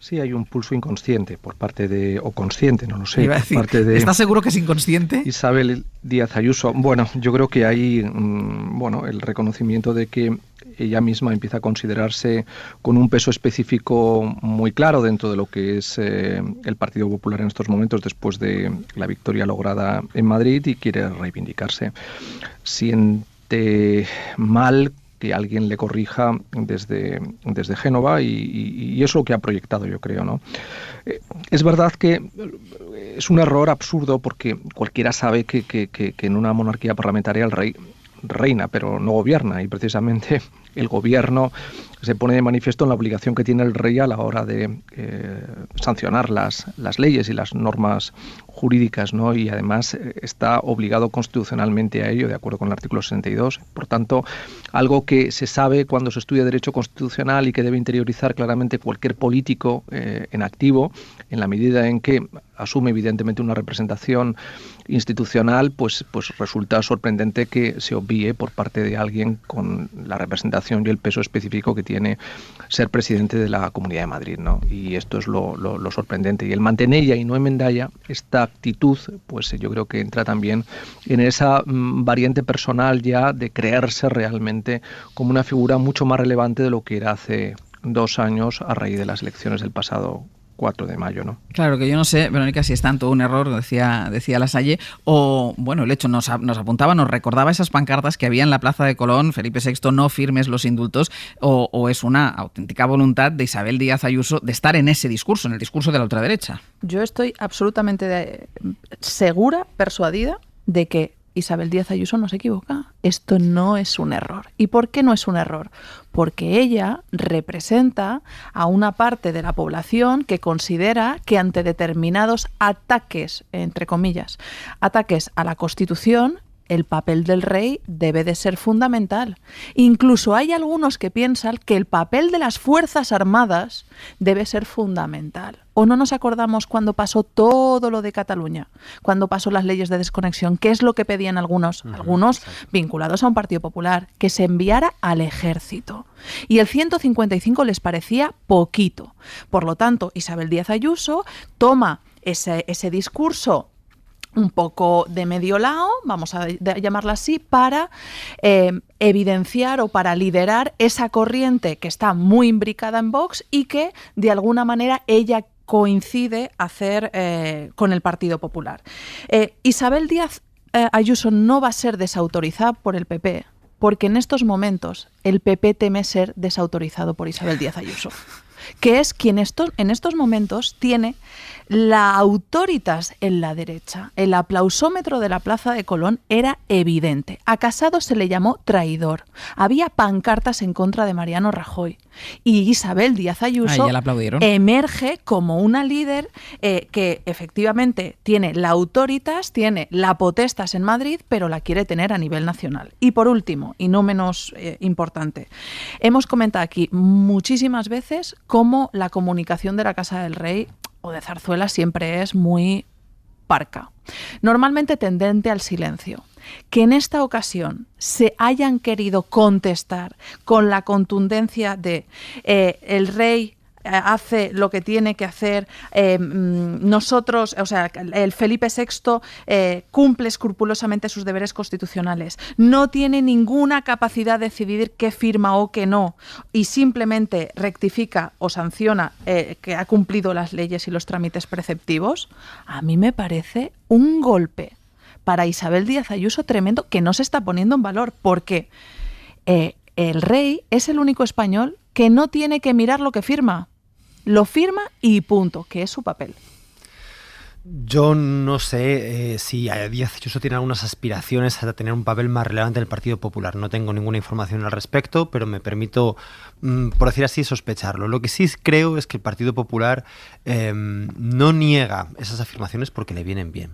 Sí, hay un pulso inconsciente por parte de, o consciente, no lo sé, Iba a decir, por parte de... ¿estás seguro que es inconsciente? Isabel Díaz Ayuso. Bueno, yo creo que hay el reconocimiento de que ella misma empieza a considerarse con un peso específico muy claro dentro de lo que es el Partido Popular en estos momentos, después de la victoria lograda en Madrid, y quiere reivindicarse. Siente mal que alguien le corrija desde Génova, y eso es lo que ha proyectado, yo creo, ¿no? Es verdad que es un error absurdo, porque cualquiera sabe que en una monarquía parlamentaria el rey reina, pero no gobierna, y precisamente el gobierno se pone de manifiesto en la obligación que tiene el rey a la hora de sancionar las leyes y las normas jurídicas, ¿no? Y además está obligado constitucionalmente a ello, de acuerdo con el artículo 62. Por tanto, algo que se sabe cuando se estudia Derecho Constitucional y que debe interiorizar claramente cualquier político en activo, en la medida en que asume evidentemente una representación institucional, pues resulta sorprendente que se obvíe por parte de alguien con la representación y el peso específico que tiene ser presidente de la Comunidad de Madrid, ¿no? Y esto es lo sorprendente. Y el mantenella y no enmendalla, esta actitud, pues yo creo que entra también en esa variante personal ya de creerse realmente como una figura mucho más relevante de lo que era hace 2 años a raíz de las elecciones del pasado 4 de mayo, ¿no? Claro, que yo no sé, Verónica, si es tanto un error, decía Lasalle, o, bueno, el hecho nos apuntaba, nos recordaba esas pancartas que había en la Plaza de Colón, Felipe VI, no firmes los indultos, o es una auténtica voluntad de Isabel Díaz Ayuso de estar en ese discurso, en el discurso de la ultraderecha. Yo estoy absolutamente segura, persuadida, de que Isabel Díaz Ayuso no se equivoca. Esto no es un error. ¿Y por qué no es un error? Porque ella representa a una parte de la población que considera que ante determinados ataques, entre comillas, ataques a la Constitución, el papel del rey debe de ser fundamental. Incluso hay algunos que piensan que el papel de las Fuerzas Armadas debe ser fundamental. ¿O no nos acordamos cuando pasó todo lo de Cataluña? Cuando pasó las leyes de desconexión, ¿qué es lo que pedían algunos vinculados a un partido popular? Que se enviara al ejército. Y el 155 les parecía poquito. Por lo tanto, Isabel Díaz Ayuso toma ese discurso un poco de medio lado, vamos a llamarla así, para evidenciar o para liderar esa corriente que está muy imbricada en Vox y que de alguna manera ella coincide hacer con el Partido Popular. Isabel Díaz Ayuso no va a ser desautorizada por el PP, porque en estos momentos el PP teme ser desautorizado por Isabel Díaz Ayuso, que es quien en estos momentos tiene la autoritas en la derecha. El aplausómetro de la Plaza de Colón era evidente. A Casado se le llamó traidor. Había pancartas en contra de Mariano Rajoy. Y Isabel Díaz Ayuso emerge como una líder que efectivamente tiene la autoritas, tiene la potestas en Madrid, pero la quiere tener a nivel nacional. Y por último, y no menos importante, hemos comentado aquí muchísimas veces cómo la comunicación de la Casa del Rey o de Zarzuela siempre es muy parca, normalmente tendente al silencio. Que en esta ocasión se hayan querido contestar con la contundencia de el rey hace lo que tiene que hacer. Nosotros, o sea, el Felipe VI cumple escrupulosamente sus deberes constitucionales. No tiene ninguna capacidad de decidir qué firma o qué no, y simplemente rectifica o sanciona que ha cumplido las leyes y los trámites preceptivos. A mí me parece un golpe para Isabel Díaz Ayuso tremendo, que no se está poniendo en valor, porque el rey es el único español que no tiene que mirar lo que firma. Lo firma y punto, que es su papel. Yo no sé si Díaz Ayuso tiene algunas aspiraciones a tener un papel más relevante en el Partido Popular. No tengo ninguna información al respecto, pero me permito, por decir así, sospecharlo. Lo que sí creo es que el Partido Popular no niega esas afirmaciones porque le vienen bien.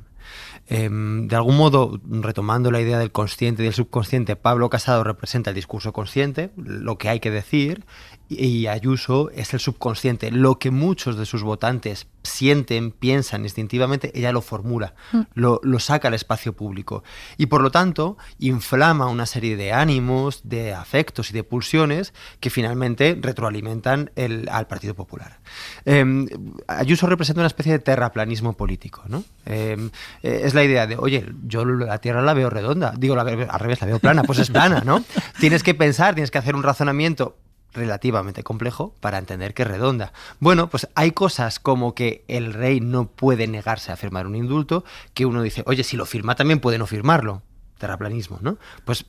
De algún modo, retomando la idea del consciente y del subconsciente, Pablo Casado representa el discurso consciente, lo que hay que decir, y Ayuso es el subconsciente, lo que muchos de sus votantes sienten, piensan instintivamente, ella lo formula, lo saca al espacio público y por lo tanto inflama una serie de ánimos, de afectos y de pulsiones que finalmente retroalimentan al Partido Popular. Ayuso representa una especie de terraplanismo político, ¿no? Es la idea de, oye, yo la Tierra la veo redonda, digo, al revés, la veo plana, pues es plana, ¿no? Tienes que pensar, tienes que hacer un razonamiento relativamente complejo para entender que es redonda. Bueno, pues hay cosas como que el rey no puede negarse a firmar un indulto, que uno dice, oye, si lo firma también puede no firmarlo. Terraplanismo, ¿no? Pues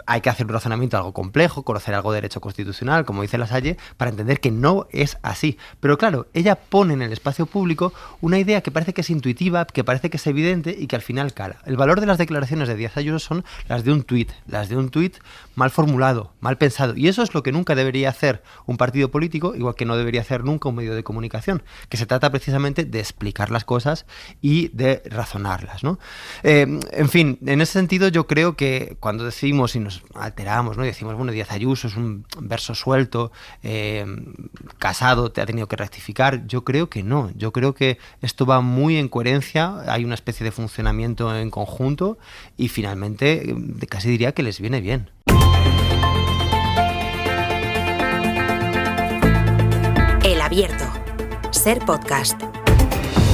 hay que hacer un razonamiento algo complejo, conocer algo de derecho constitucional, como dice Lasalle, para entender que no es así. Pero claro, ella pone en el espacio público una idea que parece que es intuitiva, que parece que es evidente y que al final cala. El valor de las declaraciones de Díaz Ayuso son las de un tuit mal formulado, mal pensado. Y eso es lo que nunca debería hacer un partido político, igual que no debería hacer nunca un medio de comunicación, que se trata precisamente de explicar las cosas y de razonarlas, ¿no? En fin, en ese sentido yo creo que cuando decimos y nos alteramos, ¿no? Y decimos, bueno, Díaz Ayuso es un verso suelto, Casado te ha tenido que rectificar, yo creo que no, yo creo que esto va muy en coherencia, hay una especie de funcionamiento en conjunto y finalmente casi diría que les viene bien. El Abierto, Ser Podcast.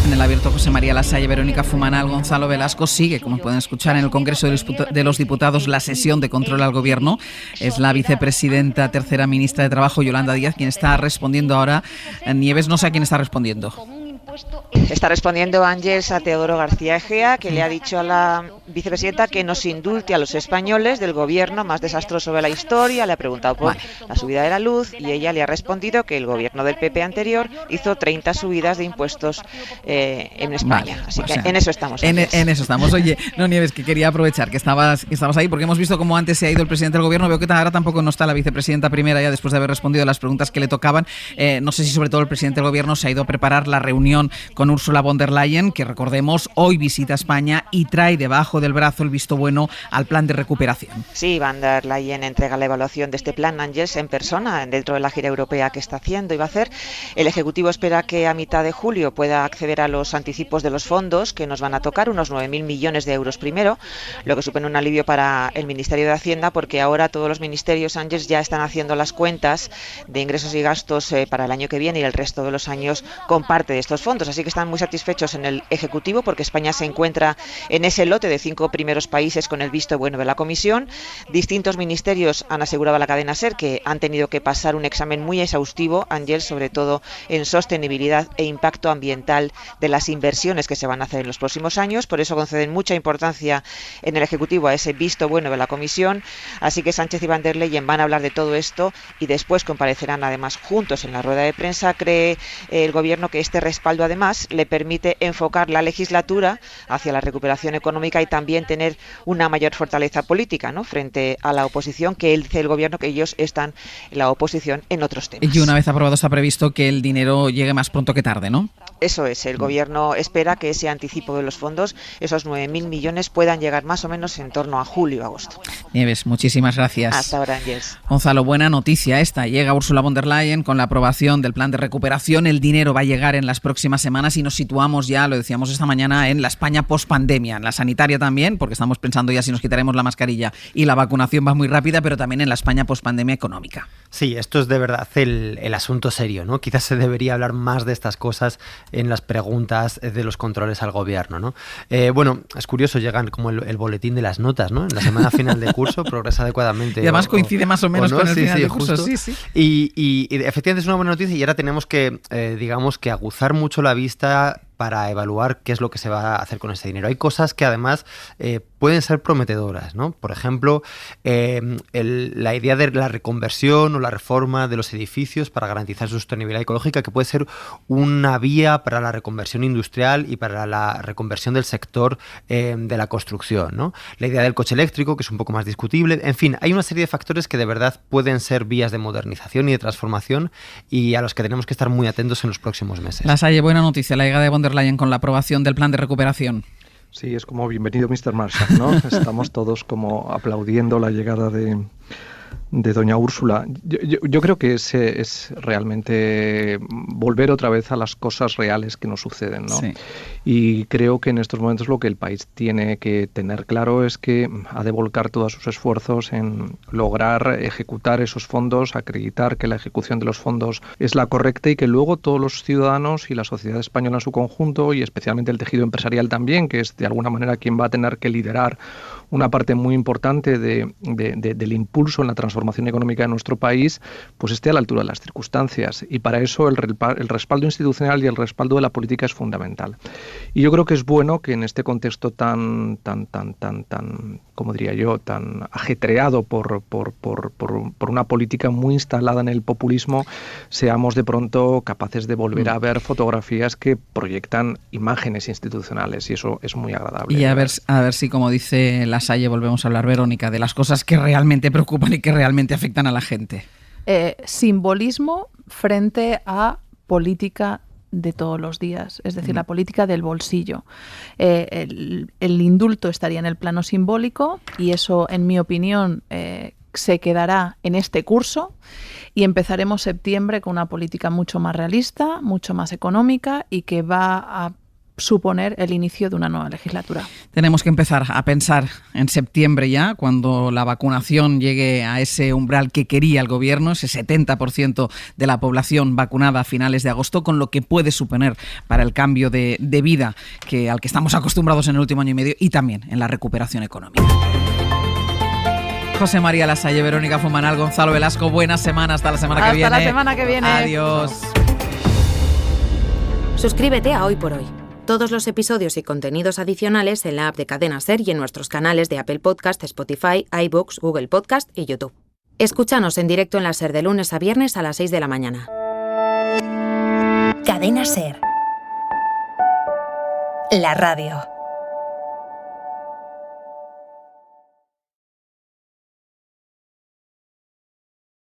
En el Abierto, José María Lasalle, Verónica Fumanal, Gonzalo Velasco. Sigue, como pueden escuchar, en el Congreso de los Diputados la sesión de control al Gobierno. Es la vicepresidenta, tercera ministra de Trabajo, Yolanda Díaz, quien está respondiendo ahora. Nieves, no sé a quién está respondiendo. Está respondiendo Ángeles a Teodoro García Egea, que le ha dicho a la vicepresidenta que nos indulte a los españoles del gobierno más desastroso de la historia. Le ha preguntado por la subida de la luz y ella le ha respondido que el gobierno del PP anterior hizo 30 subidas de impuestos en España. Así que en eso estamos. En eso estamos. Oye, no, Nieves, que quería aprovechar que estabas ahí, porque hemos visto cómo antes se ha ido el presidente del gobierno. Veo que ahora tampoco no está la vicepresidenta primera, ya después de haber respondido a las preguntas que le tocaban. No sé si sobre todo el presidente del gobierno se ha ido a preparar la reunión con Ursula von der Leyen, que recordemos hoy visita España y trae debajo del brazo el visto bueno al plan de recuperación. Sí, von der Leyen entrega la evaluación de este plan, Ángeles, en persona dentro de la gira europea que está haciendo y va a hacer. El Ejecutivo espera que a mitad de julio pueda acceder a los anticipos de los fondos que nos van a tocar, unos 9.000 millones de euros primero, lo que supone un alivio para el Ministerio de Hacienda, porque ahora todos los ministerios, Ángeles, ya están haciendo las cuentas de ingresos y gastos para el año que viene y el resto de los años con parte de estos fondos. Así que están muy satisfechos en el Ejecutivo porque España se encuentra en ese lote de 5 primeros países con el visto bueno de la Comisión. Distintos ministerios han asegurado a la cadena SER que han tenido que pasar un examen muy exhaustivo, Ángel, sobre todo en sostenibilidad e impacto ambiental de las inversiones que se van a hacer en los próximos años. Por eso conceden mucha importancia en el Ejecutivo a ese visto bueno de la Comisión. Así que Sánchez y Von der Leyen van a hablar de todo esto y después comparecerán además juntos en la rueda de prensa. Cree el Gobierno que este respaldo además le permite enfocar la legislatura hacia la recuperación económica y también tener una mayor fortaleza política, ¿no?, frente a la oposición, que dice el Gobierno que ellos están en la oposición en otros temas. Y una vez aprobado está previsto que el dinero llegue más pronto que tarde, ¿no? Eso es, el Gobierno espera que ese anticipo de los fondos, esos 9.000 millones, puedan llegar más o menos en torno a julio-agosto. Nieves, muchísimas gracias. Hasta ahora, Ángeles. Gonzalo, buena noticia esta. Llega Ursula von der Leyen con la aprobación del plan de recuperación. El dinero va a llegar en las próximas semanas y nos situamos ya, lo decíamos esta mañana, en la España post-pandemia. En la sanitaria también, porque estamos pensando ya si nos quitaremos la mascarilla y la vacunación va muy rápida, pero también en la España post-pandemia económica. Sí, esto es de verdad el asunto serio, ¿no? Quizás se debería hablar más de estas cosas en las preguntas de los controles al gobierno, ¿no? Bueno, es curioso, llegan como el boletín de las notas, ¿no? En la semana final de curso progresa adecuadamente. Y además coincide más o menos con el final de curso. Sí. Y efectivamente es una buena noticia y ahora tenemos que, digamos, que aguzar mucho la vista para evaluar qué es lo que se va a hacer con ese dinero. Hay cosas que además pueden ser prometedoras, ¿no? Por ejemplo, la idea de la reconversión o la reforma de los edificios para garantizar su sostenibilidad ecológica, que puede ser una vía para la reconversión industrial y para la reconversión del sector de la construcción, ¿no? La idea del coche eléctrico, que es un poco más discutible. En fin, hay una serie de factores que de verdad pueden ser vías de modernización y de transformación y a los que tenemos que estar muy atentos en los próximos meses. Lasalle, buena noticia, la llegada de von der Leyen con la aprobación del plan de recuperación. Sí, es como bienvenido Mr. Marshall, ¿no? Estamos todos como aplaudiendo la llegada de doña Úrsula. Yo creo que es realmente volver otra vez a las cosas reales que nos suceden, ¿no? Sí. Y creo que en estos momentos lo que el país tiene que tener claro es que ha de volcar todos sus esfuerzos en lograr ejecutar esos fondos, acreditar que la ejecución de los fondos es la correcta y que luego todos los ciudadanos y la sociedad española en su conjunto y especialmente el tejido empresarial también, que es de alguna manera quien va a tener que liderar una parte muy importante del impulso en la transformación económica de nuestro país, pues esté a la altura de las circunstancias. Y para eso el respaldo institucional y el respaldo de la política es fundamental. Y yo creo que es bueno que en este contexto tan como diría yo, tan ajetreado por una política muy instalada en el populismo, seamos de pronto capaces de volver a ver fotografías que proyectan imágenes institucionales y eso es muy agradable. Y a ver si, como dice Lasalle, volvemos a hablar, Verónica, de las cosas que realmente preocupan y que realmente afectan a la gente. Simbolismo frente a política de todos los días, es decir, la política del bolsillo. El indulto estaría en el plano simbólico y eso, en mi opinión, se quedará en este curso y empezaremos septiembre con una política mucho más realista, mucho más económica y que va a suponer el inicio de una nueva legislatura. Tenemos que empezar a pensar en septiembre ya, cuando la vacunación llegue a ese umbral que quería el gobierno, ese 70% de la población vacunada a finales de agosto, con lo que puede suponer para el cambio de vida al que estamos acostumbrados en el último año y medio y también en la recuperación económica. José María Lasalle, Verónica Fumanal, Gonzalo Velasco, buena semana, hasta la semana que viene. Hasta la semana que viene. Adiós. Suscríbete a Hoy por Hoy. Todos los episodios y contenidos adicionales en la app de Cadena SER y en nuestros canales de Apple Podcast, Spotify, iVoox, Google Podcast y YouTube. Escúchanos en directo en la SER de lunes a viernes a las 6 de la mañana. Cadena SER. La radio.